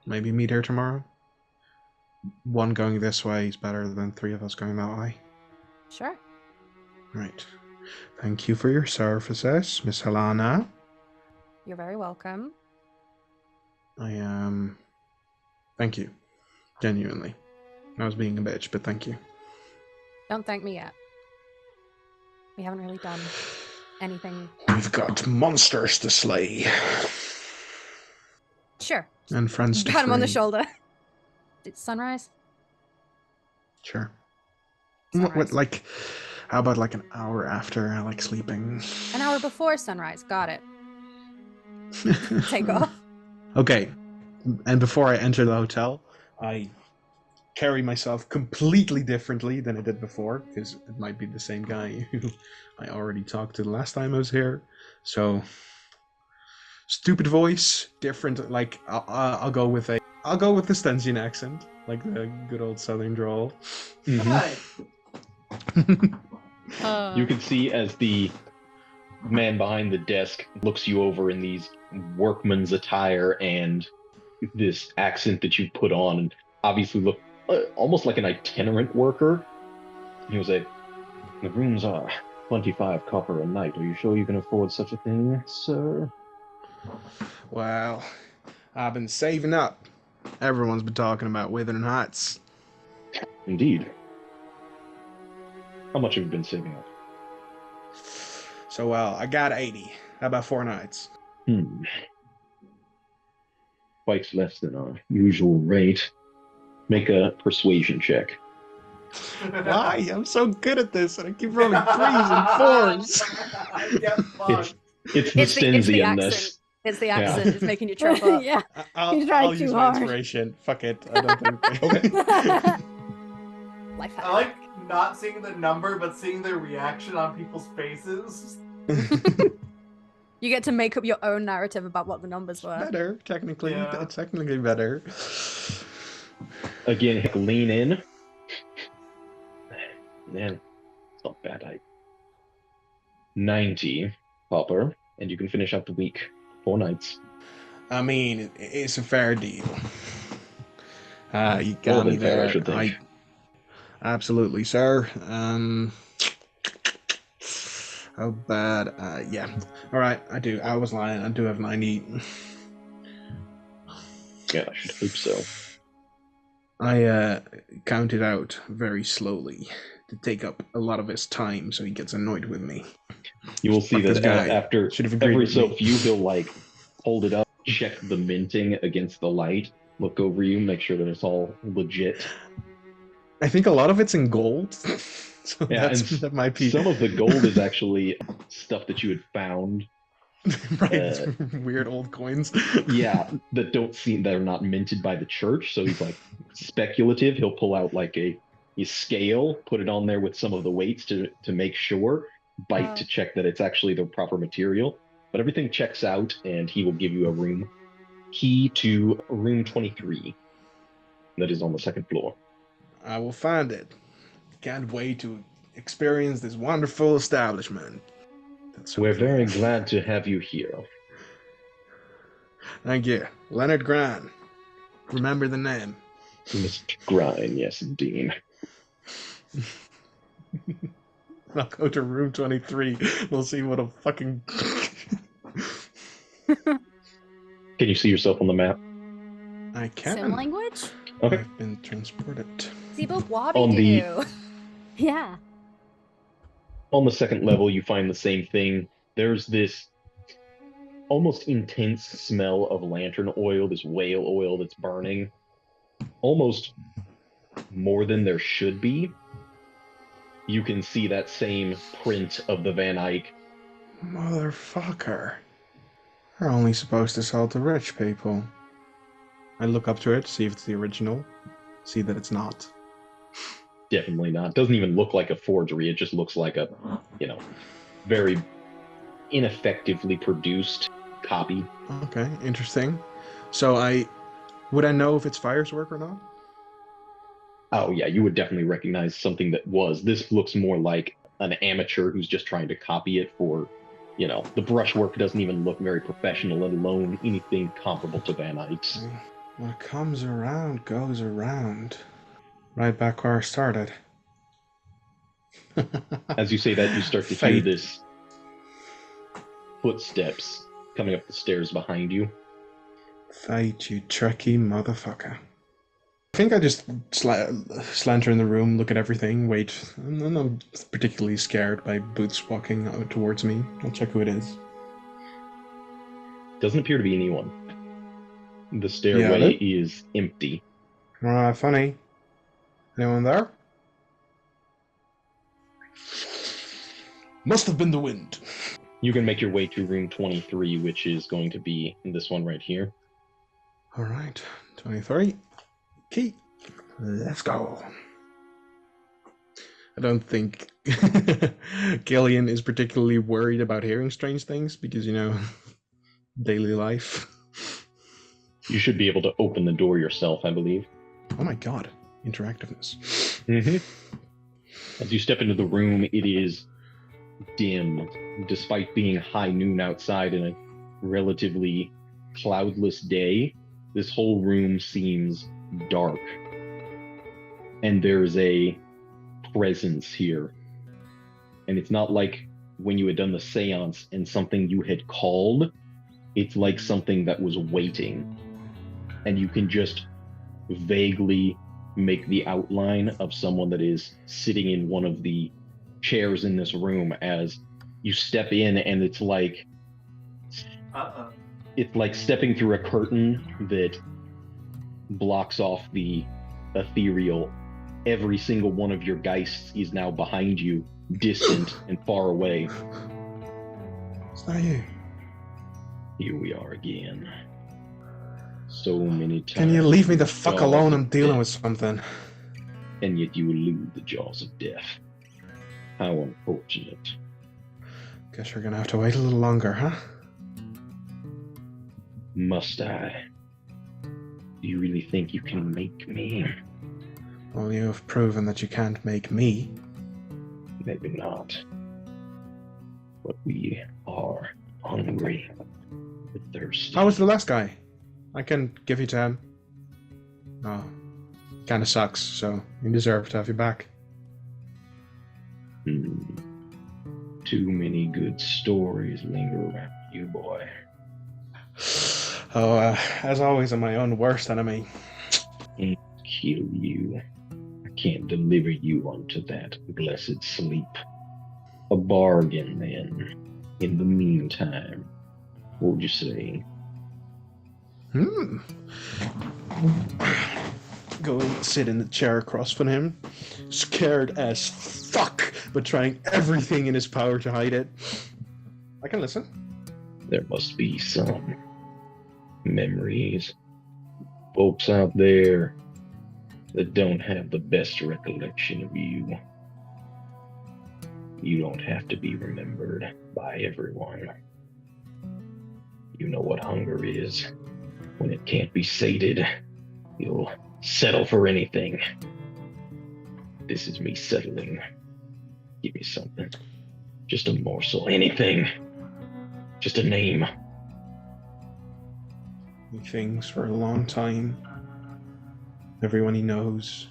Maybe meet her tomorrow. One going this way is better than three of us going that way. Sure. Right. Thank you for your services, Miss Helena. You're very welcome. Thank you. Genuinely. I was being a bitch, but thank you. Don't thank me yet. We haven't really done anything. We've got monsters to slay. Sure. And friends to Pat him on the free. shoulder. It's sunrise? Sure. Sunrise. Like, how about like an hour after I like sleeping? An hour before sunrise. Got it. Take off. Okay. And before I enter the hotel, I carry myself completely differently than I did before, because it might be the same guy who I already talked to the last time I was here. So, stupid voice, different. Like I'll go with the Stensian accent, like the good old Southern drawl. Hi. You can see as the man behind the desk looks you over in these workman's attire and this accent that you put on, and obviously look almost like an itinerant worker. He was like, "The rooms are 25 copper a night. Are you sure you can afford such a thing, sir?" Well, I've been saving up. Everyone's been talking about Withering Heights. Indeed. How much have you been saving up? So, I got 80. How about 4 nights? Quite less than our usual rate. Make a persuasion check. Why? I'm so good at this, and I keep rolling 3s and 4s. Get fucked. It's the Stensian-ness. It's the Yeah. accent. It's making you trip up. Yeah. I'll You tried I'll too use my hard. inspiration. Fuck it. I don't think. Okay. Life hack. I like not seeing the number, but seeing their reaction on people's faces. You get to make up your own narrative about what the numbers were. Better, technically. Yeah. Technically better. Again, lean in. Man, it's not bad. 90 copper, and you can finish out the week. 4 nights. I mean, it's a fair deal. You More got me than fair, there. I should think. Absolutely, sir. How bad? Yeah. All right, I do. I was lying. I do have 90. Yeah, I should hope so. I counted out very slowly to take up a lot of his time, so he gets annoyed with me. You will see Fuck this that guy. after Should have agreed every with so me. few, he'll like hold it up, check the minting against the light, look over you, make sure that it's all legit. I think a lot of it's in gold. So Yeah, that might be Some of the gold is actually stuff that you had found. right. Weird old coins. Yeah, that are not minted by the church. So he's like speculative. He'll pull out like a scale, put it on there with some of the weights to make sure, bite to check that it's actually the proper material. But everything checks out, and he will give you a room key to room 23. That is on the 2nd floor. I will find it. Can't wait to experience this wonderful establishment. We're very glad to have you here. Thank you. Leonard Gran. Remember the name. Mr. Grind, yes, indeed. I'll go to room 23. We'll see what a fucking... Can you see yourself on the map? I can. Sim language? Okay. I've been transported. Sibo Wabi On to the- you. Yeah. On the second level, you find the same thing. There's this almost intense smell of lantern oil, this whale oil that's burning. Almost more than there should be. You can see that same print of the Van Eyck. Motherfucker. They're only supposed to sell to rich people. I look up to it, see if it's the original. See that it's not. Definitely not. Doesn't even look like a forgery. It just looks like a, very ineffectively produced copy. Okay, interesting. So would I know if it's Fire's work or not? Oh yeah, you would definitely recognize something that was. This looks more like an amateur who's just trying to copy it for, the brushwork doesn't even look very professional, let alone anything comparable to Van Eyck's. What comes around goes around. Right back where I started. As you say that, you start to hear Fate. this footsteps coming up the stairs behind you. Fate, you tricky motherfucker. I think I just slanter in the room, look at everything, wait. I'm not particularly scared by boots walking out towards me. I'll check who it is. Doesn't appear to be anyone. The stairway is empty. Funny. Anyone there? Must have been the wind. You can make your way to room 23, which is going to be this one right here. Alright, 23. Key. Let's go. I don't think Cillian is particularly worried about hearing strange things because, daily life. You should be able to open the door yourself, I believe. Oh my god, interactiveness. Mm-hmm. As you step into the room, it is dim, despite being high noon outside and a relatively cloudless day. This whole room seems dark, and there's a presence here. And it's not like when you had done the seance and something you had called. It's like something that was waiting, and you can just vaguely make the outline of someone that is sitting in one of the chairs in this room as you step in, and it's like stepping through a curtain that blocks off the ethereal. Every single one of your geists is now behind you, distant and far away. Is that you? Here we are again. So many times. Can you leave me the fuck jaws alone? of I'm dealing death, with something. And yet you elude the jaws of death. How unfortunate. Guess you're gonna have to wait a little longer, huh? Must I? Do you really think you can make me? Well, you have proven that you can't make me. Maybe not. But we are hungry. We're thirsty. How was the last guy? I can give you to him. Oh, kinda sucks, so you deserve to have you back. Too many good stories linger around you, boy. Oh, as always, I'm my own worst enemy. Can't kill you. I can't deliver you unto that blessed sleep. A bargain, then. In the meantime, what would you say? Go and sit in the chair across from him, scared as fuck, but trying everything in his power to hide it. I can listen. There must be some memories. Folks out there that don't have the best recollection of you. You don't have to be remembered by everyone. You know what hunger is. When it can't be sated, you'll settle for anything. This is me settling. Give me something. Just a morsel. Anything. Just a name. like things for a long time. Everyone he knows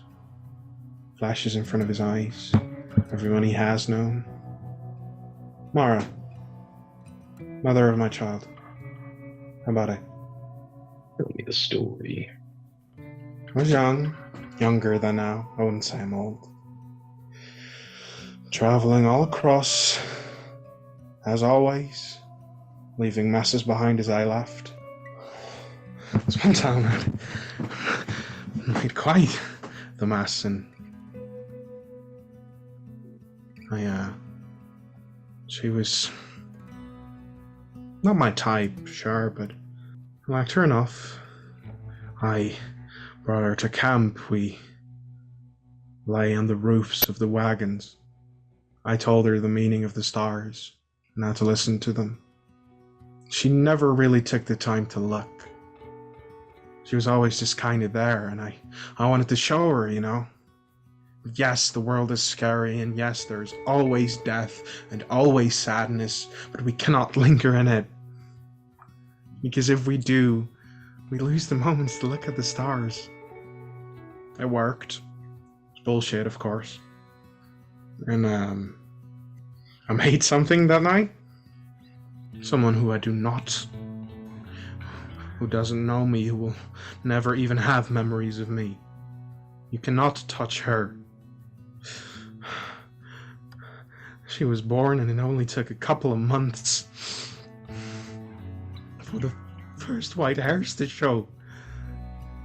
flashes in front of his eyes. Everyone he has known. Mara, mother of my child. How about it? Tell me the story. I was younger than now. I wouldn't say I'm old. Traveling all across, as always, leaving masses behind as I left. This one time I made quite the mass, and she was not my type, sure, but I liked her enough. I brought her to camp. We lay on the roofs of the wagons. I told her the meaning of the stars and how to listen to them. She never really took the time to look. She was always just kind of there, and I wanted to show her, you know. Yes, the world is scary, and yes, there's always death and always sadness, but we cannot linger in it. Because if we do, we lose the moments to look at the stars. It worked. It's bullshit, of course. And, I made something that night. Someone who I do not, who doesn't know me, who will never even have memories of me. You cannot touch her. She was born, and it only took a couple of months for the first white hairs to show.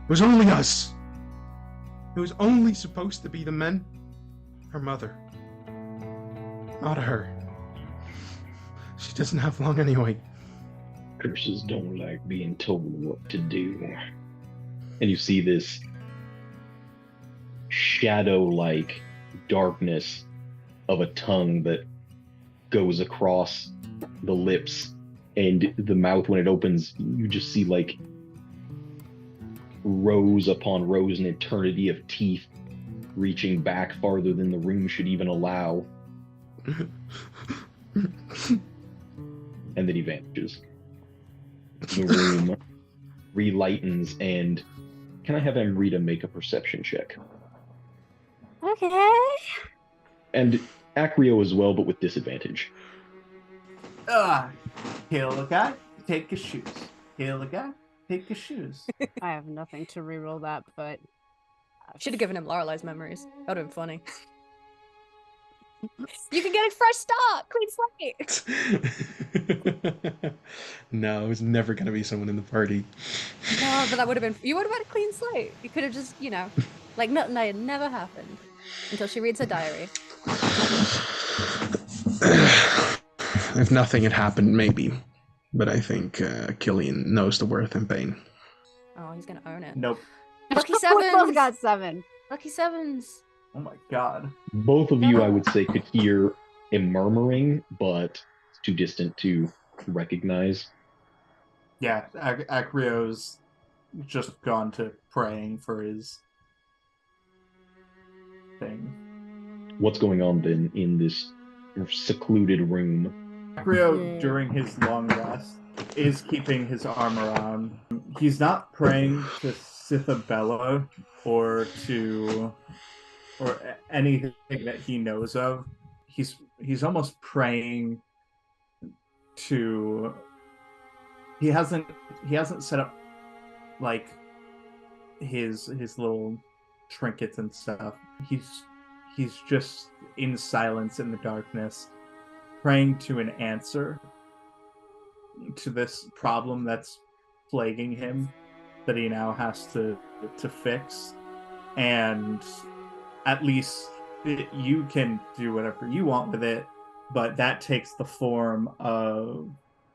It was only us. It was only supposed to be the men. Her mother. Not her. She doesn't have long anyway. Curses don't like being told what to do. And you see this shadow-like darkness of a tongue that goes across the lips, and the mouth, when it opens, you just see like rows upon rows, an eternity of teeth reaching back farther than the room should even allow. And then he vanishes. The room relightens, and can I have Amrita make a perception check? Okay. And Acrio as well, but with disadvantage. Kill a guy, take his shoes. Kill a guy, take his shoes. I have nothing to reroll that, but Should have given him Lorelei's memories. That would have been funny. You can get a fresh start, clean slate. No, it was never going to be someone in the party. No, but that would have been. You would have had a clean slate. You could have just, like nothing had never happened until she reads her diary. If nothing had happened, maybe. But I think Cillian knows the worth and pain. Oh, he's gonna own it. Nope. Lucky we sevens. both got 7. Lucky sevens. Oh my god. Both of you, I would say, could hear a murmuring, but it's too distant to recognize. Yeah, Acrio's just gone to praying for his thing. What's going on then in this secluded room? Acrio, during his long rest, is keeping his armor on. He's not praying to Cithabella or anything that he knows of. He's almost praying to. He hasn't set up like his little trinkets and stuff. He's just in silence in the darkness, praying to an answer to this problem that's plaguing him, that he now has to fix. And at least you can do whatever you want with it, but that takes the form of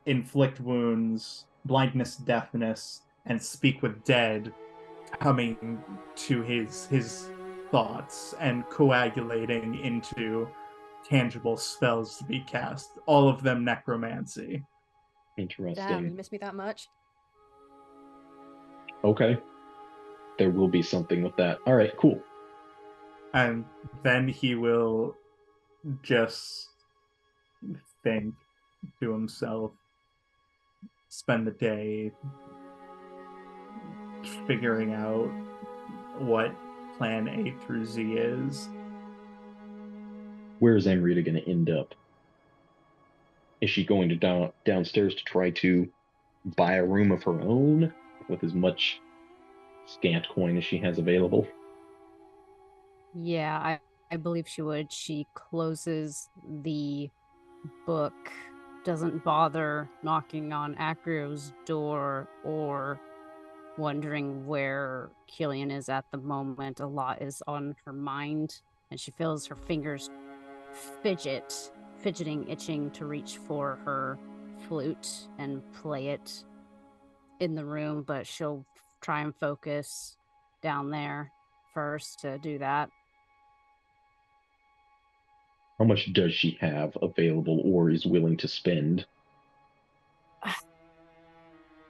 inflict wounds, blindness, deafness, and speak with dead coming to his thoughts and coagulating into tangible spells to be cast, all of them necromancy. Interesting. Damn, you miss me that much? Okay. There will be something with that. All right, cool. And then he will just think to himself, spend the day figuring out what plan A through Z is. Where is Amrita going to end up? Is she going to downstairs to try to buy a room of her own with as much scant coin as she has available? Yeah, I believe she would. She closes the book, doesn't bother knocking on Acrio's door or wondering where Cillian is at the moment. A lot is on her mind, and she feels her fingers fidgeting, itching to reach for her flute and play it in the room, but she'll try and focus down there first to do that. How much does she have available or is willing to spend?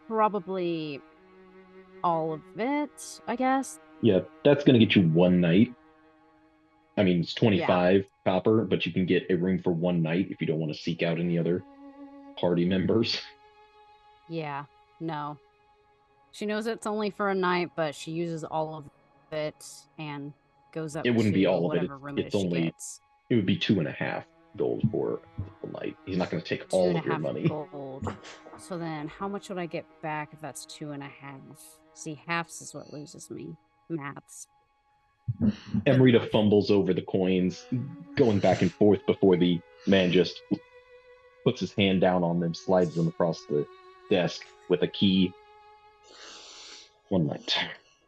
Probably all of it, I guess. Yeah, that's going to get you one night. I mean, it's 25 copper, but you can get a room for one night if you don't want to seek out any other party members. Yeah, no. She knows it's only for a night, but she uses all of it and goes up It wouldn't to be all of it. whatever room It's she only, gets. it would be 2.5 gold for the night. He's not going to take all of your money. 2.5 gold. So then how much would I get back if that's 2.5? See, halves is what loses me. Maths. Amrita fumbles over the coins, going back and forth before the man just puts his hand down on them, slides them across the desk with a key. One night.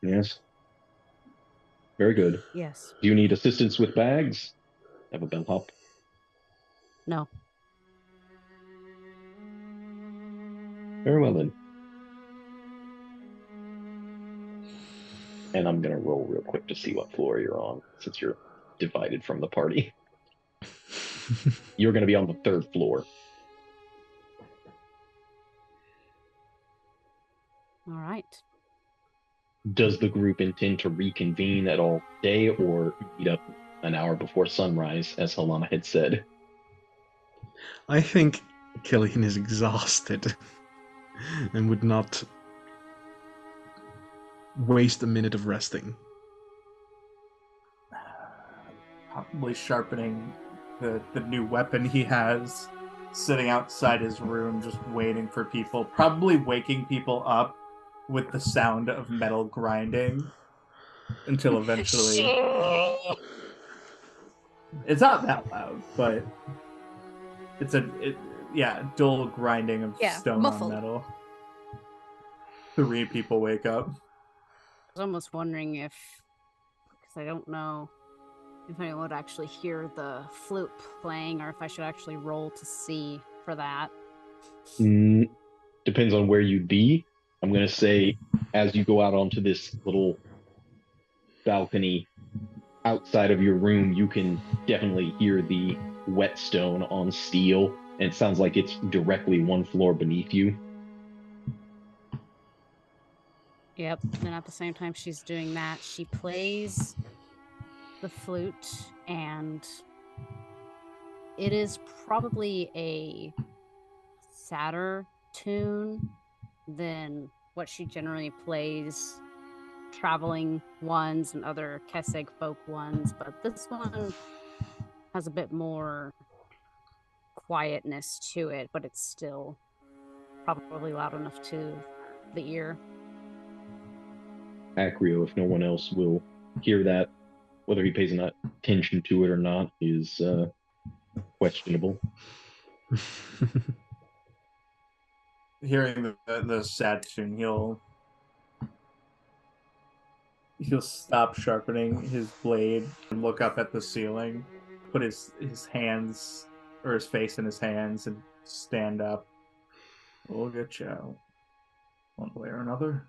Yes. Very good. Yes. Do you need assistance with bags? Have a bellhop. No. Very well then. And I'm going to roll real quick to see what floor you're on, since you're divided from the party. You're going to be on the 3rd floor. All right. Does the group intend to reconvene at all day or meet up an hour before sunrise, as Helena had said? I think Cillian is exhausted and would not waste a minute of resting. Probably sharpening the new weapon he has, sitting outside his room just waiting for people, probably waking people up with the sound of metal grinding until eventually it's not that loud, but it's dull grinding of stone muffled. on metal. 3 people wake up. I was almost wondering if, because I don't know if anyone would actually hear the flute playing or if I should actually roll to see for that. Depends on where you'd be. I'm going to say, as you go out onto this little balcony outside of your room, you can definitely hear the whetstone on steel, and it sounds like it's directly 1 floor beneath you. Yep, and at the same time she's doing that, she plays the flute, and it is probably a sadder tune than what she generally plays, traveling ones and other Kessig folk ones, but this one has a bit more quietness to it, but it's still probably loud enough to the ear. Acrio, if no one else will hear that, whether he pays enough attention to it or not is questionable. Hearing the sad tune, he'll stop sharpening his blade and look up at the ceiling, put his hands or his face in his hands and stand up. We'll get you out one way or another,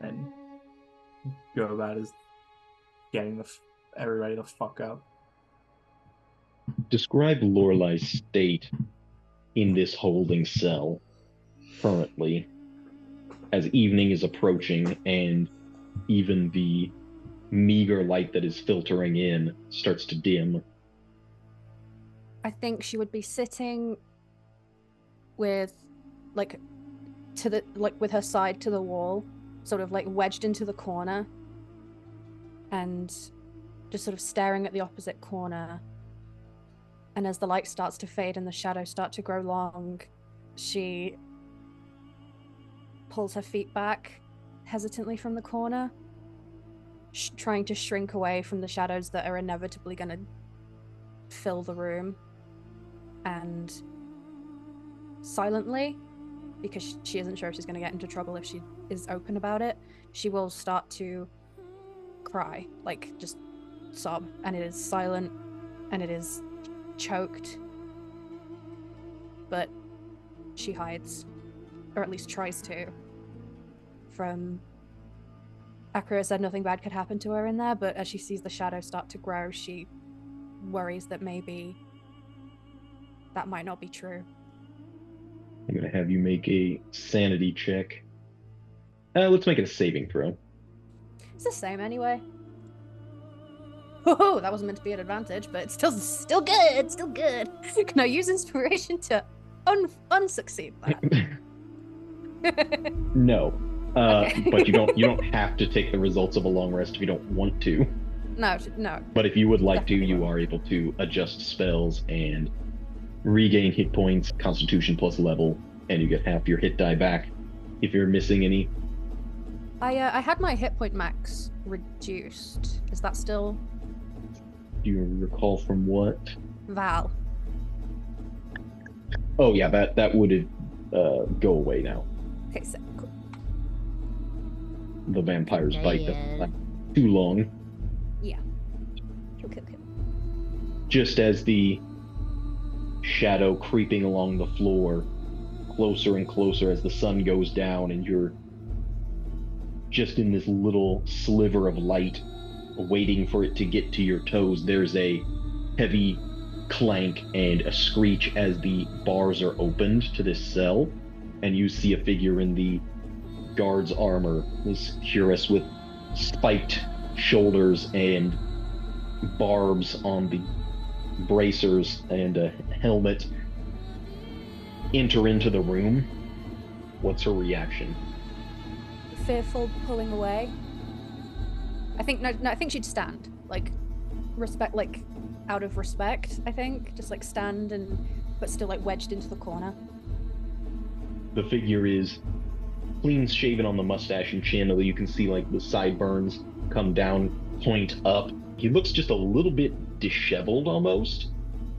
and go about his getting everybody the fuck up. Describe Lorelei's state in this holding cell currently, as evening is approaching and even the meager light that is filtering in starts to dim. I think she would be sitting with with her side to the wall, sort of like wedged into the corner and just sort of staring at the opposite corner. And as the light starts to fade and the shadows start to grow long, she pulls her feet back hesitantly from the corner, trying to shrink away from the shadows that are inevitably going to fill the room. And silently, because she isn't sure if she's going to get into trouble if she is open about it, she will start to cry, like just sob. And it is silent and it is choked, but she hides, or at least tries to. From Acrio said nothing bad could happen to her in there, but as she sees the shadows start to grow, she worries that maybe that might not be true. I'm gonna have you make a sanity check. Let's make it a saving throw. It's the same anyway. Oh, that wasn't meant to be an advantage, but it's still good. Still good. Can I use inspiration to unsucceed that? No, Okay. but you don't have to take the results of a long rest if you don't want to. No. But if you would like to, Definitely you will. are able to adjust spells and regain hit points, Constitution plus level, and you get half your hit die back if you're missing any. I had my hit point max reduced. Is that still Do you recall from what? Val? Oh yeah, that would go away now. Okay, so cool. The vampire's Yeah, bite yeah. doesn't last too long. Yeah. Cool. Just as the shadow creeping along the floor, closer and closer as the sun goes down, and you're just in this little sliver of light, waiting for it to get to your toes. There's a heavy clank and a screech as the bars are opened to this cell, and you see a figure in the guard's armor, this cuirass with spiked shoulders and barbs on the bracers and a helmet, enter into the room. What's her reaction? Fearful, pulling away. I think she'd stand, like respect, like out of respect. I think just like stand but still like wedged into the corner. The figure is clean shaven on the mustache and chin, although you can see like the sideburns come down, point up. He looks just a little bit disheveled almost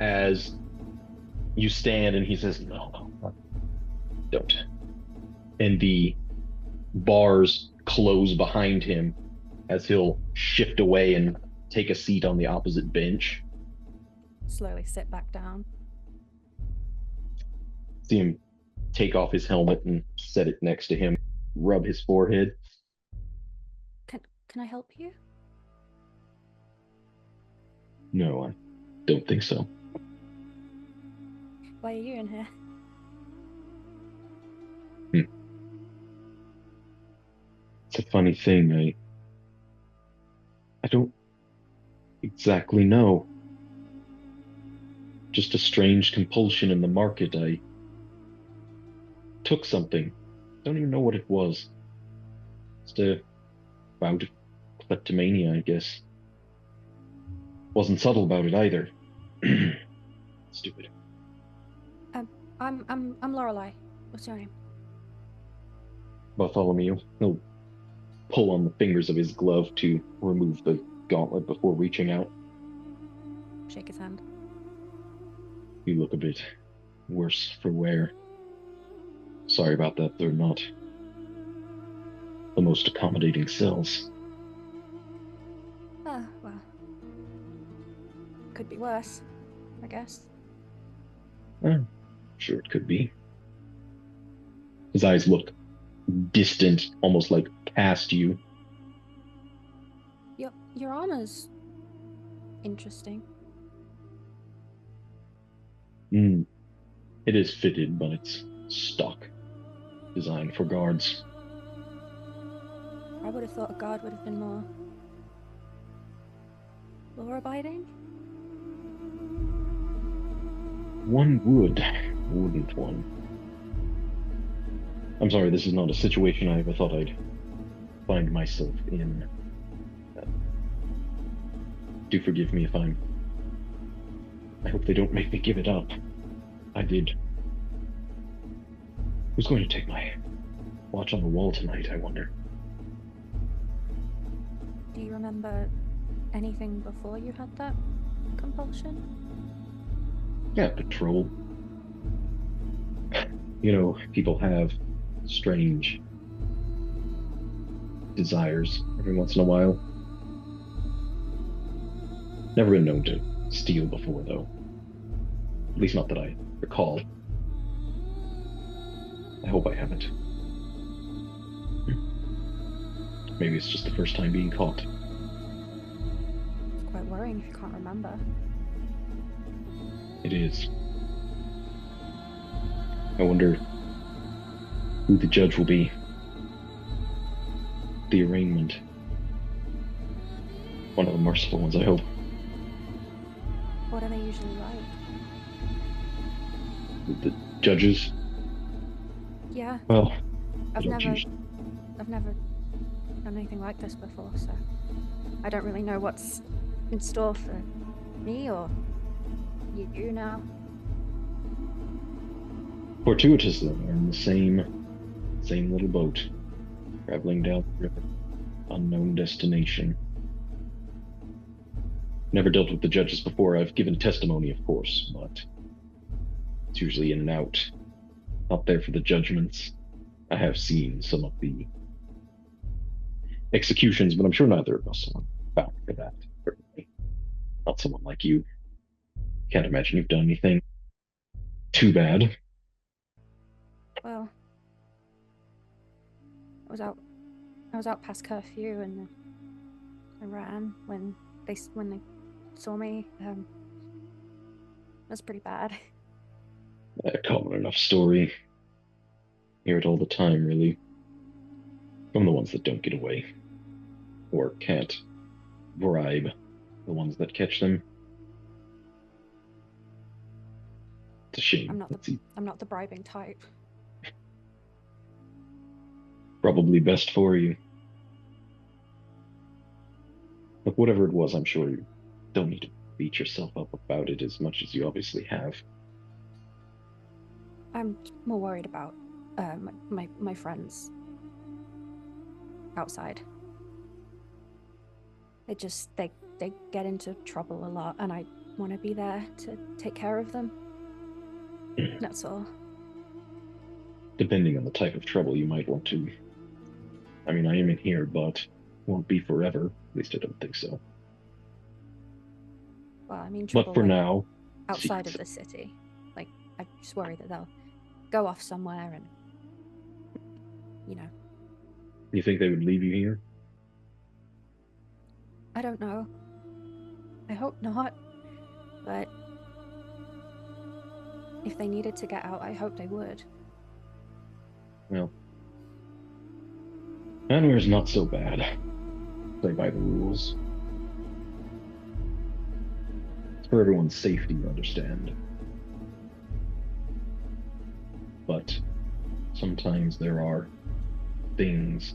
as you stand, and he says, no, don't. And the bars close behind him as he'll shift away and take a seat on the opposite bench. Slowly sit back down. See him take off his helmet and set it next to him, rub his forehead. Can I help you? No, I don't think so. Why are you in here? It's a funny thing. I don't exactly know. Just a strange compulsion in the market. I took something. Don't even know what it was. Just a bout of kleptomania, I guess. Wasn't subtle about it either. Stupid. I'm Lorelei. What's your name? Bartholomew. He'll pull on the fingers of his glove to remove the gauntlet before reaching out. Shake his hand. You look a bit worse for wear. Sorry about that. They're not the most accommodating cells. Ah, well. Could be worse, I guess. Sure it could be. His eyes look distant, almost like past you. Your armor's interesting. It is fitted, but it's stock, designed for guards. I would have thought a guard would have been more law-abiding. One would, wouldn't one? I'm sorry, this is not a situation I ever thought I'd find myself in. Do forgive me if I hope they don't make me give it up. I did. Who's going to take my watch on the wall tonight, I wonder? Do you remember anything before you had that compulsion? Yeah, patrol. You know, people have strange desires every once in a while. Never been known to steal before, though. At least not that I recall. I hope I haven't. Maybe it's just the first time being caught. It's quite worrying if you can't remember. It is. I wonder who the judge will be. The arraignment. One of the merciful ones, I hope. What are they usually like? The judges? Yeah. Well, I've they don't never usually- done anything like this before, so I don't really know what's in store for me or you now. Fortuitous, though, we're in the same little boat, traveling down the river, unknown destination. Never dealt with the judges before. I've given testimony, of course, but it's usually in and out. Not there for the judgments. I have seen some of the executions, but I'm sure neither of us are bound for that. Certainly not someone like you. Can't imagine you've done anything too bad. Well, I was out past curfew and I ran when they saw me. That's pretty bad. A common enough story. Hear it all the time, really. From the ones that don't get away. Or can't bribe the ones that catch them. It's a shame. I'm not the bribing type. Probably best for you. But whatever it was, I'm sure you don't need to beat yourself up about it as much as you obviously have. I'm more worried about my friends outside. They get into trouble a lot, and I want to be there to take care of them. That's all. Depending on the type of trouble, you might want to. I mean, I am in here, but won't be forever. At least I don't think so. Well, I mean, trouble But for now, outside of the city. Like, I just worry that they'll go off somewhere and, you think they would leave you here? I don't know. I hope not. But if they needed to get out, I hope they would. Well, Anwar's not so bad. Play by the rules. It's for everyone's safety, you understand. But sometimes there are things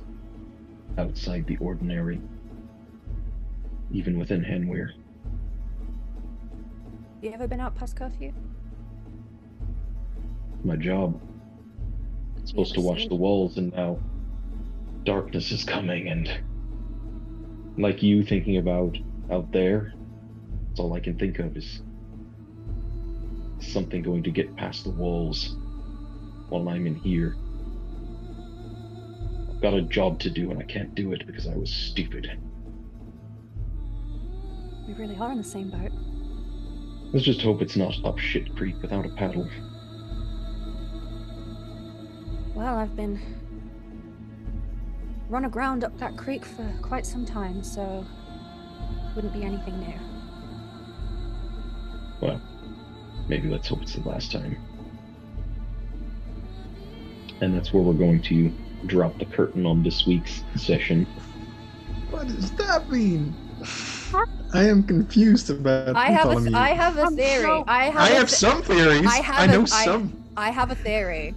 outside the ordinary, even within Henweir. You ever been out past curfew? My job. Supposed to watch the walls, and now darkness is coming, and like you thinking about out there, that's all I can think of is something going to get past the walls while I'm in here. I've got a job to do and I can't do it because I was stupid. We really are in the same boat. Let's just hope it's not up shit creek without a paddle. Well, I've been run aground up that creek for quite some time, so wouldn't be anything new. Well, maybe let's hope it's the last time. And that's where we're going to drop the curtain on this week's session. What does that mean? I am confused about I have a theory. I have some theories. I know some. I have a theory.